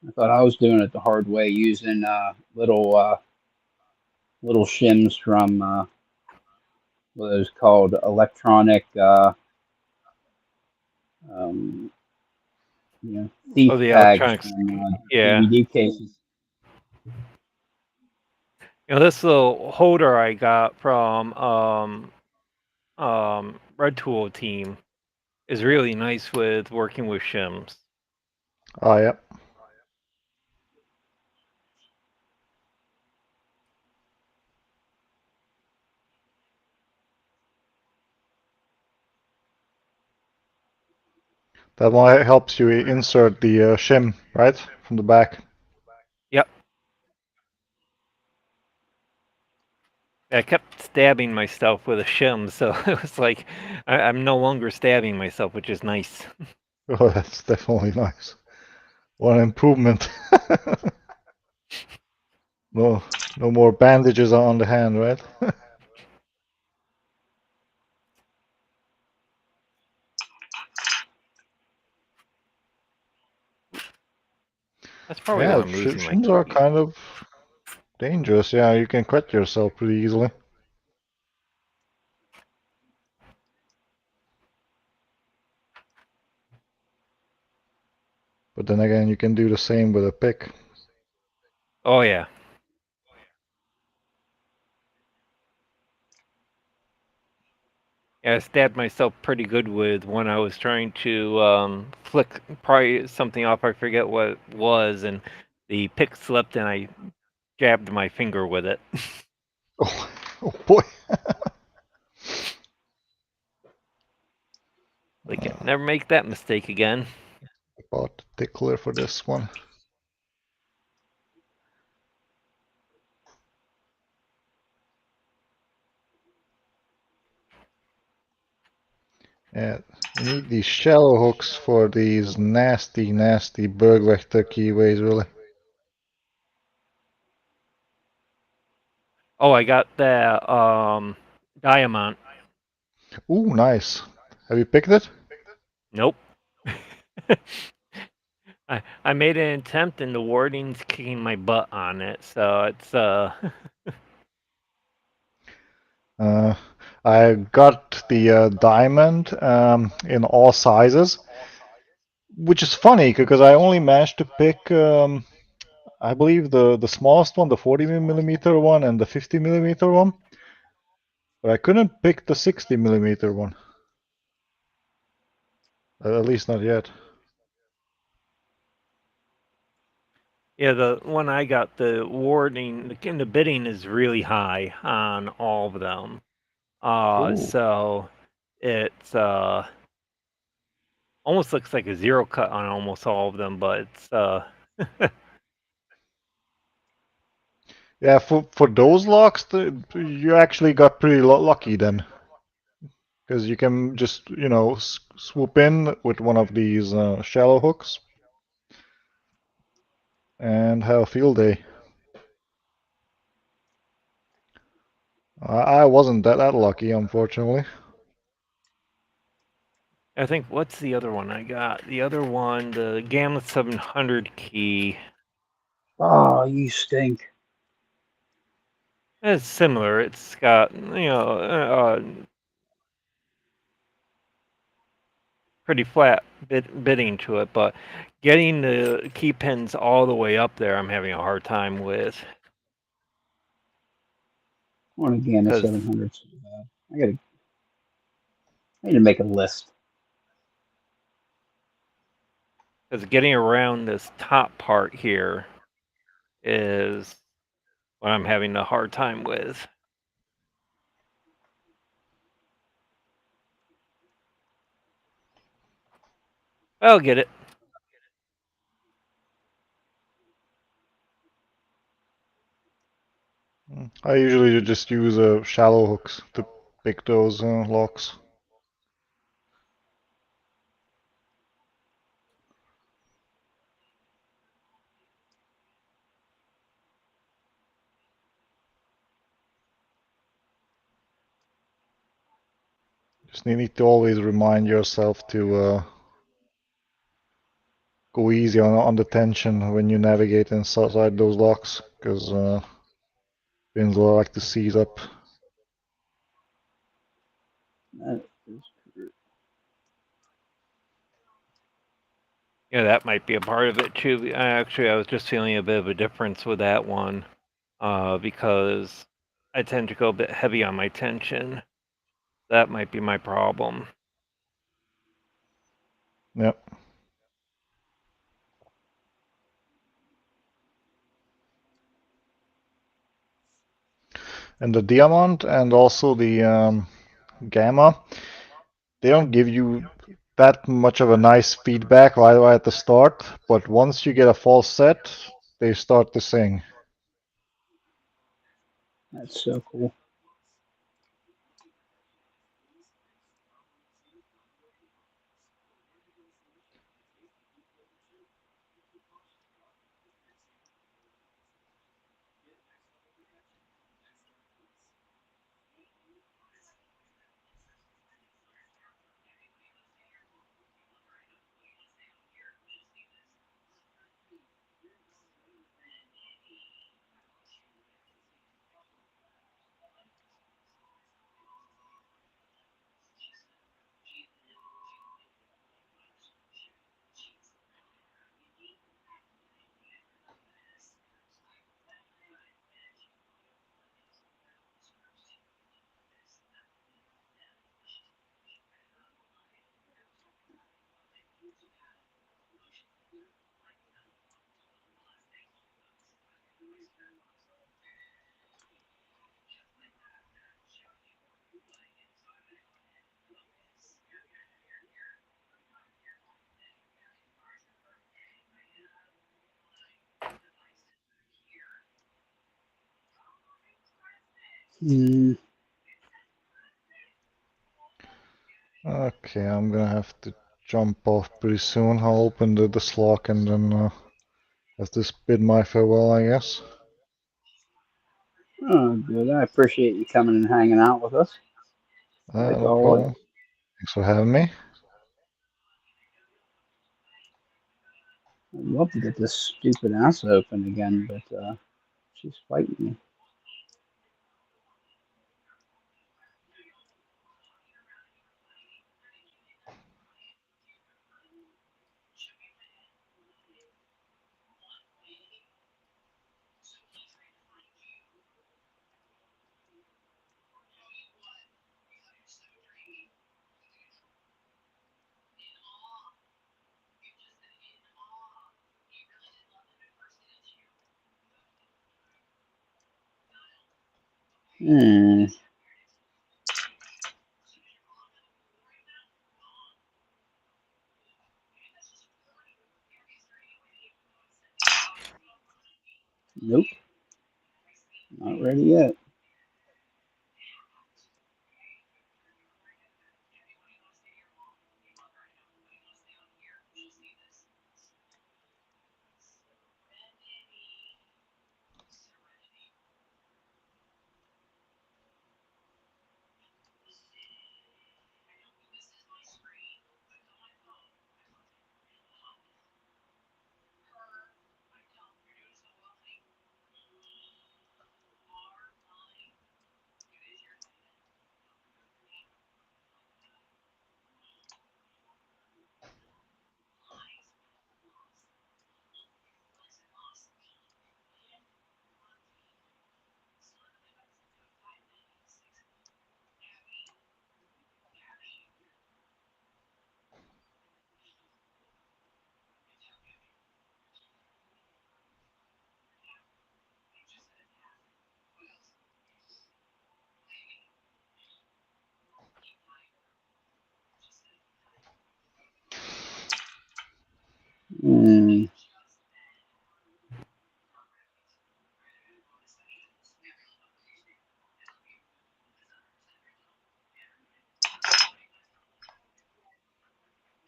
I thought I was doing it the hard way using little shims from what is called electronic um, thief Oh, the tags electronics. from Yeah. DVD cases. This little holder I got from Red Tool team is really nice with working with shims. Oh, yeah. That one helps you insert the shim, right? From the back. Yep. I kept stabbing myself with a shim, so it was like I'm no longer stabbing myself, which is nice. Oh, that's definitely nice. One improvement. No more bandages on the hand, right? That's probably Yeah, why I'm losing my shims are key. kind of dangerous. Yeah, you can cut yourself pretty easily. But then again, you can do the same with a pick. Oh yeah. Yeah, I stabbed myself pretty good with when I was trying to flick probably something off. I forget what it was, and the pick slipped, and I jabbed my finger with it. Oh, oh boy. Like, never make that mistake again. About the tickler for this one. Yeah, you need these shallow hooks for these nasty Bergvector keyways, really. Oh, I got the diamond. Ooh, nice. Have you picked it? Nope. I made an attempt, and the warding's kicking my butt on it. So it's I got the diamond in all sizes, which is funny because I only managed to pick, I believe the smallest one, the 40mm one, and the 50mm one, but I couldn't pick the 60mm one. At least not yet. yeah. The one I got, the warding, the bidding is really high on all of them. Ooh. So it's almost looks like a zero cut on almost all of them, but it's Yeah, for those locks, you actually got pretty lucky then, because you can just swoop in with one of these shallow hooks and have a field day. I wasn't that lucky, unfortunately. I think what's the other one I got? The other one, the Gamma 700 key. Oh, you stink. It's similar. It's got pretty flat bidding to it, but getting the key pins all the way up there, I'm having a hard time with. I want to Gamma 700 so bad. I need to make a list. Because getting around this top part here is what I'm having a hard time with. I'll get it. I usually just use shallow hooks to pick those locks. Just need to always remind yourself to go easy on the tension when you navigate inside those locks, because fins like to seize up. That is true. Yeah, that might be a part of it too. I was just feeling a bit of a difference with that one, because I tend to go a bit heavy on my tension. That might be my problem. Yep. And the diamond and also the gamma, they don't give you that much of a nice feedback right at the start, but once you get a false set, they start to sing. That's so cool. Hmm. Okay, I'm gonna have to jump off pretty soon. I'll open the slot and then have to bid my farewell, I guess. Oh, good. I appreciate you coming and hanging out with us, like No always. problem. Thanks for having me. I'd love to get this stupid ass open again, but she's fighting me. Hmm. Nope. Not ready yet.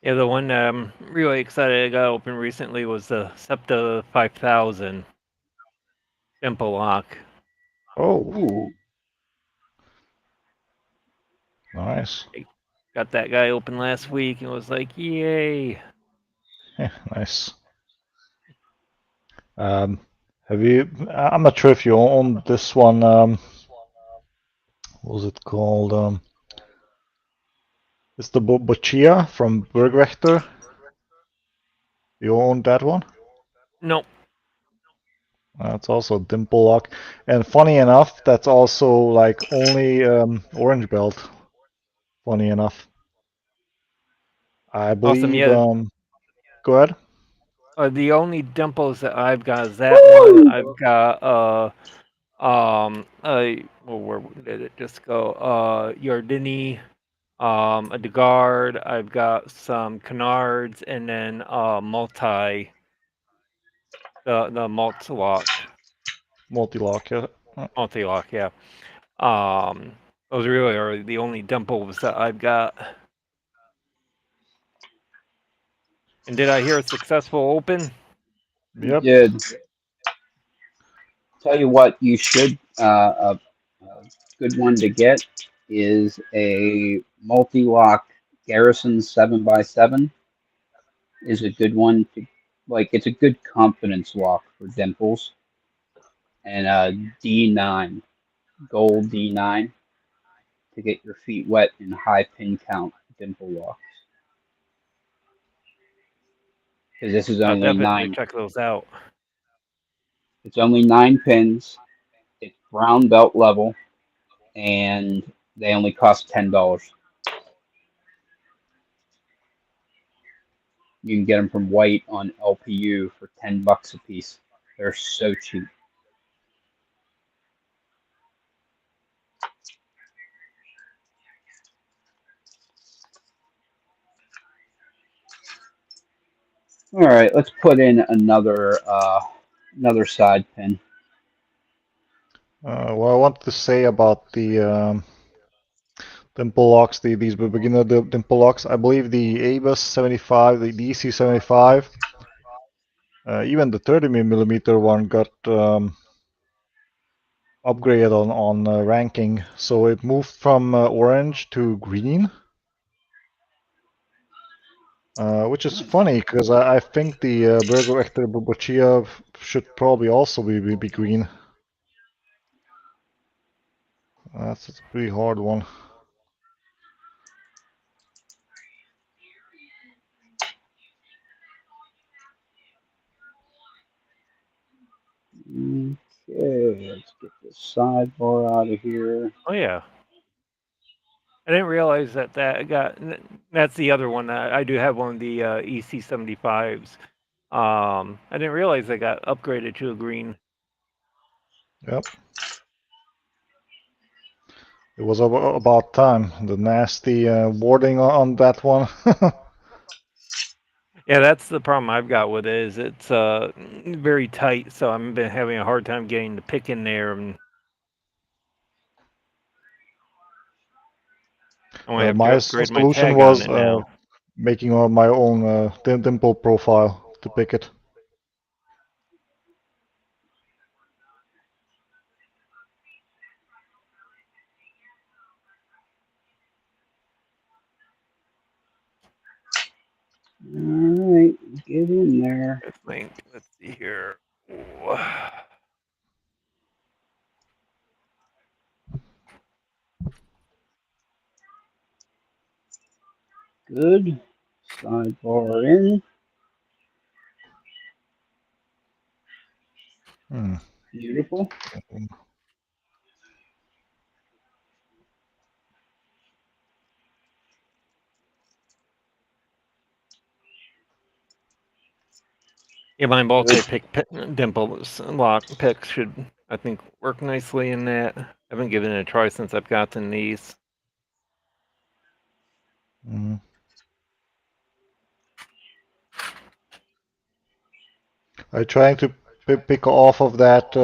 Yeah, the one I'm really excited I got open recently was the SEPTA 5000 dimple lock. Oh, Ooh, nice. Got that guy open last week and was like, yay. Nice. Have you? I'm not sure if you own this one. What was it called? It's the Bochia from Bergvector. You own that one? Nope. That's also a dimple lock. And funny enough, that's also like only orange belt. Funny enough. I Awesome. believe, Yeah. Go ahead. The only dimples that I've got is that one. I've got well, where did it just go? Yardini, a Degard. I've got some Canards, and then multi the multi-lock, Multi-lock, yeah. multi-lock. Yeah. Those really are the only dimples that I've got. And did I hear a successful open? you Yep. did. Tell you what, you should. A good one to get is a multi-lock Garrison 7x7. Is a good one to like. It's a good confidence lock for dimples. And a D9, gold D9 to get your feet wet in high pin count dimple locks. Because this is I'll only definitely 9. check those out. It's only 9 pins. It's brown belt level, and they only cost $10. You can get them from White on LPU for $10 a piece. They're so cheap. All right, let's put in another side pin. What I want to say about the dimple locks, these beginner dimple locks, I believe the ABUS 75, the DC 75, even the 30mm one got upgraded on ranking, so it moved from orange to green. Which is funny because I think the Bergvector Bochia should probably also be green. That's a pretty hard one. Okay, let's get this sidebar out of here. Oh yeah. I didn't realize that that's the other one that I do have one of the EC75s. I didn't realize they got upgraded to a green. Yep. It was about time. The nasty warding on that one. Yeah, that's the problem I've got with it is it's very tight, so I've been having a hard time getting the pick in there, and I might have to My upgrade my solution tag on was it now. making my own dimple profile to pick it. All right, get in there. I think. Let's see here. Ooh. Good. Sidebar in. Hmm. Beautiful. Yeah, my multi-pick dimples lock picks should, I think, work nicely in that. I haven't given it a try since I've gotten these. Mm. I trying to pick off of that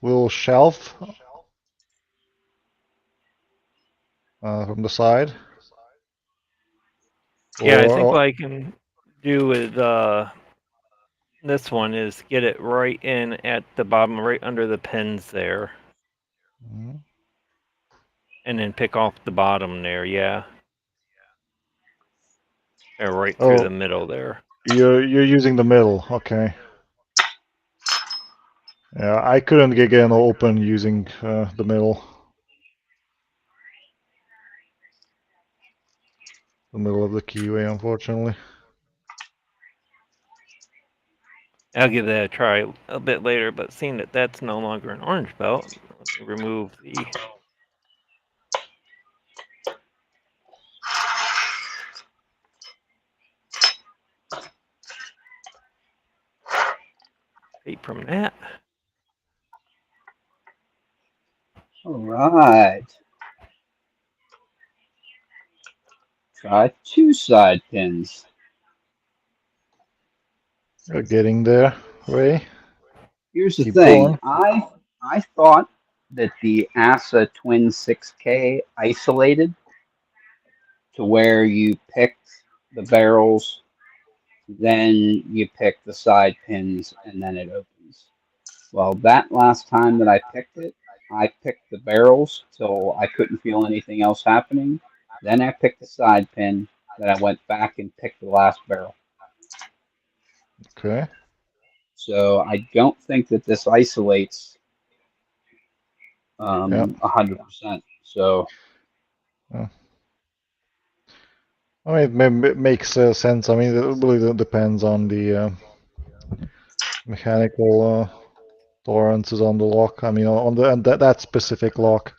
little shelf from the side. Yeah, I think Or- what I can do with this one is get it right in at the bottom, right under the pins there, Mhm. and then pick off the bottom there. Yeah, or right through Oh. the middle there. You're using the middle, okay. Yeah, I couldn't get an open using the middle. The middle of the keyway, unfortunately. I'll give that a try a bit later, but seeing that that's no longer an orange belt, let me remove the tape from that. All right. Try 2 side pins. You're getting there, Ray. Here's the Keep thing. going. I thought that the ASA Twin 6K isolated to where you picked the barrels, then you pick the side pins, and then it opens. Well, that last time that I picked the barrels till I couldn't feel anything else happening. Then I picked the side pin. Then I went back and picked the last barrel. Okay. So I don't think that this isolates Yeah. 100%. So I mean, it makes sense. I mean, it really depends on the mechanical tolerances on the lock. I mean, on the and that specific lock.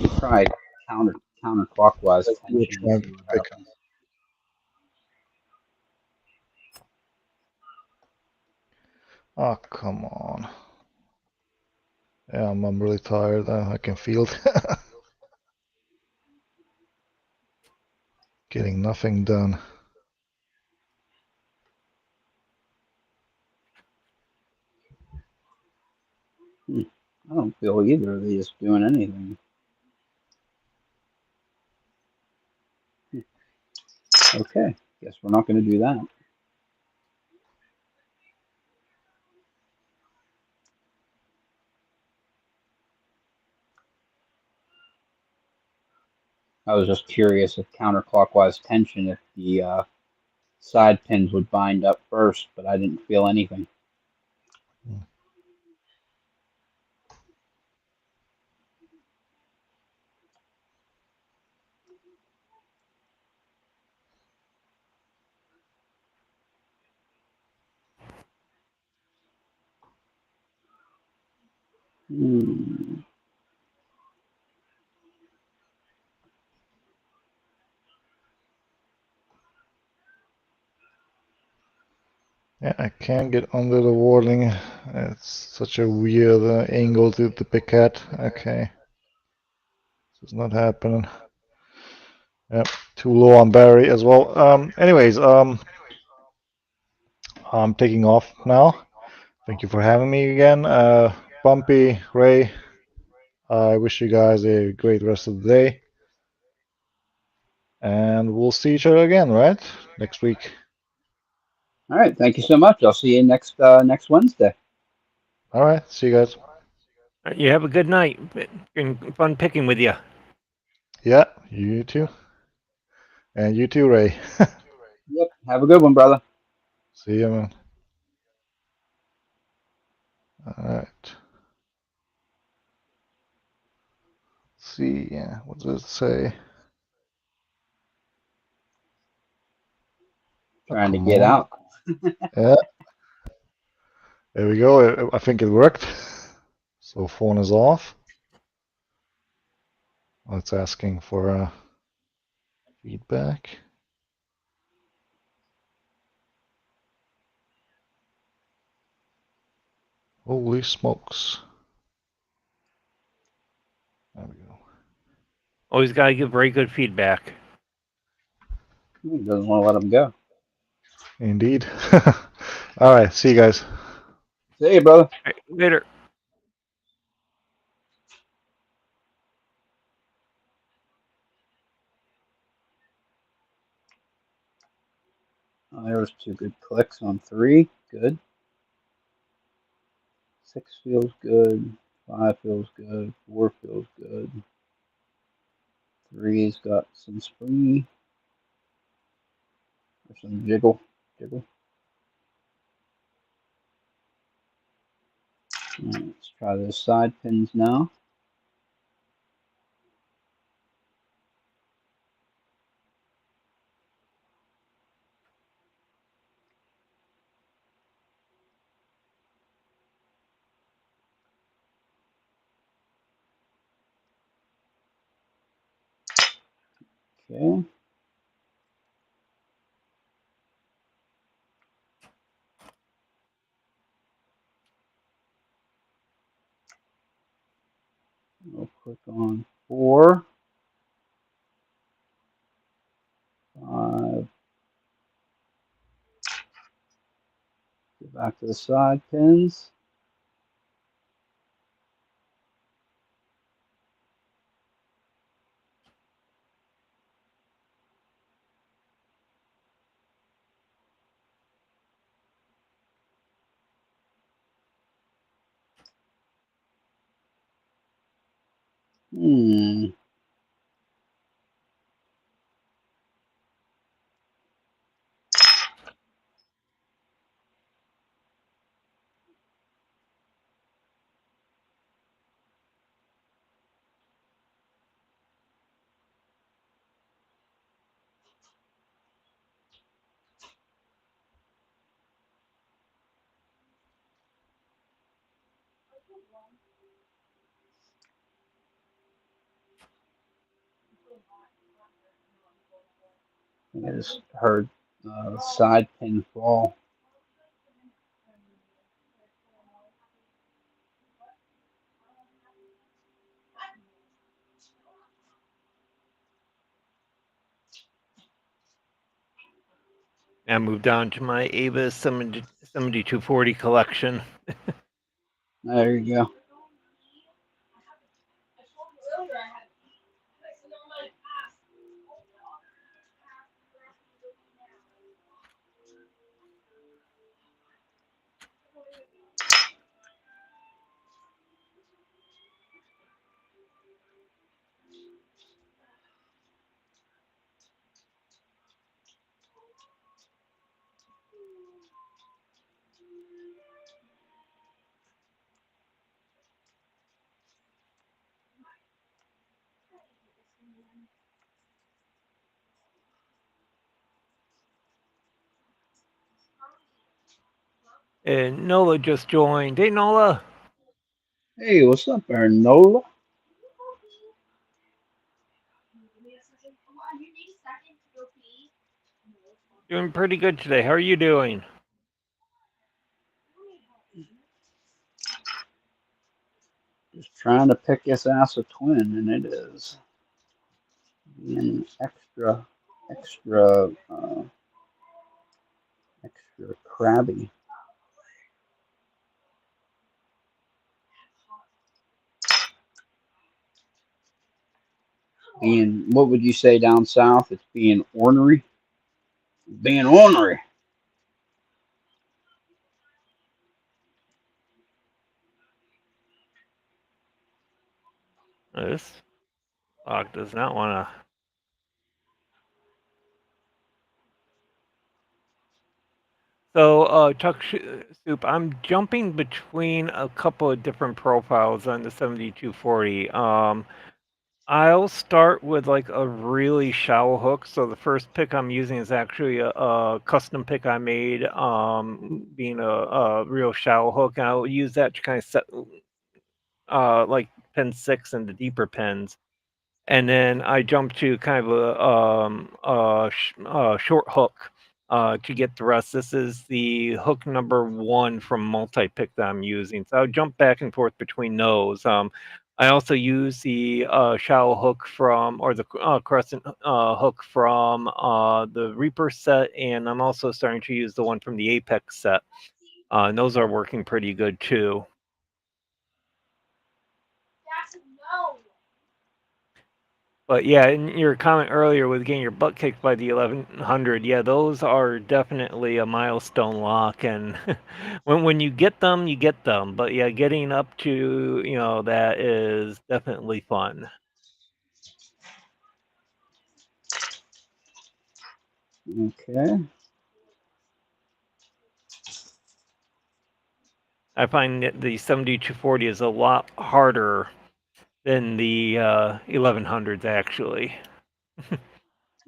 we tried counterclockwise Which tension and one see to what pick? happens. Oh, come on. Yeah, I'm really tired. I can feel it. Getting nothing done. I don't feel either of these doing anything. Okay, guess we're not going to do that. I was just curious if counterclockwise tension, if the side pins would bind up first, but I didn't feel anything. Hmm. Yeah, I can't get under the warning. It's such a weird angle to pick at. Okay. This is not happening. Yep, too low on Barry as well. Anyways, I'm taking off now. Thank you for having me again. Bumpy, Ray, I wish you guys a great rest of the day. And we'll see each other again, right? Next week. All right, thank you so much. I'll see you next Wednesday. All right, see you guys. You have a good night. Been fun picking with you. Yeah, you too. And you too, Ray. Yep. Have a good one, brother. See you, man. All right. See, yeah, what does it say? Trying to Come get on. out. Yeah, there we go. I think it worked. So phone is off. Oh, it's asking for feedback. Holy smokes. There we go. Always got to give very good feedback. He doesn't want to let him go. Indeed. All right, see you guys. See you, brother. All right, later. There was 2 good clicks on 3. Good. 6 feels good. 5 feels good. 4 feels good. 3's got some springy. Or some jiggle. Jiggle. Alright, let's try those side pins now. Okay. We'll click on 4, 5. Go back to the side pins. Hmm. I just heard side pin fall. I moved on to my Avis 7240 collection. There you go. And Nola just joined. Hey, Nola. Hey, what's up there, Nola? Doing pretty good today. How are you doing? Just trying to pick this ass a twin, and it is being extra crabby. Being, what would you say down south? It's being ornery. Being ornery. This dog does not want to. So, Chuck Soup, I'm jumping between a couple of different profiles on the 7240. I'll start with like a really shallow hook. So the first pick I'm using is actually a custom pick I made, being a real shallow hook. And I'll use that to kind of set like pin 6 and the deeper pins. And then I jump to kind of a short hook to get the rest. This is the hook number 1 from multi-pick that I'm using. So I'll jump back and forth between those. I also use the shallow hook from, or the crescent hook from the Reaper set, and I'm also starting to use the one from the Apex set. And those are working pretty good too. But yeah, in your comment earlier with getting your butt kicked by the 1100, yeah, those are definitely a milestone lock. And when you get them, you get them. But yeah, getting up to that is definitely fun. Okay. I find that the 7240 is a lot harder than the 1100s actually.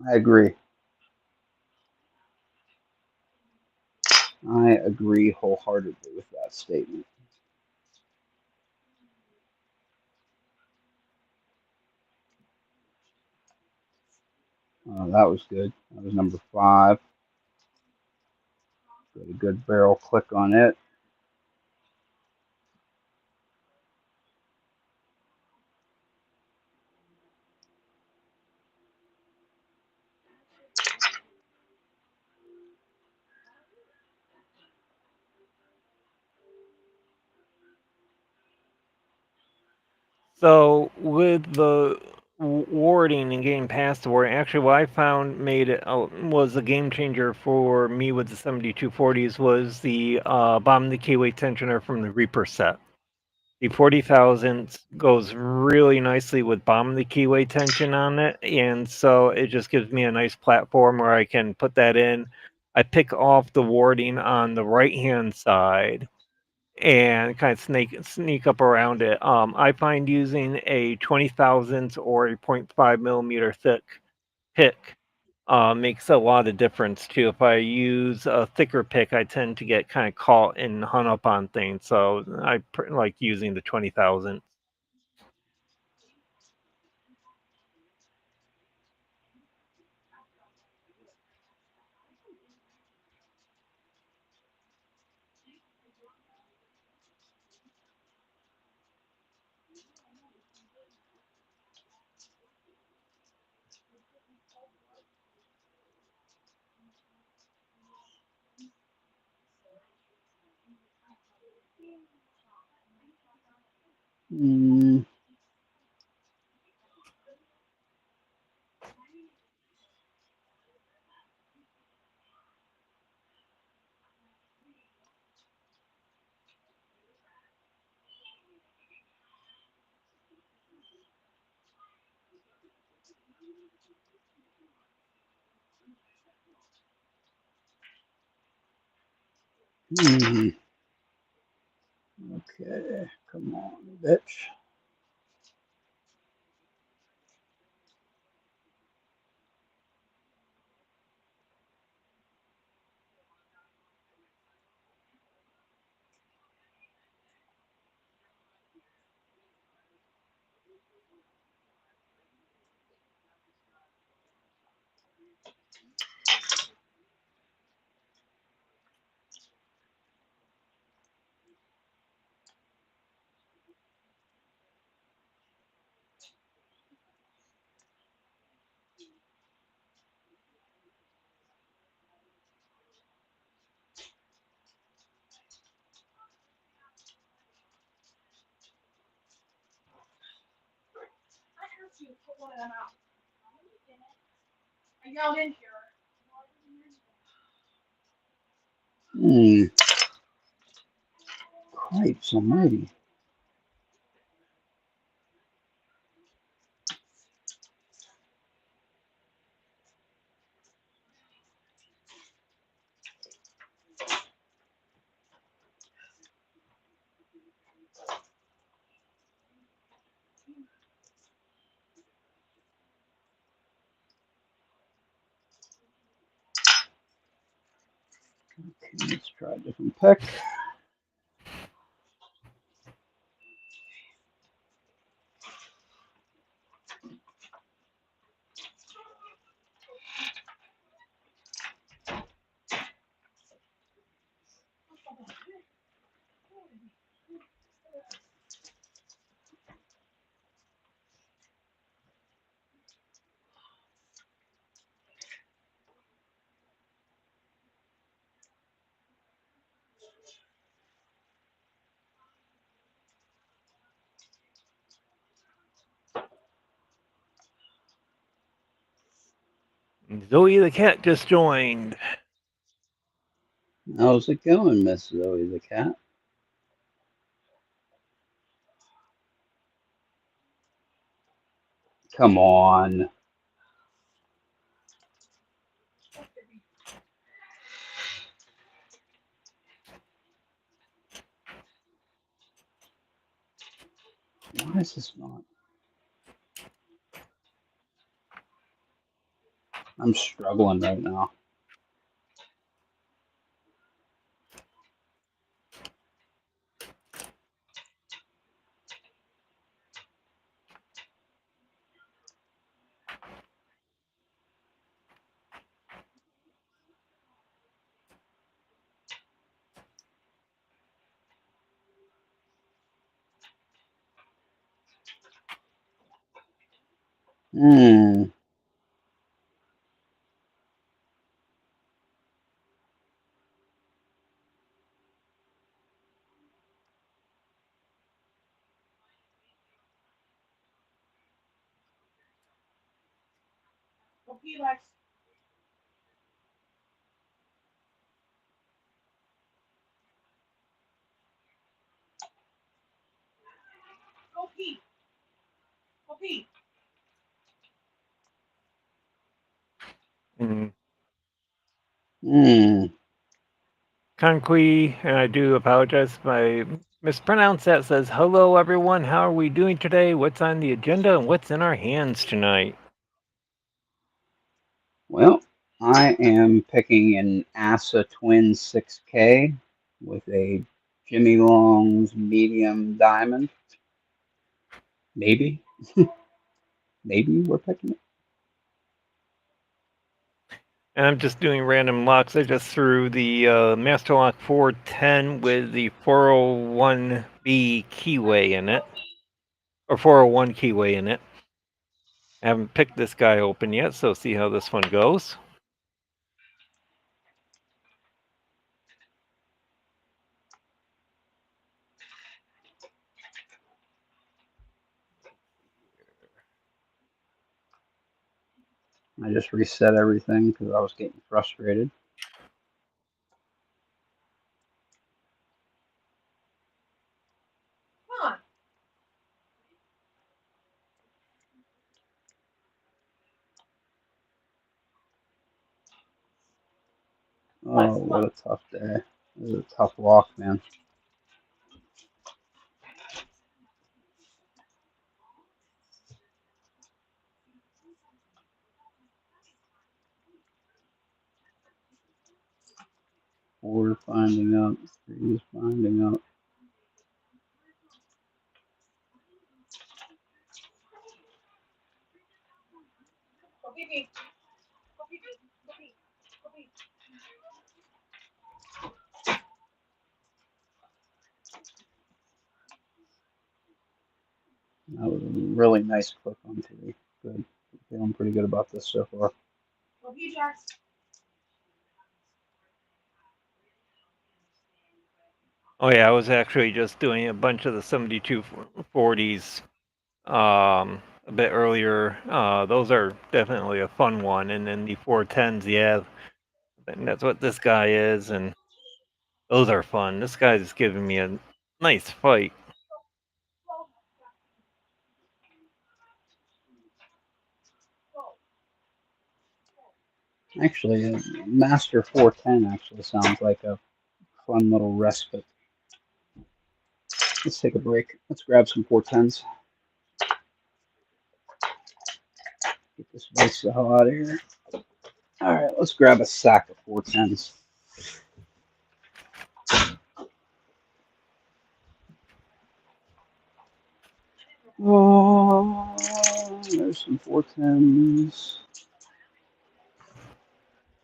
I agree. I agree wholeheartedly with that statement. That was good. That was number 5. Got a good barrel click on it. So with the warding and getting past the warding, actually what I found made it was a game changer for me with the 7240s was the Bomb the Keyway tensioner from the Reaper set. The 40,000 goes really nicely with Bomb the Keyway tension on it, and so it just gives me a nice platform where I can put that in. I pick off the warding on the right hand side and kind of sneak up around it. I find using a 20,000 or a 0.5 millimeter thick pick makes a lot of difference too. If I use a thicker pick, I tend to get kind of caught and hung up on things. So I like using the 20,000. Mm, hmm. Okay, come on, bitch. Hmm. Cripes almighty. Okay, let's try a different pick. Zoe the cat just joined. How's it going, Miss Zoe the cat? Come on. Why is this not? I'm struggling right now. Hmm. And Hmm. Conqui, and I do apologize if I mispronounced that, says, hello everyone, how are we doing today? What's on the agenda and what's in our hands tonight? Well, I am picking an ASA Twin 6K with a Jimmy Long's medium diamond. Maybe. Maybe we're picking it. And I'm just doing random locks. I just threw the Master Lock 410 with the 401B keyway in it. Or 401 keyway in it. I haven't picked this guy open yet, so see how this one goes. I just reset everything because I was getting frustrated. Oh, what a tough day. This is a tough walk, man. Four finding up, threes finding up. That was a really nice click on three. Good. Feeling pretty good about this so far. Oh yeah, I was actually just doing a bunch of the 7240s a bit earlier. Those are definitely a fun one. And then the 410s, yeah, and that's what this guy is, and those are fun. This guy's giving me a nice fight. Actually, Master 410 actually sounds like a fun little respite. Let's take a break. Let's grab some 410s. Get this vice the hell out of here. All right, let's grab a sack of 410s. Oh, there's some 410s.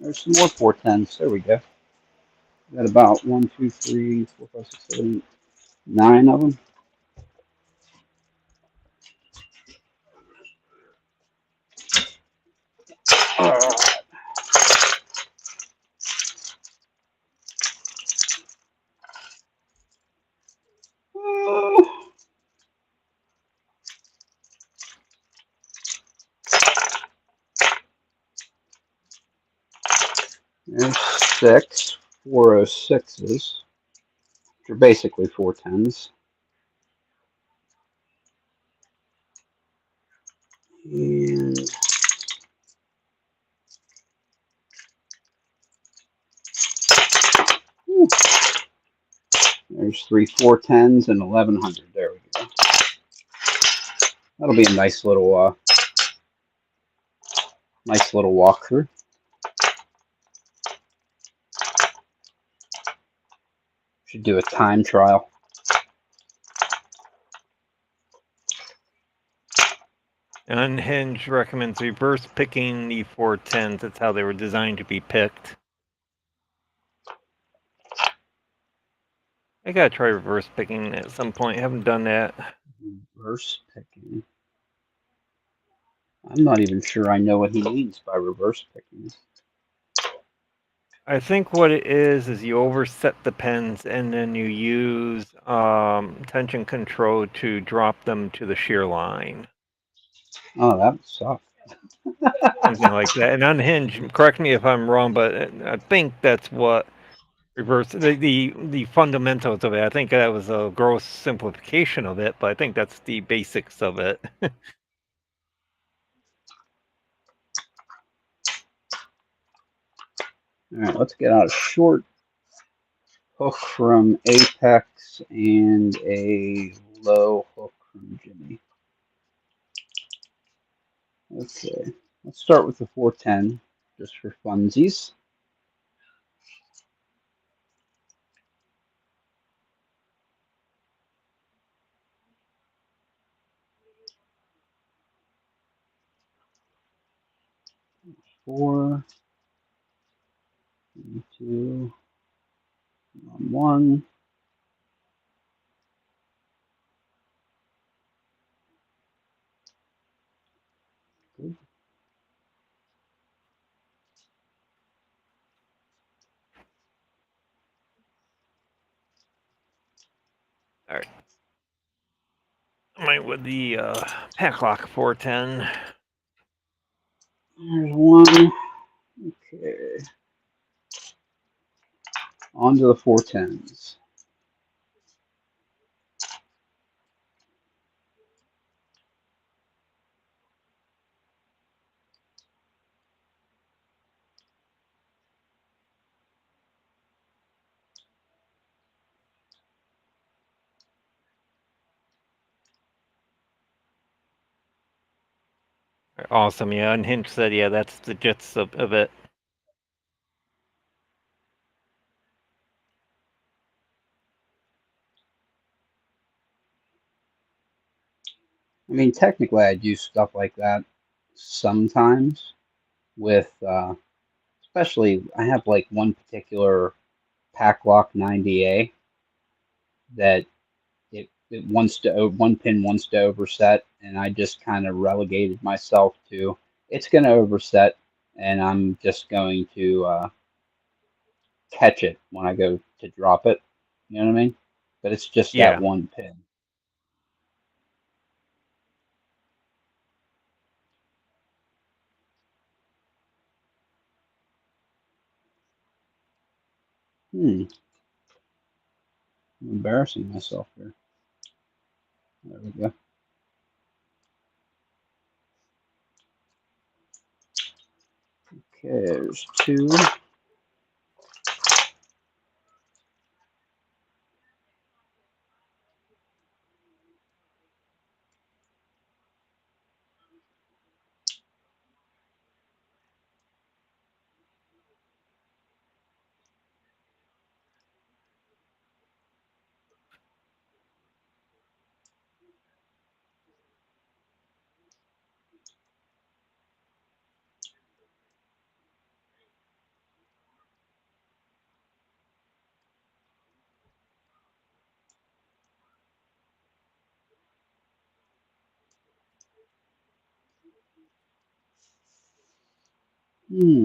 There's some more 410s. There we go. Got about 1, 2, 3, 4, 5, 6, 7, 8, 9 of them. There's 6 406s, which are basically 410s. And whew, there's 3 410s and 1100. There we go. That'll be a nice little walkthrough. Should do a time trial. Unhinged recommends reverse picking the 410s. That's how they were designed to be picked. I gotta try reverse picking at some point. I haven't done that. Reverse picking. I'm not even sure I know what he means by reverse picking. I think what it is you overset the pens and then you use tension control to drop them to the shear line. Oh, that would suck. Something like that. And unhinged, correct me if I'm wrong, but I think that's what reverse the fundamentals of it. I think that was a gross simplification of it, but I think that's the basics of it. All right, let's get out a short hook from Apex and a low hook from Jimmy. Okay, let's start with the 410 just for funsies. Four, 2, 1. Good. All right. Mine with the Packlock 410. There's 1. Okay. On to the 410s. Awesome. Yeah, Unhinged said, yeah, that's the gist of it. I mean, technically, I do stuff like that sometimes with, especially, I have like one particular Packlock 90A that it wants to, one pin wants to overset, and I just kind of relegated myself to it's going to overset, and I'm just going to catch it when I go to drop it. You know what I mean? But it's just Yeah. that one pin. I'm embarrassing myself here. There we go. Okay, there's 2.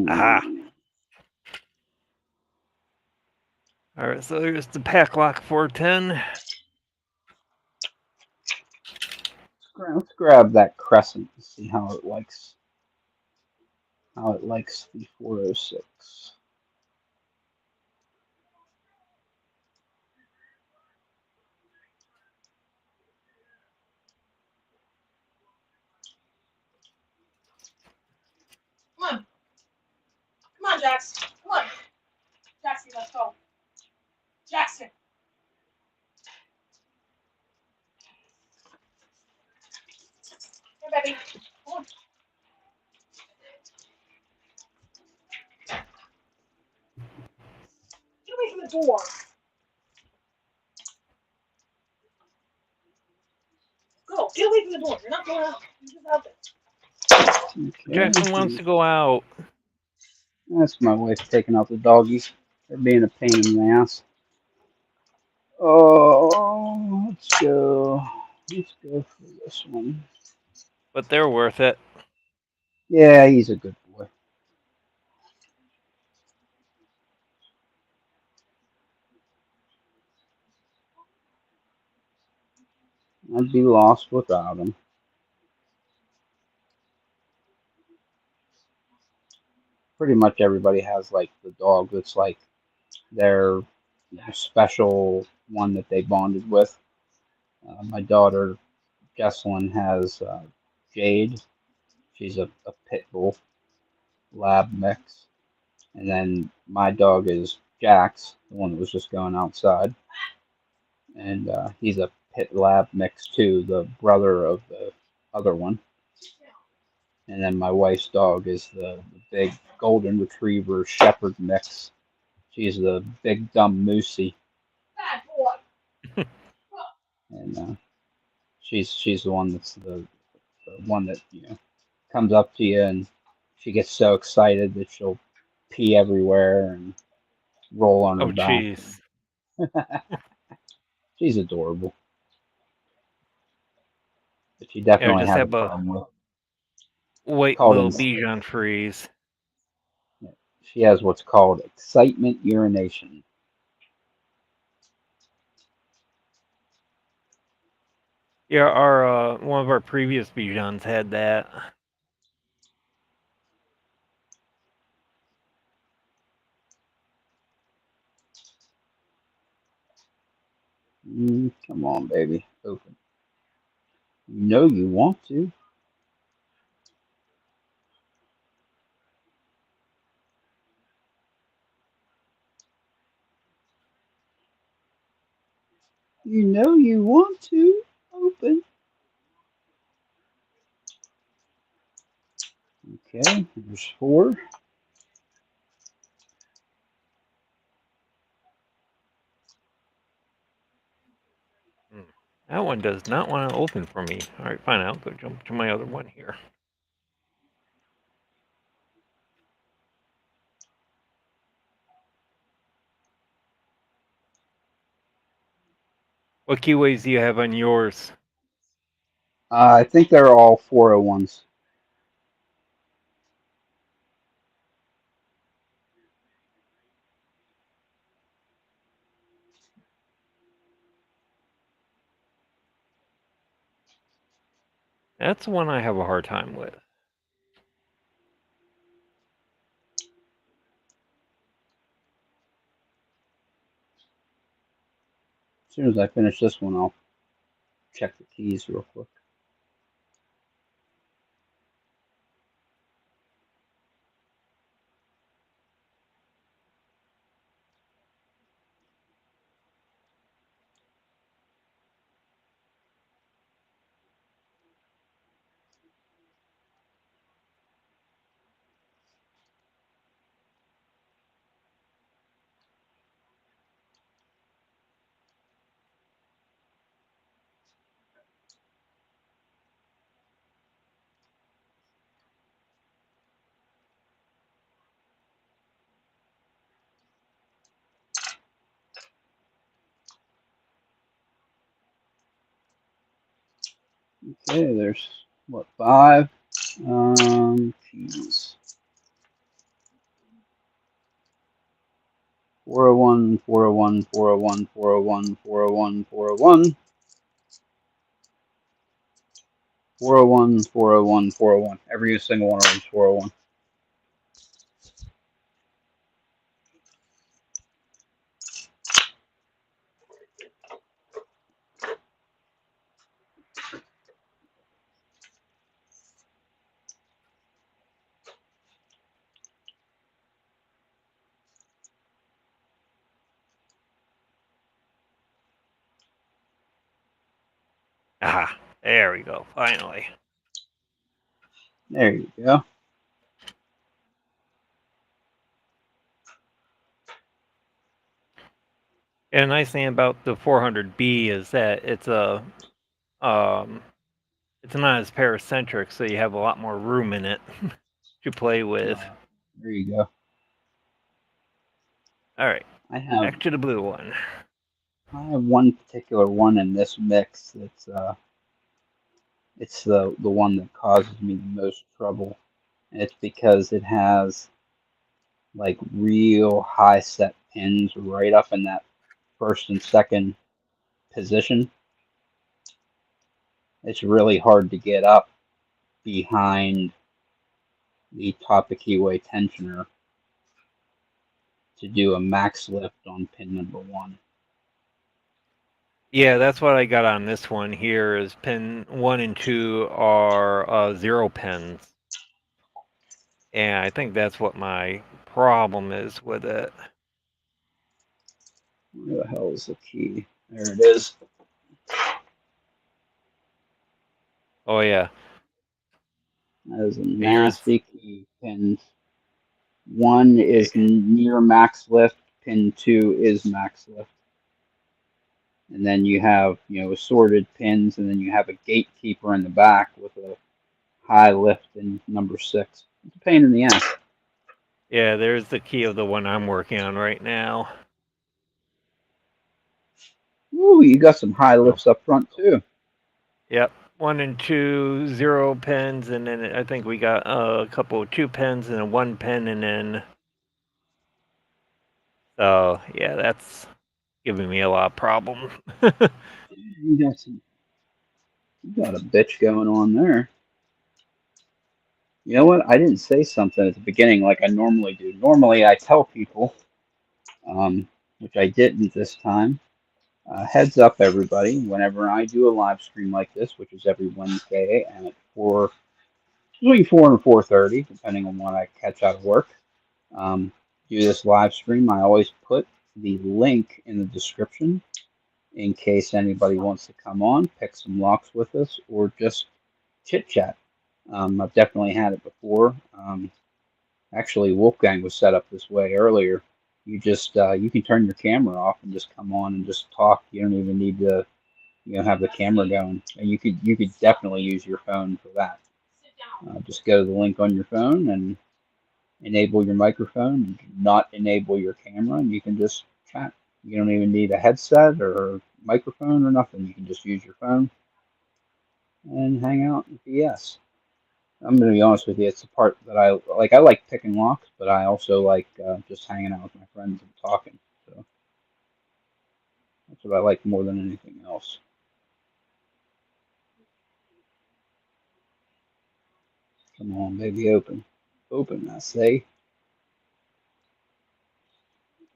Aha. All right, so here's the Packlock 410. Let's grab that crescent and see how it likes the 406. on, Jax. Come on. Jackson, let's go. Jackson. Here, baby. Come on. Get away from the door. Go. Get away from the door. You're not going out. You're just out there. Okay. Jackson wants to go out. That's my wife taking out the doggies. They're being a pain in the ass. Oh, let's go. Let's go for this one. But they're worth it. Yeah, he's a good boy. I'd be lost without him. Pretty much everybody has like the dog that's like their special one that they bonded with. My daughter Jesselyn has Jade. She's a pit bull lab mix. And then my dog is Jax, the one that was just going outside. And he's a pit lab mix too, the brother of the other one. And then my wife's dog is the big golden retriever shepherd mix. She's the big dumb moosey. Bad boy. And she's the one that's the one that comes up to you and she gets so excited that she'll pee everywhere and roll on her Oh, back. jeez. She's adorable. But she Yeah, definitely just has a have a problem with white called little ins- Bichon Frise. she has what's called excitement urination. Yeah, our one of our previous Bichons had that. Come on, baby. Open. You know you want to. You know you want to. Open. Okay, there's 4. That one does not want to open for me. All right, fine. I'll go jump to my other one here. What keyways do you have on yours? I think they're all 401s. That's the one I have a hard time with. As soon as I finish this one, I'll check the keys real quick. Okay, there's what, 5 keys. 401, 401, 401, 401, 401, 401, 401, 401, 401. Every single one of them is 401. Ah, there we go. Finally. There you go. And the nice thing about the 400B is that it's a it's not as paracentric, so you have a lot more room in it to play with. There you go. All right, I have back to the blue one. one particular one in this mix that's it's the one that causes me the most trouble. And it's because it has like real high set pins right up in that first and second position. It's really hard to get up behind the top of keyway tensioner to do a max lift on pin number 1. Yeah, that's what I got on this one here. Is pin 1 and 2 are 0 pins, and I think that's what my problem is with it. Where the hell is the key? There it is. Oh yeah, That is a Here's- nasty key. Pin 1 is near max lift. Pin 2 is max lift. And then you have, assorted pins, and then you have a gatekeeper in the back with a high lift in number 6. It's a pain in the ass. yeah. There's the key of the one I'm working on right now. Ooh, you got some high lifts up front too. Yep, 1 and 2 0 pins, and then I think we got a couple of 2 pins and a 1 pin, and then so yeah, that's giving me a lot of problems. You got a bitch going on there. You know what? I didn't say something at the beginning like I normally do. Normally I tell people, which I didn't this time. Heads up, everybody! Whenever I do a live stream like this, which is every Wednesday and at between 4 and 4:30, depending on when I catch out of work, do this live stream, I always put the link in the description in case anybody wants to come on, pick some locks with us, or just chit chat. I've definitely had it before. Actually, Wolfgang was set up this way earlier. You can turn your camera off and just come on and just talk. You don't even need to have the camera going, and you could definitely use your phone for that. Just go to the link on your phone and enable your microphone, not enable your camera, and you can just chat. You don't even need a headset or microphone or nothing. You can just use your phone and hang out and BS. I'm going to be honest with you. It's the part that I like. I like picking locks, but I also like just hanging out with my friends and talking. So that's what I like more than anything else. Come on, baby, open. Open, I say.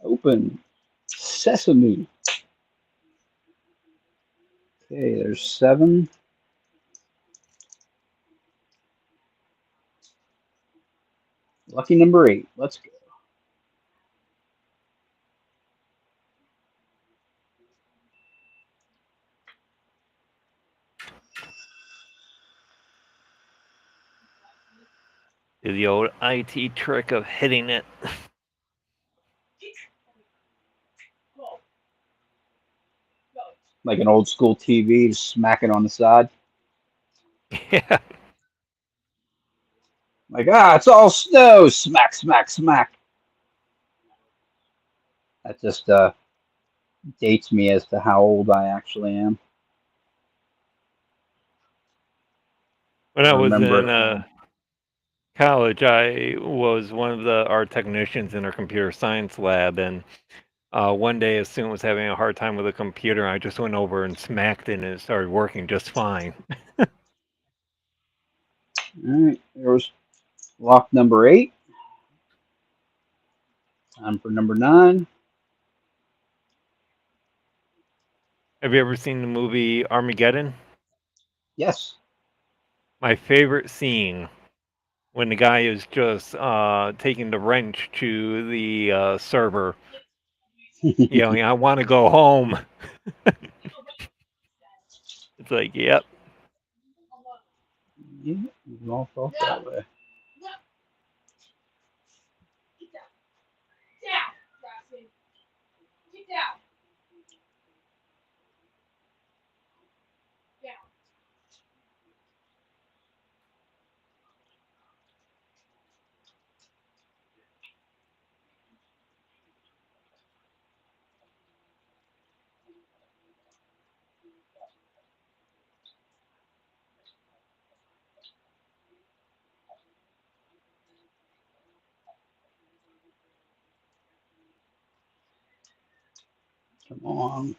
Open. Sesame. Okay, there's 7. Lucky number 8. Let's go. Do the old IT trick of hitting it. Like an old school TV, just smack it on the side. Yeah. Like, it's all snow. Smack, smack, smack. That just dates me as to how old I actually am. When I was remember in college, I was one of our technicians in our computer science lab, and one day a student was having a hard time with a computer. I just went over and smacked it, and it started working just fine. All right, there was lock number 8. Time for number 9. Have you ever seen the movie Armageddon? Yes. My favorite scene when the guy is just taking the wrench to the server, yelling, "I want to go home." It's It's like, yep. Yeah, we all thought that way. Get down. Down, Jackson. Get down. Down. Come on.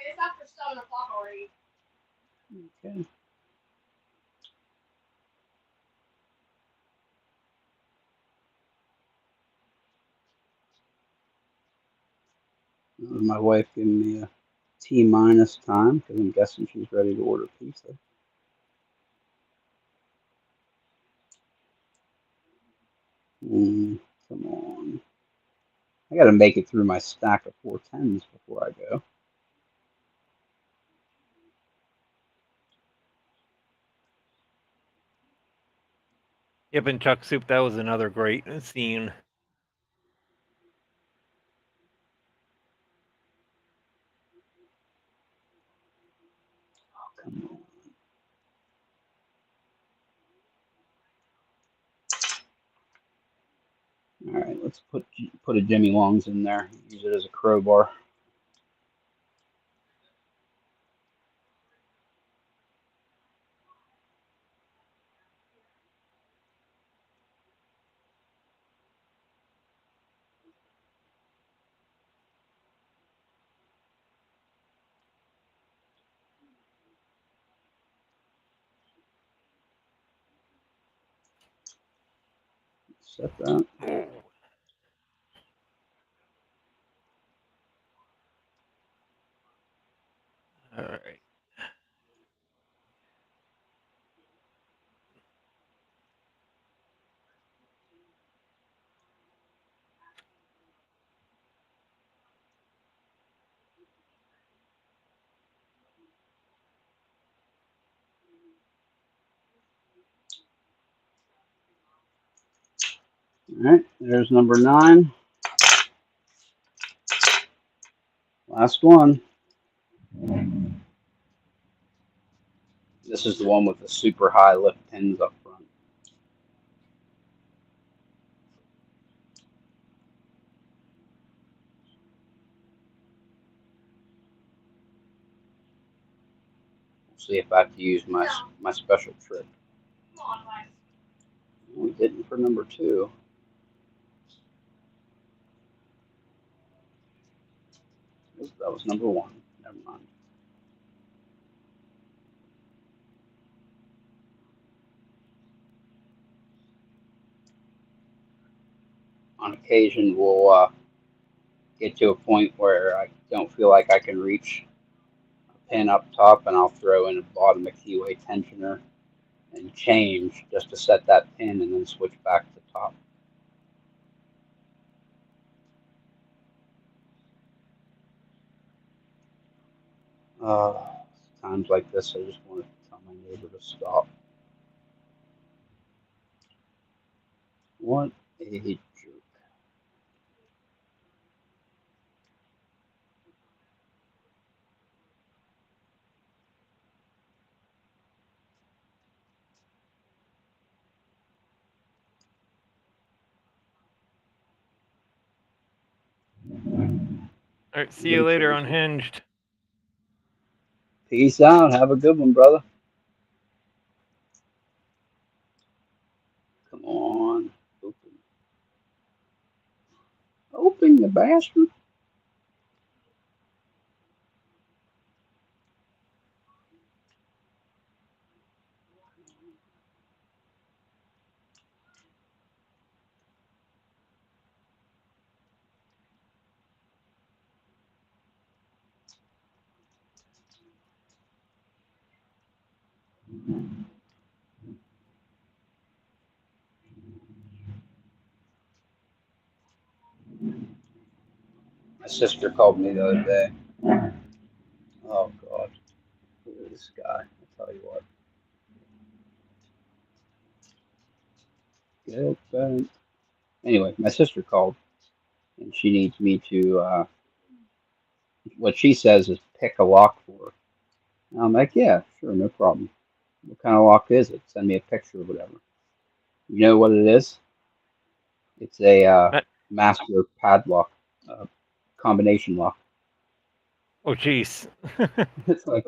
It's after 7 o'clock already. Okay. That was my wife giving me a T minus time because I'm guessing she's ready to order pizza. Come on. I got to make it through my stack of 410s before I go. Yep, and Chuck Soup, that was another great scene. Oh, come on. All right, let's put a Jimmy Longs in there. Use it as a crowbar. Set that. All right. All right, there's number 9. Last one. This is the one with the super high lift pins up front. We'll see if I have to use my special trick. Come on, Lex. We didn't for number 2. That was number 1. Never mind. On occasion, we'll get to a point where I don't feel like I can reach a pin up top, and I'll throw in a bottom of keyway tensioner and change just to set that pin and then switch back to top. Times like this, I just want to tell my neighbor to stop. What a jerk. All right, see you later, Unhinged. Peace out. Have a good one, brother. Come on. Open. Open, you bastard. My sister called me the other day. Oh God, look at this guy. I'll tell you what. Get back. Anyway, my sister called, and she needs me to. What she says is pick a lock for her. And I'm like, yeah, sure, no problem. What kind of lock is it? Send me a picture or whatever. You know what it is? It's a Uh, master padlock, combination lock. Oh, jeez. It's like,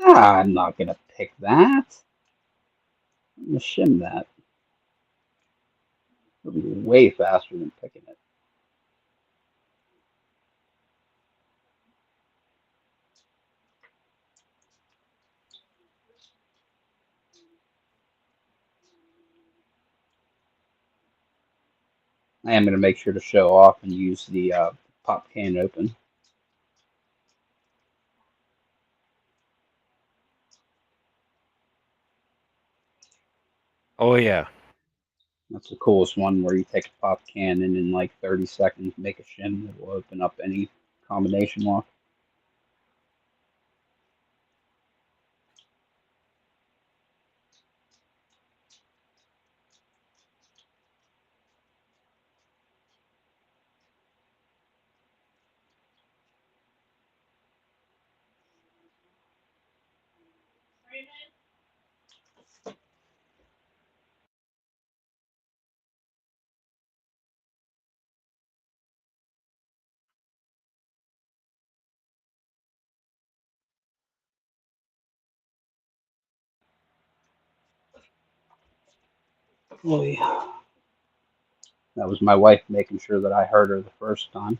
I'm not gonna pick that. I'm gonna shim that. It'll be way faster than picking it. I am gonna make sure to show off and use the pop can open. Oh, yeah. That's the coolest one where you take a pop can and in like 30 seconds make a shim that will open up any combination lock. Oh yeah. That was my wife making sure that I heard her the first time.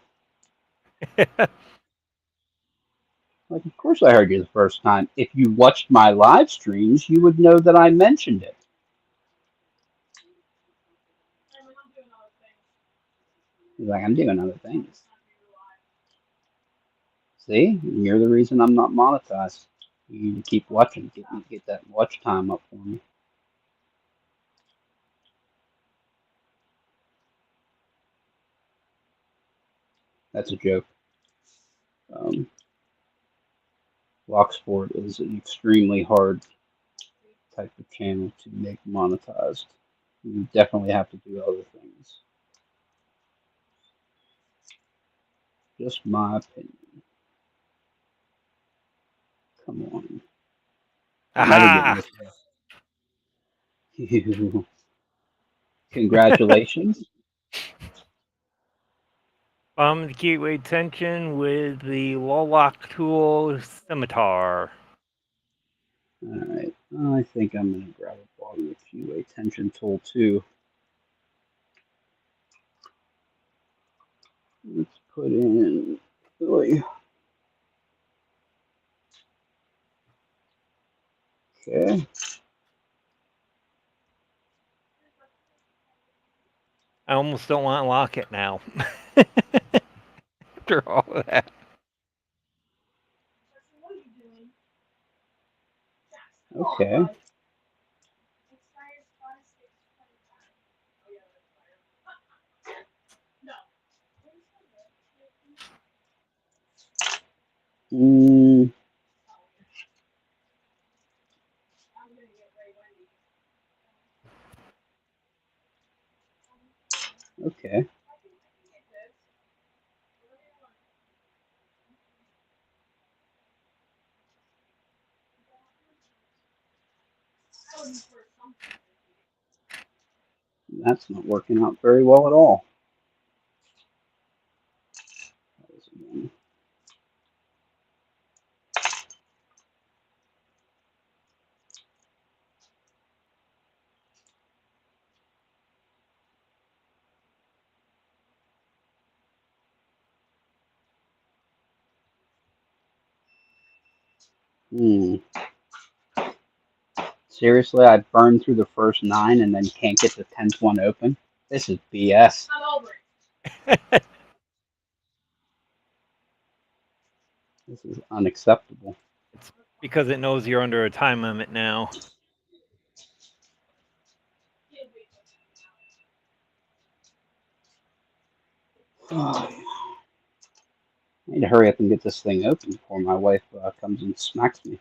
Like, of course I heard you the first time. If you watched my live streams, you would know that I mentioned it. He's like, I'm doing other things. See? And you're the reason I'm not monetized. You need to keep watching. Get that watch time up for me. That's a joke. Locksport is an extremely hard type of channel to make monetized. You definitely have to do other things. Just my opinion. Come on. I'm never getting Aha! this way. Congratulations. The gateway tension with the wall lock tool scimitar. Alright. I think I'm going to grab a bottom of QA tension tool too. Let's put in. Okay. I almost don't want to lock it now. After all of that. Okay. Mm, okay. That's not working out very well at all. Hmm. Seriously, I burned through the first 9 and then can't get the 10th one open? This is BS. I'm over it. This is unacceptable. Because it knows you're under a time limit now. I need to hurry up and get this thing open before my wife comes and smacks me.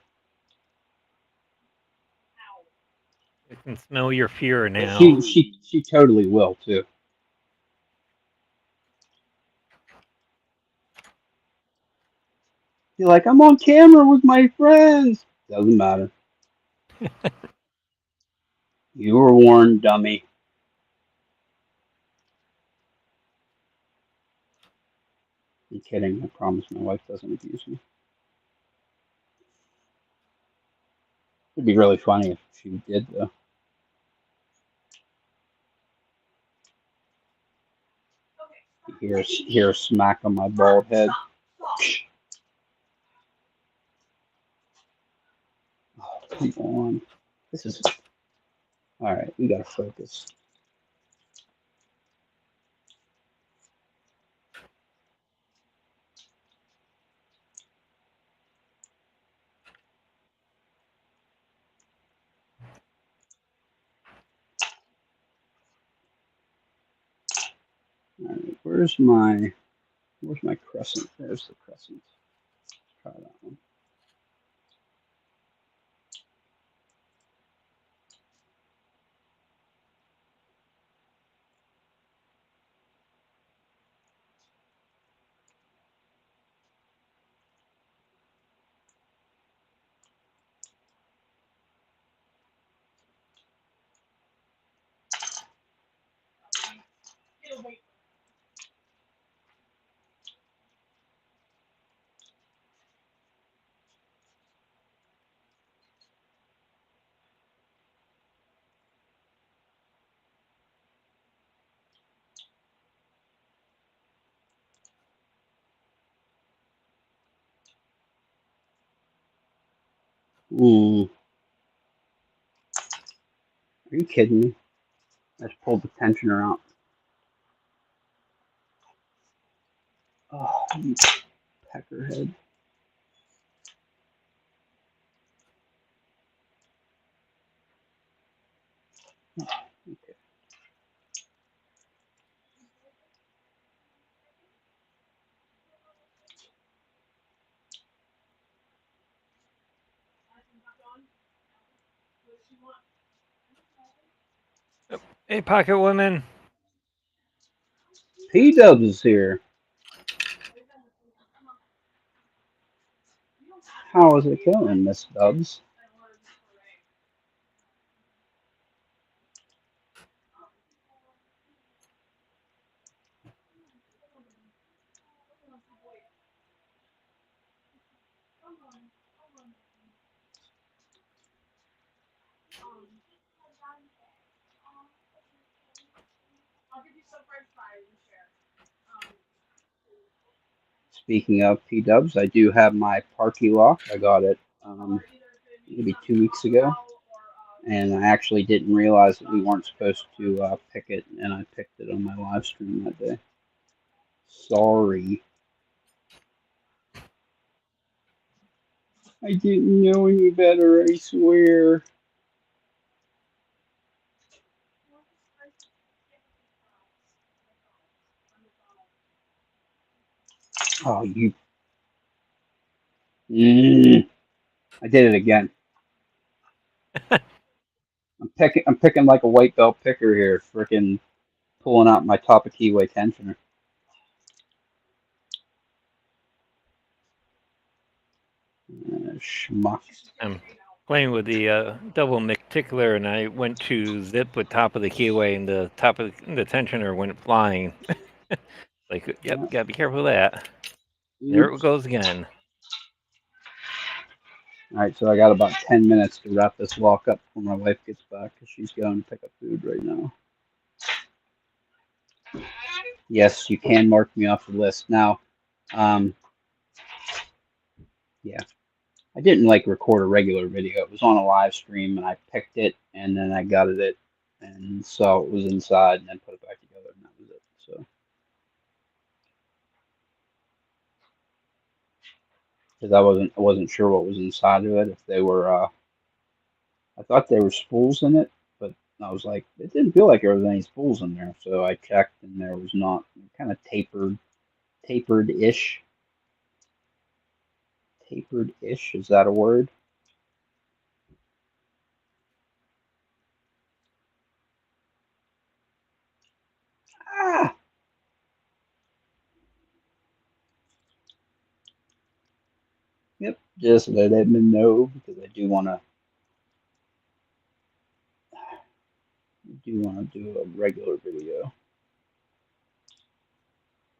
I can smell your fear now. She totally will too. You're like, I'm on camera with my friends. Doesn't matter. You were warned, dummy. I'm kidding. I promise my wife doesn't abuse me. It'd be really funny if she did, though. Hear a smack on my bald head. Oh, come on. This is... Alright, we gotta focus. Alright, where's my crescent? There's the crescent. Try that one. Are you kidding me? I just pulled the tensioner out. Oh, you peckerhead. Oh, okay. Hey, Pocket Woman. P-Dubs is here. How is it going, Miss Dubs? Speaking of P-Dubs, I do have my Parky lock. I got it maybe 2 weeks ago. And I actually didn't realize that we weren't supposed to pick it, and I picked it on my live stream that day. Sorry. I didn't know any better, I swear. Oh, you... I did it again. I'm picking like a white belt picker here, freaking pulling out my Top of Keyway tensioner. Schmuck. I'm playing with the double McTickler, and I went to zip with top of the keyway, and the top of the tensioner went flying. Like, yep, gotta be careful of that. There it goes again. All right, so I got about 10 minutes to wrap this walk up before my wife gets back because she's going to pick up food right now. Yes, you can mark me off the list. Now, yeah, I didn't like record a regular video. It was on a live stream, and I picked it, and then I gutted it, and saw it was inside, and then put it back together, and that was it. So, because I wasn't sure what was inside of it. If they were, I thought there were spools in it, but I was like, it didn't feel like there was any spools in there. So I checked, and there was not. Kind of tapered-ish. Tapered-ish, is that a word? Ah! Yep, just let Edmund know because I do want to do a regular video.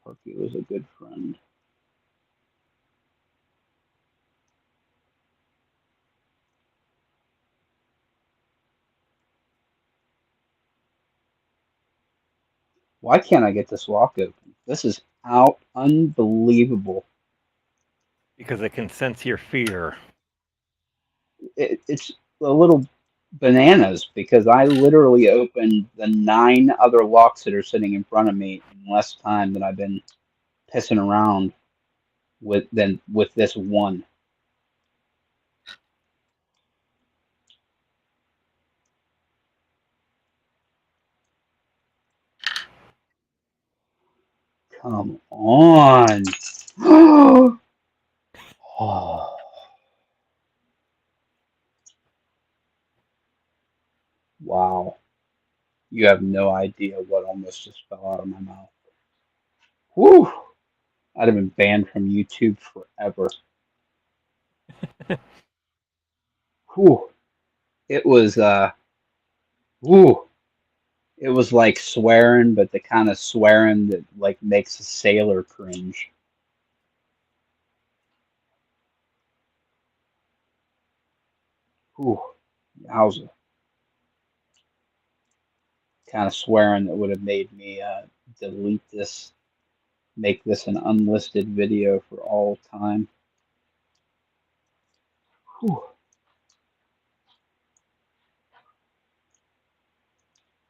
Parky was a good friend. Why can't I get this lock open? This is unbelievable. Because it can sense your fear. It's a little bananas because I literally opened the 9 other locks that are sitting in front of me in less time than I've been pissing around with this one. Come on. Oh. Wow. You have no idea what almost just fell out of my mouth. Whew. I'd have been banned from YouTube forever. Whew. It was whew. It was like swearing, but the kind of swearing that like makes a sailor cringe. Whew. Yowza. Kind of swearing that would have made me delete this, make this an unlisted video for all time. Whew.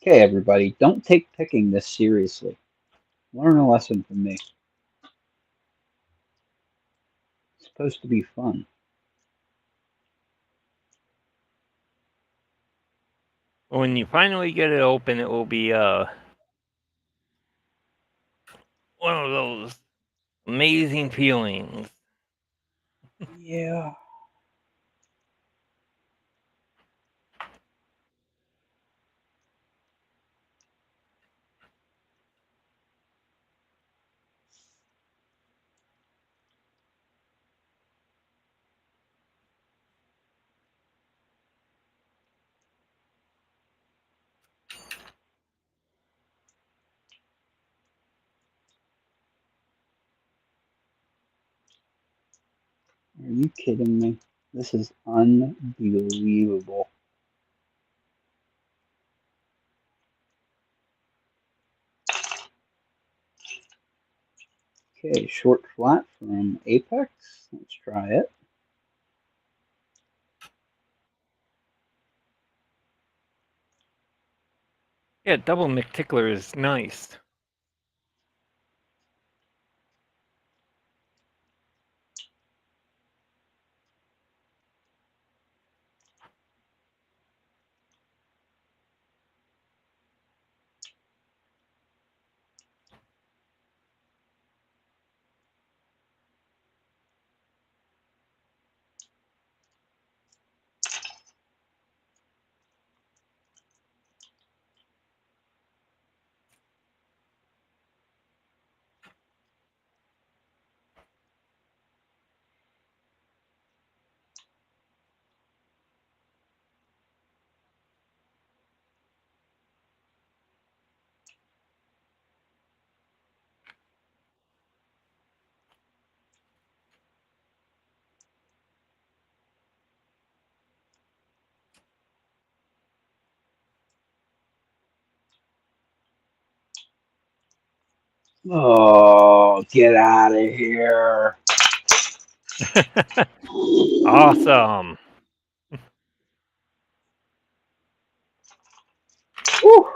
Okay, everybody, don't take picking this seriously. Learn a lesson from me. It's supposed to be fun. When you finally get it open, it will be one of those amazing feelings. Yeah. Are you kidding me? This is unbelievable. Okay, short flat from Apex. Let's try it. Yeah, double McTickler is nice. Oh, get out of here. Awesome. Whew.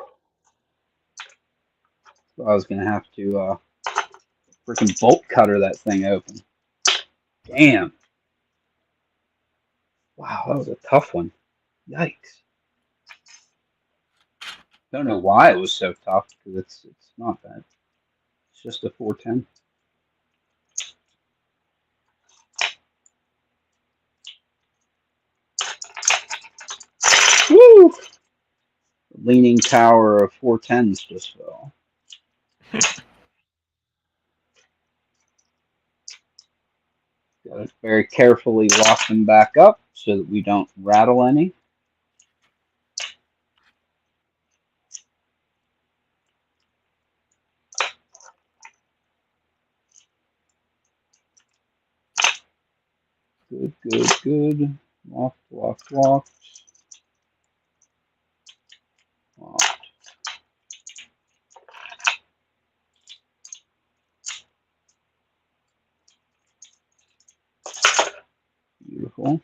So I was going to have to freaking bolt cutter that thing open. Damn. Wow, that was a tough one. Yikes. Don't know why it was so tough because it's not bad. It's just a 410. Woo! The leaning tower of 410s just fell. Got to very carefully lock them back up so that we don't rattle any. Good, good, good. Lock, lock, lock. Lock. Beautiful.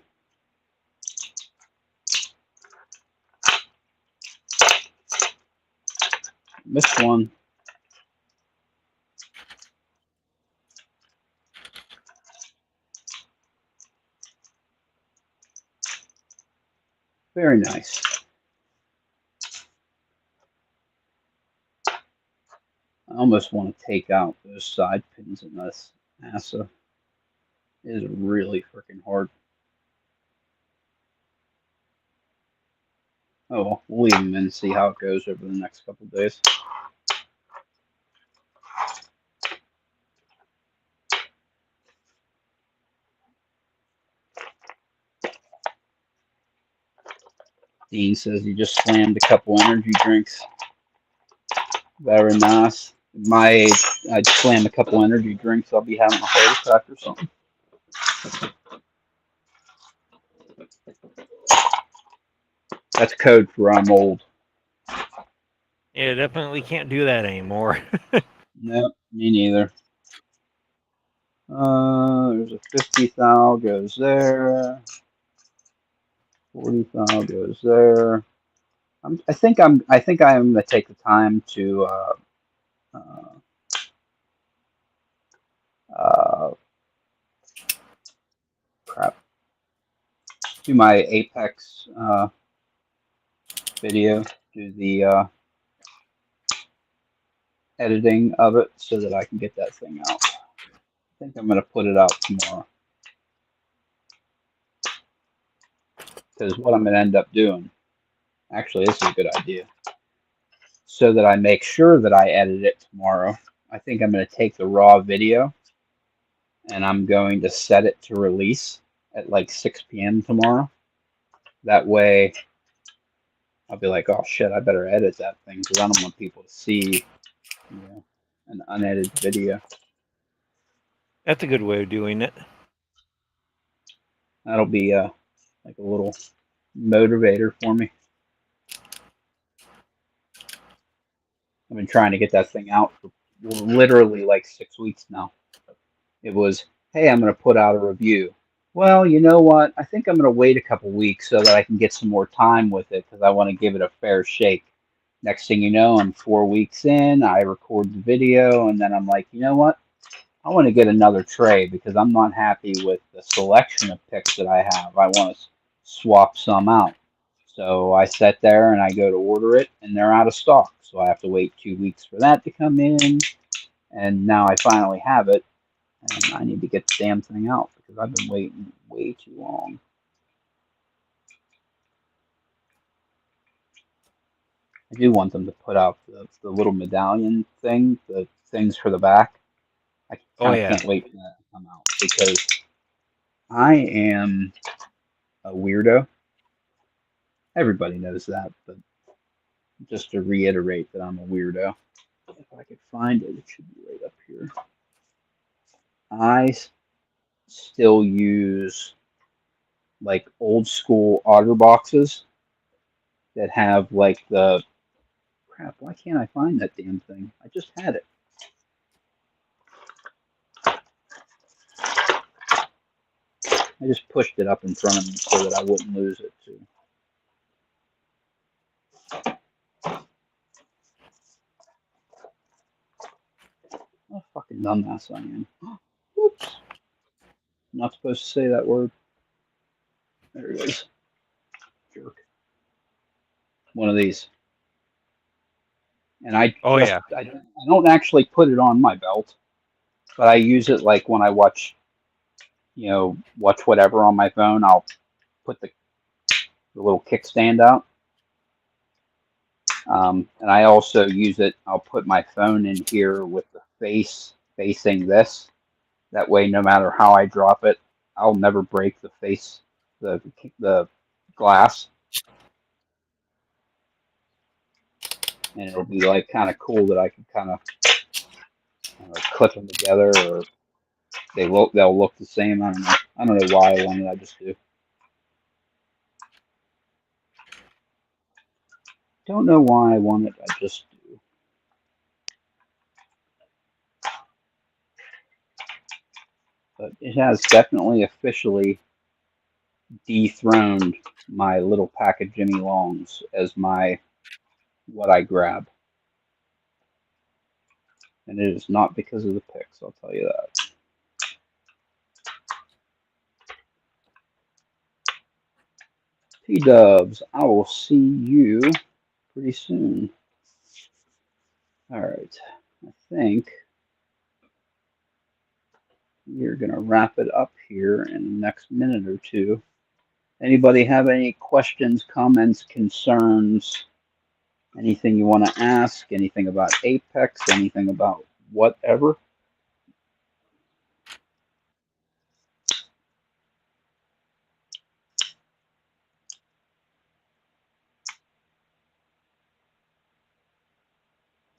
Missed one. Very nice. I almost want to take out those side pins in this NASA. It is really freaking hard. Oh, well, we'll leave them in and see how it goes over the next couple of days. Dean says he just slammed a couple energy drinks. Very nice. At my age, I'd slam a couple energy drinks, I'll be having a heart attack or something. That's code for I'm old. Yeah, definitely can't do that anymore. No, me neither. There's a 50 thou goes there. 40 thou goes there. I think I am gonna take the time to crap. Do my Apex video. Do the editing of it so that I can get that thing out. I think I'm gonna put it out tomorrow. Because what I'm gonna end up doing, actually, this is a good idea. So that I make sure that I edit it tomorrow. I think I'm gonna take the raw video and I'm going to set it to release at like 6 p.m. tomorrow. That way, I'll be like, oh shit, I better edit that thing because I don't want people to see, an unedited video. That's a good way of doing it. That'll be like a little motivator for me. I've been trying to get that thing out for literally like 6 weeks now. It was, hey, I'm going to put out a review. Well, you know what? I think I'm going to wait a couple weeks so that I can get some more time with it because I want to give it a fair shake. Next thing you know, I'm 4 weeks in, I record the video, and then I'm like, you know what? I want to get another tray because I'm not happy with the selection of picks that I have. I want to swap some out. So I sit there and I go to order it, and they're out of stock. So I have to wait 2 weeks for that to come in. And now I finally have it, and I need to get the damn thing out because I've been waiting way too long. I do want them to put out the little medallion thing, the things for the back. I kind of can't wait for that to come out because I am a weirdo. Everybody knows that, but just to reiterate that I'm a weirdo. If I could find it, it should be right up here. I still use like old school auger boxes that have like the crap. Why can't I find that damn thing? I just had it. I just pushed it up in front of me so that I wouldn't lose it too. What a fucking dumbass I am. Oops. I'm not supposed to say that word. There it is. Jerk. One of these. and I Oh, just yeah. I don't actually put it on my belt, but I use it like when I watch, watch whatever on my phone. I'll put the little kickstand out. And I also use it, I'll put my phone in here with the face facing this. That way, no matter how I drop it, I'll never break the face, the glass. And it'll be like kind of cool that I can kind of clip them together, or they'll look the same. I don't know. I don't know why I wanted. I just do. Don't know why I want it. I just do. But it has definitely officially dethroned my little pack of Jimmy Longs as my what I grab. And it is not because of the picks, I'll tell you that. P-Dubs, I will see you pretty soon. Alright, I think we're going to wrap it up here in the next minute or two. Anybody have any questions, comments, concerns, anything you want to ask, anything about Apex, anything about whatever?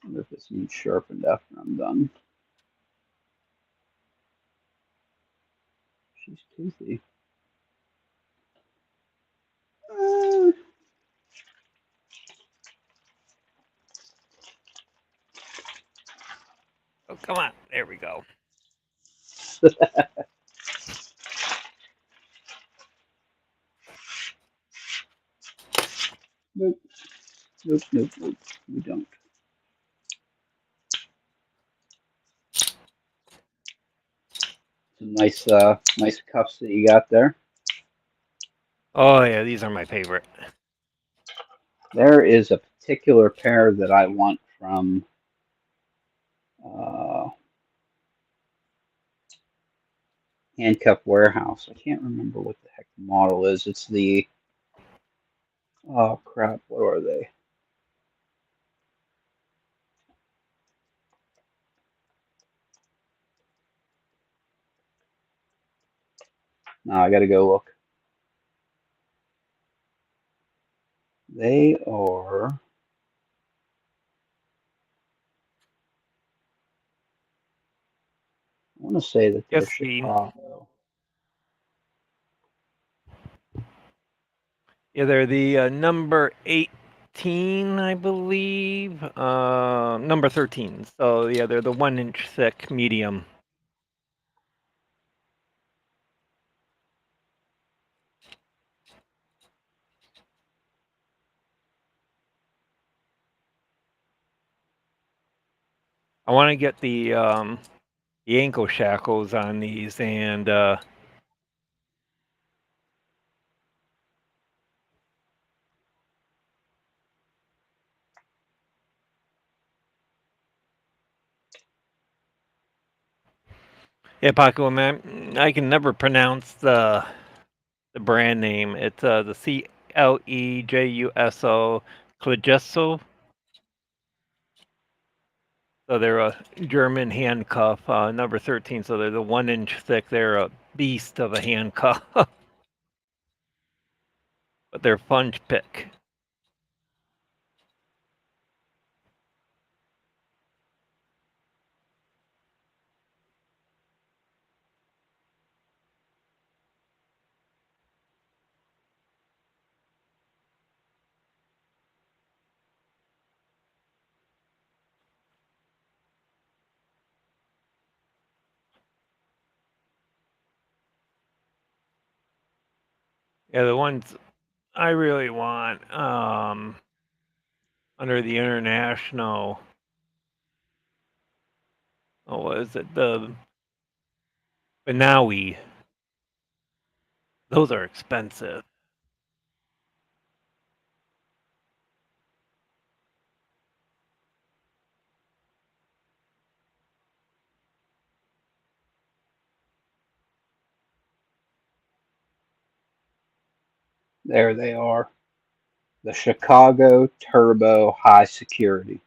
I wonder if this needs sharpened after I'm done. She's toothy. Oh, come on. There we go. Nope, nope, nope, nope. We don't. Some nice cuffs that you got there. Oh, yeah. These are my favorite. There is a particular pair that I want from uh, Handcuff Warehouse. I can't remember what the heck the model is. It's the, oh crap, what are they? No, I gotta go look. They are, I want to say that they're Yes, Dean. Chicago. Yeah, they're the number 18, I believe. Number 13. So, yeah, they're the 1-inch thick medium. I want to get the ankle shackles on these, and yeah, Paco, man, I can never pronounce the brand name. It's the CLEJUSO Clegesso. So they're a German handcuff, number 13. So they're the 1-inch thick. They're a beast of a handcuff, but they're fun to pick. Yeah, the ones I really want under the international. Oh, what is it? The Banawi. Those are expensive. There they are. The Chicago Turbo High Security.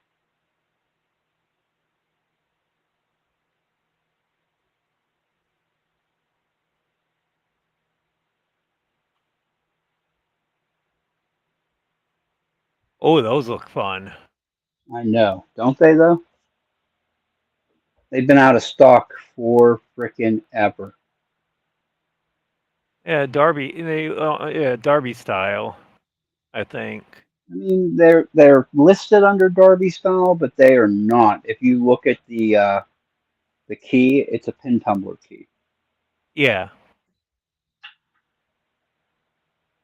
Oh, those look fun. I know, don't they though? They've been out of stock for frickin' ever. Yeah, Derby style, I think. I mean, they're listed under Derby style, but they are not. If you look at the key, it's a pin tumbler key, Yeah.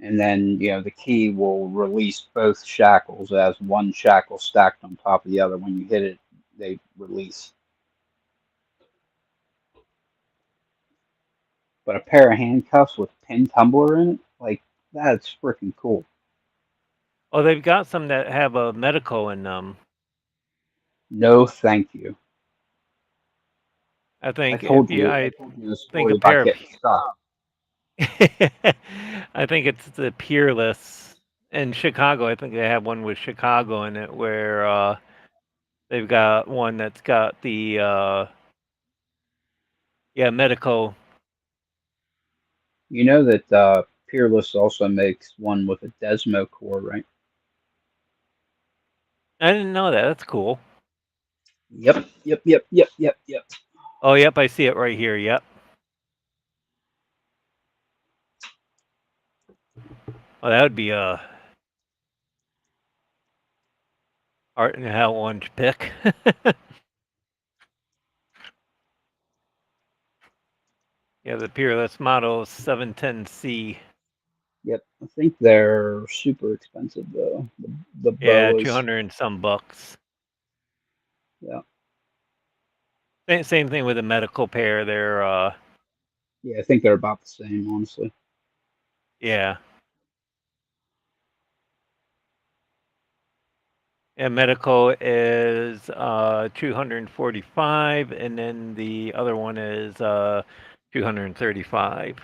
and then the key will release both shackles as one shackle stacked on top of the other. When you hit it, they release. But a pair of handcuffs with pin tumbler in it, like that's freaking cool. Oh, they've got some that have a medical in them. No, thank you. I I think told if you, you, I I told you a think story a about pair of, getting stuck. I think it's the Peerless in Chicago. I think they have one with Chicago in it where they've got one that's got the medical. You know that Peerless also makes one with a Desmo core, right? I didn't know that. That's cool. Yep, yep, yep, yep, yep, yep. Oh, yep, I see it right here. Yep. Oh, that would be a Art and Hell one to pick. Yeah, the Peerless model 710C. Yep, I think they're super expensive though. The Yeah, boas. 200 and some bucks. Yeah, Same thing with the medical pair. They're yeah, I think they're about the same, honestly. yeah. And medical is 245, and then the other one is 235.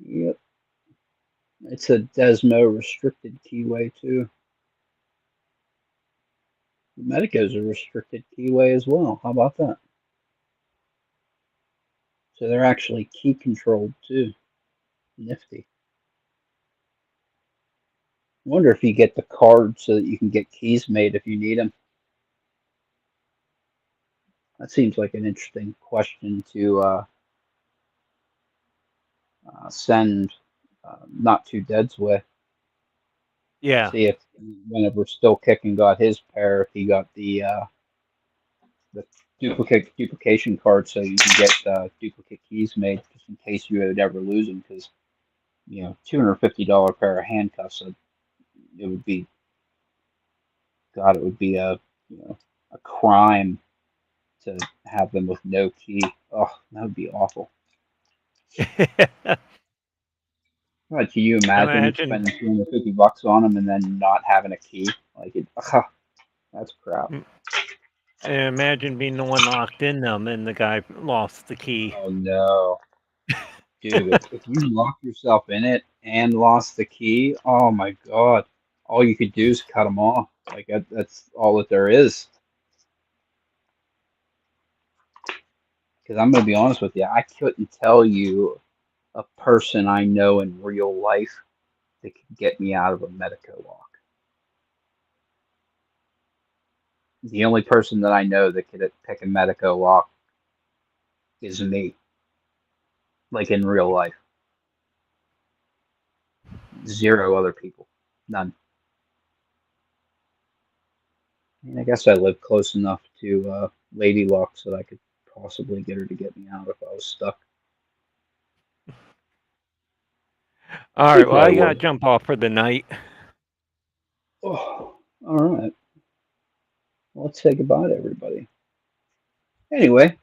Yep, it's a Desmo restricted keyway too. The Medico's a restricted keyway as well. How about that? So they're actually key controlled too. Nifty. I wonder if you get the card so that you can get keys made if you need them. That seems like an interesting question to send Not Too Dead's way. Yeah. See if whenever Still Kicking got his pair, if he got the duplication card so you can get duplicate keys made just in case you would ever lose them. Because $250 pair of handcuffs, it would be it would be a crime to have them with no key. Oh, that would be awful. Can you imagine spending $250 on them and then not having a key? Like it, that's crap. And imagine being the one locked in them and the guy lost the key. Oh no, dude! If you locked yourself in it and lost the key, oh my god! All you could do is cut them off. Like that's all that there is. Because I'm gonna be honest with you, I couldn't tell you a person I know in real life that could get me out of a Medico lock. The only person that I know that could pick a Medico lock is me. Like in real life. Zero other people. None. I guess I live close enough to Lady Luck so that I could possibly get her to get me out if I was stuck. All She right, well, I probably gotta would. jump off for the night. Oh, all right. Well, let's say goodbye to everybody. Anyway,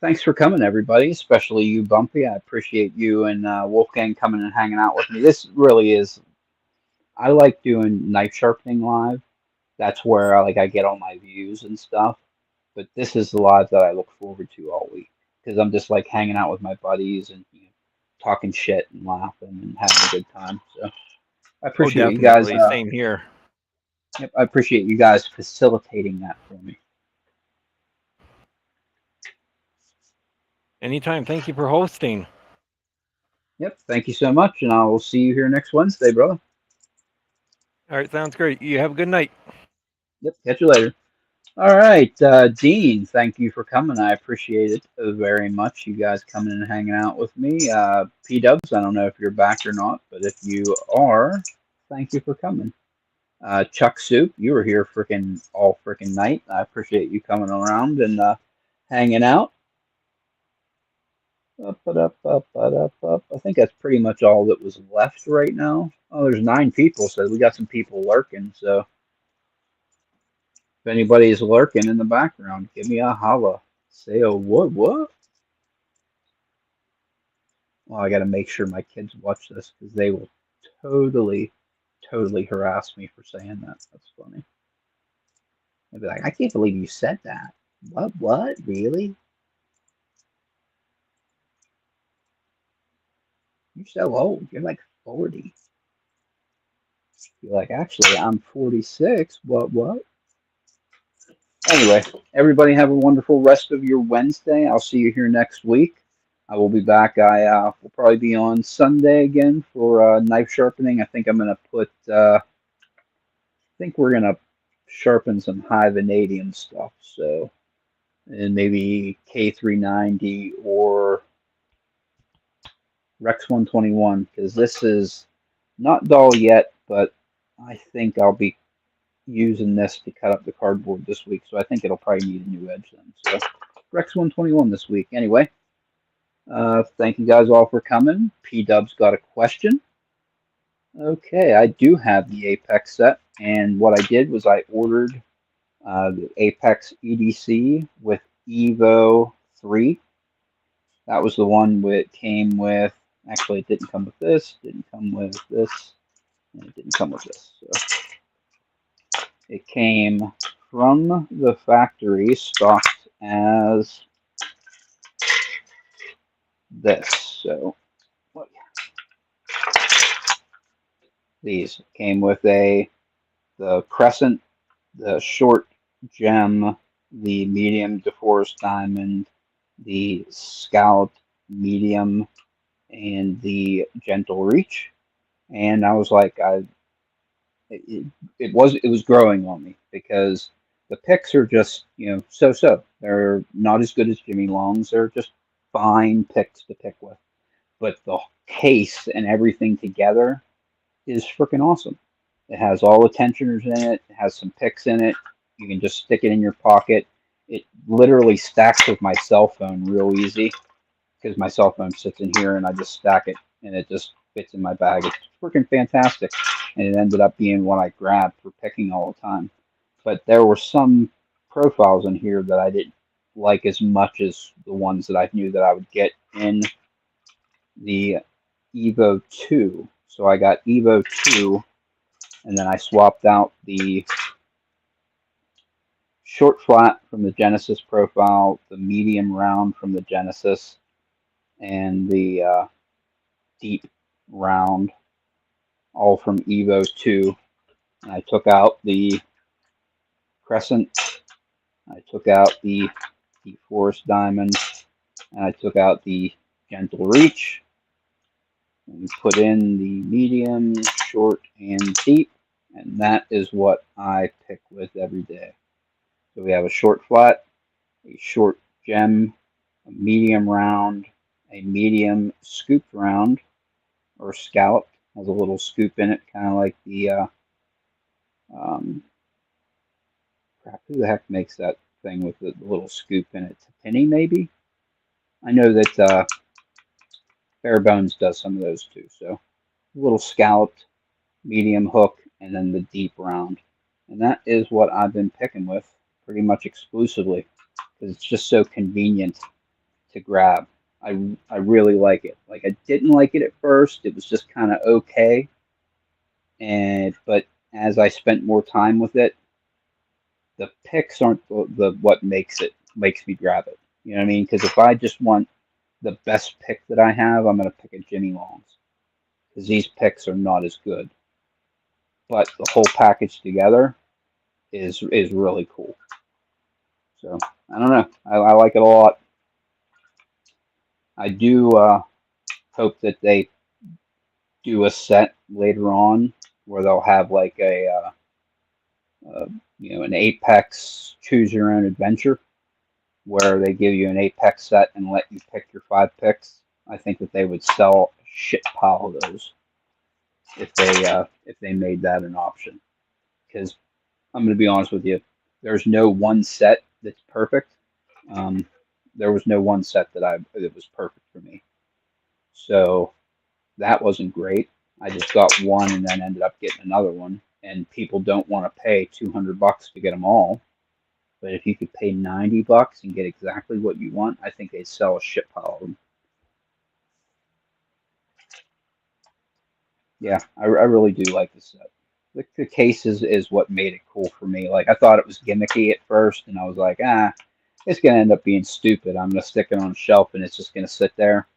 thanks for coming, everybody, especially you, Bumpy. I appreciate you and Wolfgang coming and hanging out with me. This really is, I like doing knife sharpening live. That's where I get all my views and stuff. But this is the live that I look forward to all week because I'm just like hanging out with my buddies and talking shit and laughing and having a good time. So I Oh, appreciate you guys. definitely. Same here. Yep, I appreciate you guys facilitating that for me. Anytime. Thank you for hosting. Yep, thank you so much, and I will see you here next Wednesday, brother. All right, sounds great. You have a good night. Yep, catch you later. All right, Dean, thank you for coming. I appreciate it very much. You guys coming and hanging out with me. P-Dubs, I don't know if you're back or not, but if you are, thank you for coming. Chuck Soup, you were here all freaking night. I appreciate you coming around and hanging out. Up. I think that's pretty much all that was left right now. Oh, there's 9 people, so we got some people lurking. So if anybody's lurking in the background, give me a holla. Say a what? Well, I got to make sure my kids watch this because they will totally harass me for saying that. That's funny. They'll be like, I can't believe you said that. What? Really? You're so old. You're like 40. You're like, actually, I'm 46. What? Anyway, everybody have a wonderful rest of your Wednesday. I'll see you here next week. I will be back. I will probably be on Sunday again for knife sharpening. I think I'm going to put, I think we're going to sharpen some high vanadium stuff. So, and maybe K390 or Rex 121, because this is not dull yet, but I think I'll be using this to cut up the cardboard this week, so I think it'll probably need a new edge then. So Rex 121 this week. Anyway, thank you guys all for coming. P-Dub's got a question. Okay, I do have the Apex set, and what I did was I ordered the Apex EDC with Evo 3. That was the one that came with, actually it didn't come with this, didn't come with this, and it didn't come with this. So it came from the factory stocked as this. So these came with the Crescent, the short gem, the medium DeForest diamond, the scalloped medium, and the gentle reach. And I was like, it was growing on me because the picks are just, so. They're not as good as Jimmy Long's. They're just fine picks to pick with. But the case and everything together is freaking awesome. It has all the tensioners in it. It has some picks in it. You can just stick it in your pocket. It literally stacks with my cell phone real easy because my cell phone sits in here and I just stack it and it just fits in my bag. It's freaking fantastic. And it ended up being what I grabbed for picking all the time. But there were some profiles in here that I didn't like as much as the ones that I knew that I would get in the Evo 2. So I got Evo 2 and then I swapped out the short flat from the Genesis profile, the medium round from the Genesis, and the deep round, all from Evo 2. And I took out the Crescent, I took out the Forest Diamond, and I took out the Gentle Reach, and put in the medium, short, and deep, and that is what I pick with every day. So we have a short flat, a short gem, a medium round, a medium scooped round, or scalloped, has a little scoop in it, kind of like the, crap, who the heck makes that thing with the little scoop in it? Penny, maybe? I know that Bare Bones does some of those too. So a little scalloped, medium hook, and then the deep round. And that is what I've been picking with pretty much exclusively because it's just so convenient to grab. I really like it. Like, I didn't like it at first. It was just kind of okay. But as I spent more time with it, the picks aren't the what makes me grab it. You know what I mean? Because if I just want the best pick that I have, I'm going to pick a Jimmy Longs because these picks are not as good. But the whole package together is really cool. So I don't know. I like it a lot. I do hope that they do a set later on where they'll have like an Apex Choose Your Own Adventure, where they give you an Apex set and let you pick your 5 picks. I think that they would sell a shit pile of those if they made that an option. Because I'm going to be honest with you, there's no one set that's perfect. There was no one set that was perfect for me. So that wasn't great. I just got one and then ended up getting another one. And people don't want to pay $200 to get them all. But if you could pay $90 and get exactly what you want, I think they'd sell a shit pile of them. Yeah, I really do like the set. The case is what made it cool for me. Like, I thought it was gimmicky at first, and I was like, it's going to end up being stupid. I'm going to stick it on a shelf, and it's just going to sit there.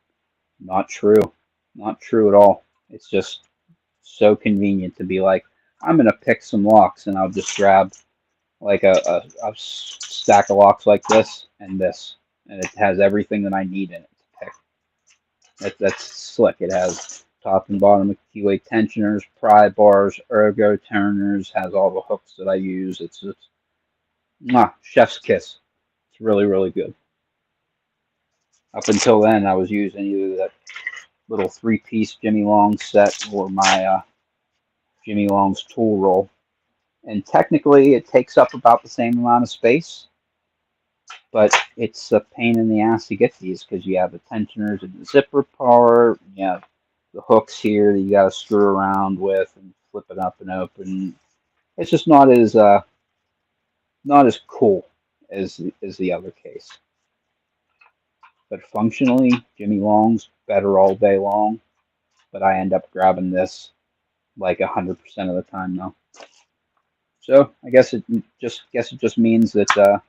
Not true. Not true at all. It's just so convenient to be like, I'm going to pick some locks, and I'll just grab like a stack of locks like this, and it has everything that I need in it to pick. That's slick. It has top and bottom keyway tensioners, pry bars, ergo turners, has all the hooks that I use. It's just chef's kiss. It's really, really good. Up until then, I was using either that little 3-piece Jimmy Long set or my Jimmy Long's tool roll. And technically, it takes up about the same amount of space, but it's a pain in the ass to get these because you have the tensioners and the zipper part. You have the hooks here that you got to screw around with and flip it up and open. It's just not as cool as the other case. But functionally, Jimmy Long's better all day long. But I end up grabbing this like 100% of the time now. So I guess it just means that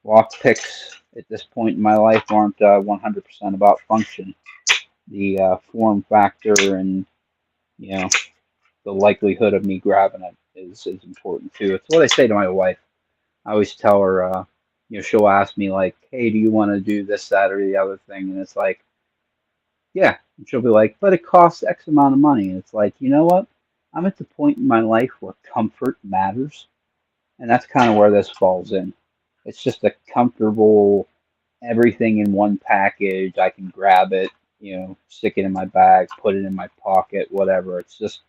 lock picks at this point in my life aren't 100% about function. The form factor and the likelihood of me grabbing it is important too. It's what I say to my wife. I always tell her, she'll ask me like, "Hey, do you want to do this, that, or the other thing?" And it's like, yeah. And she'll be like, "But it costs X amount of money." And it's like, you know what? I'm at the point in my life where comfort matters. And that's kind of where this falls in. It's just a comfortable, everything in one package. I can grab it, stick it in my bag, put it in my pocket, whatever. It's just,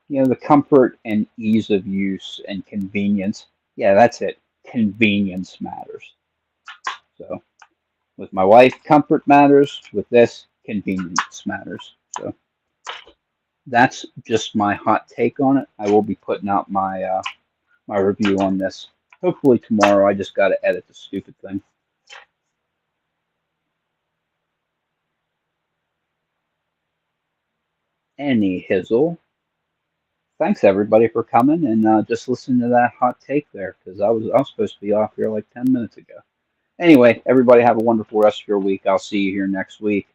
the comfort and ease of use and convenience. Yeah, that's it. Convenience matters. So with my wife, comfort matters. With this, convenience matters. So that's just my hot take on it. I will be putting out my my review on this hopefully tomorrow. I just got to edit the stupid thing. Any hizzle. Thanks everybody for coming and just listening to that hot take there, because I was supposed to be off here like 10 minutes ago. Anyway, everybody have a wonderful rest of your week. I'll see you here next week.